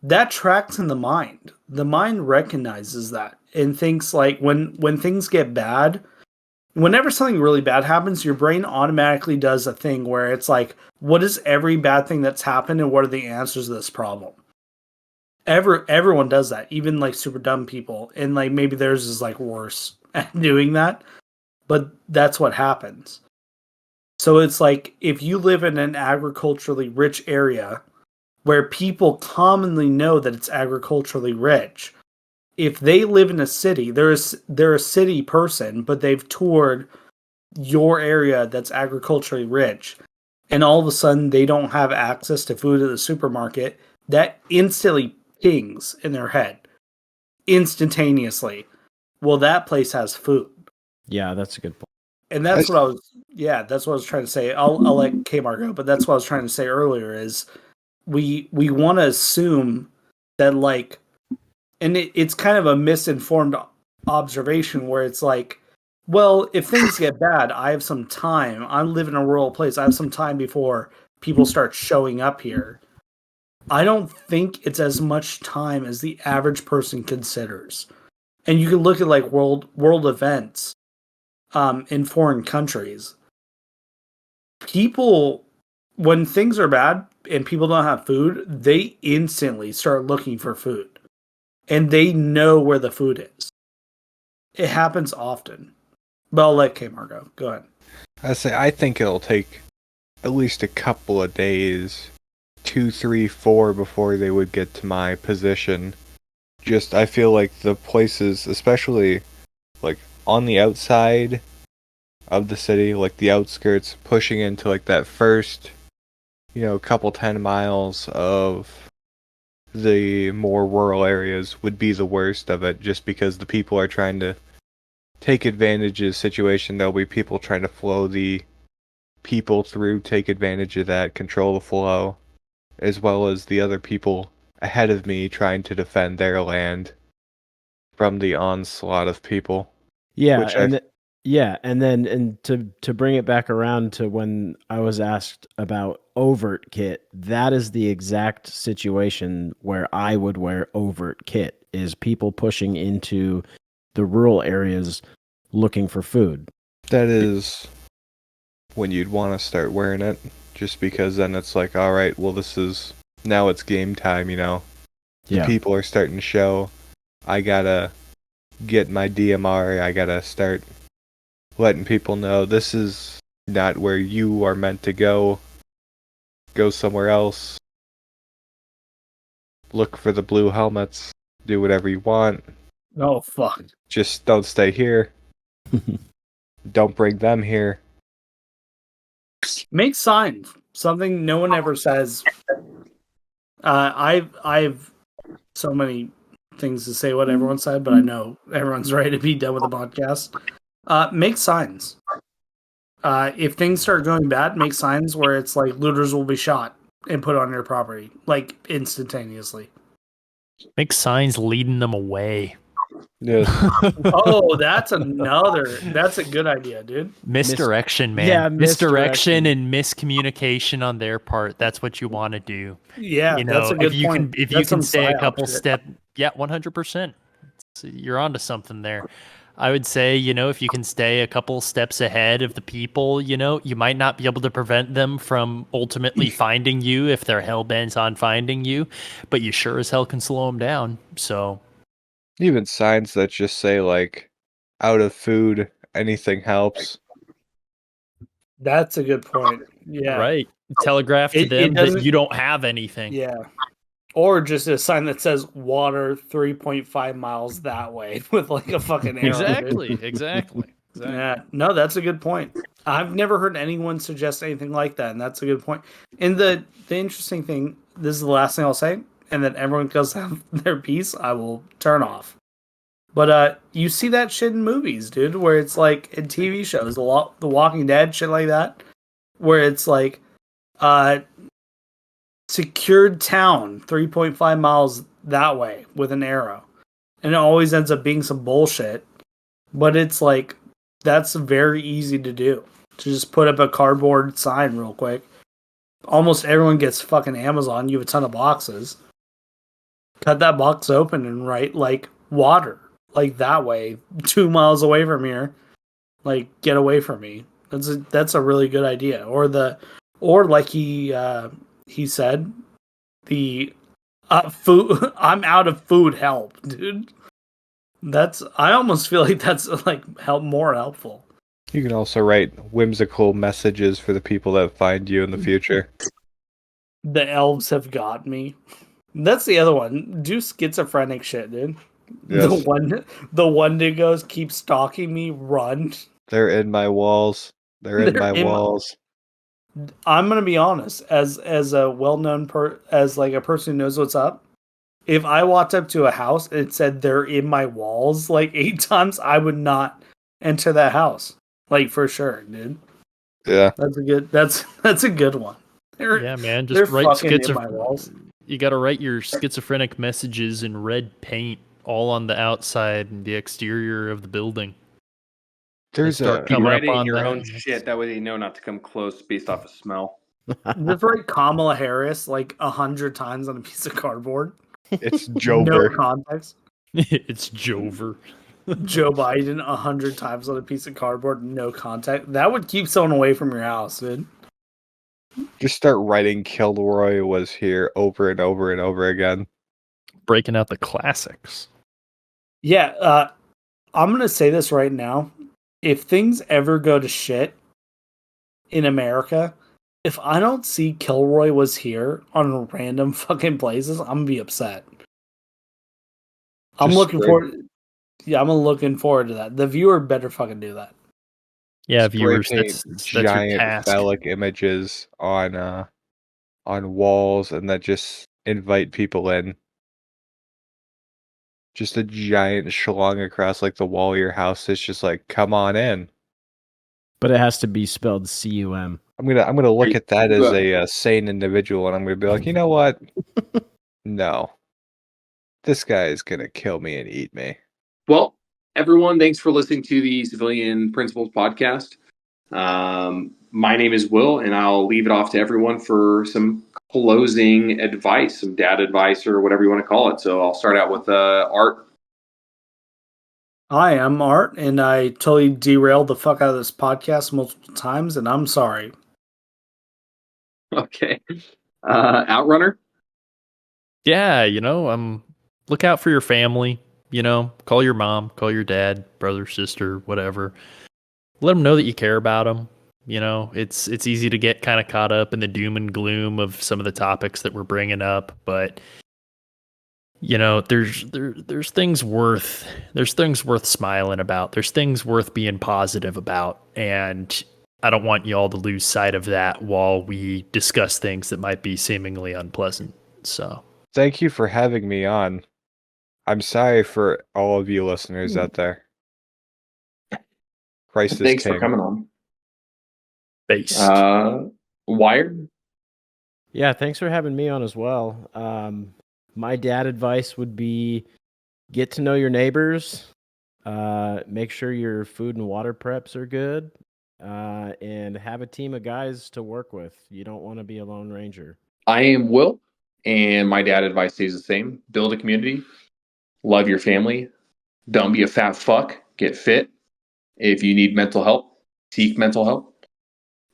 That tracks in the mind. The mind recognizes that and thinks like when things get bad, whenever something really bad happens, your brain automatically does a thing where it's like, what is every bad thing that's happened and what are the answers to this problem? Everyone does that, even like super dumb people, and like maybe theirs is like worse at doing that, but that's what happens. So it's like if you live in an agriculturally rich area where people commonly know that it's agriculturally rich, if they live in a city, they're a city person, but they've toured your area that's agriculturally rich, and all of a sudden they don't have access to food at the supermarket, that instantly pings in their head. Instantaneously. Well, that place has food. Yeah, that's a good point. And that's what I was trying to say. I'll let Kmart go, but that's what I was trying to say earlier is we want to assume that like, and it's kind of a misinformed observation where it's like, well, if things get bad, I have some time. I live in a rural place. I have some time before people start showing up here. I don't think it's as much time as the average person considers. And you can look at like world events in foreign countries. People, when things are bad and people don't have food, they instantly start looking for food. And they know where the food is. It happens often. But I'll let Kmart go. Go ahead. I think it'll take at least a couple of days, 2, 3, 4, before they would get to my position. I feel like the places, especially like on the outside of the city, like the outskirts, pushing into like that first, couple 10 miles of the more rural areas would be the worst of it, just because the people are trying to take advantage of the situation. There'll be people trying to flow the people through, take advantage of that, control the flow, as well as the other people ahead of me trying to defend their land from the onslaught of people. Yeah, and to bring it back around to when I was asked about overt kit, that is the exact situation where I would wear overt kit, is people pushing into the rural areas looking for food. That is when you'd want to start wearing it, just because then it's like, all right, well, now it's game time, The people are starting to show. I gotta get my DMR. I gotta start letting people know this is not where you are meant to go. Go somewhere else. Look for the blue helmets. Do whatever you want. Oh, fuck. Just don't stay here. Don't bring them here. Make signs. Something no one ever says. I've so many things to say what everyone said, but I know everyone's ready to be done with the podcast. Make signs. If things start going bad, make signs where it's like looters will be shot and put on your property, like instantaneously. Make signs leading them away. Yes. Oh, that's a good idea, dude. Misdirection, man. Yeah, misdirection misdirection. and miscommunication on their part. That's what you want to do. Yeah, You know, that's a good if you point. can, if That's you can some stay a psyop couple shit. step, 100%. You're onto something there. I would say, if you can stay a couple steps ahead of the people, you might not be able to prevent them from ultimately finding you if they're hell bent on finding you, but you sure as hell can slow them down. So Even signs that just say like out of food, anything helps. That's a good point. Yeah. right, telegraph to It them that doesn't- you don't have anything. Yeah. Or just a sign that says water 3.5 miles that way with like a fucking arrow. Dude. Exactly. Yeah. No, that's a good point. I've never heard anyone suggest anything like that, and that's a good point. And the interesting thing, this is the last thing I'll say, and then everyone goes have their piece, I will turn off. But you see that shit in movies, dude, where it's like in TV shows, The Walking Dead, shit like that, where it's like secured town 3.5 miles that way with an arrow. And it always ends up being some bullshit. But it's like, that's very easy to do. To just put up a cardboard sign real quick. Almost everyone gets fucking Amazon. You have a ton of boxes. Cut that box open and write, like, water. Like, that way. 2 miles away from here. Like, get away from me. That's a really good idea. Or like he said, the food. I'm out of food. Help, dude. I almost feel like that's like more helpful. You can also write whimsical messages for the people that find you in the future. The elves have got me. That's the other one. Do schizophrenic shit, dude. Yes. The one dude goes, keep stalking me. Run. They're in my walls. They're in my walls. I'm gonna be honest, as a well-known as like a person who knows what's up. If I walked up to a house and it said they're in my walls like 8 times, I would not enter that house. Like for sure, dude. Yeah. That's a good one. Yeah, man. they're Just write fucking in my walls. You got to write your schizophrenic messages in red paint, all on the outside and the exterior of the building. There's start a coming Write up it in on your that. own shit. That way they know not to come close based off of smell. Just write Kamala Harris like 100 times on a piece of cardboard. it's No Jover. context. It's Jover. Joe Biden 100 times on a piece of cardboard, no context. That would keep someone away from your house, dude. Just start writing Kilroy was here over and over and over again. Breaking out the classics. Yeah, I'm gonna say this right now. If things ever go to shit in America, if I don't see Kilroy was here on random fucking places, I'm gonna be upset. I'm Just looking spread- forward. Yeah, I'm looking forward to that. The viewer better fucking do that. Yeah, Spray viewers, paint that's your giant task. phallic images on walls, and that just invite people in. Just a giant schlong across like the wall of your house. It's just like, come on in. But it has to be spelled C-U-M. I'm gonna look at that as a sane individual, and I'm gonna be like, you know what? No, this guy is gonna kill me and eat me. Well, everyone, thanks for listening to the Civilian Principles podcast. My name is Will, and I'll leave it off to everyone for some closing advice, some dad advice, or whatever you want to call it. So I'll start out with Art. Hi, I'm Art, and I totally derailed the fuck out of this podcast multiple times, and I'm sorry. Okay. OutRunner. Yeah, look out for your family. Call your mom, call your dad, brother, sister, whatever. Let them know that you care about them. It's easy to get kind of caught up in the doom and gloom of some of the topics that we're bringing up, but there's things worth smiling about. There's things worth being positive about, and I don't want you all to lose sight of that while we discuss things that might be seemingly unpleasant. So Thank you for having me on. I'm sorry for all of you listeners out there. Christ is Thanks for king. coming on. Based. Wired? Yeah, thanks for having me on as well. My dad advice would be get to know your neighbors, make sure your food and water preps are good, and have a team of guys to work with. You don't want to be a lone ranger. I am Will, and my dad advice stays the same. Build a community, love your family, don't be a fat fuck, get fit. If you need mental help, seek mental help.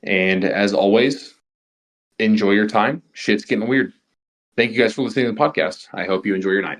And as always, enjoy your time. Shit's getting weird. Thank you guys for listening to the podcast. I hope you enjoy your night.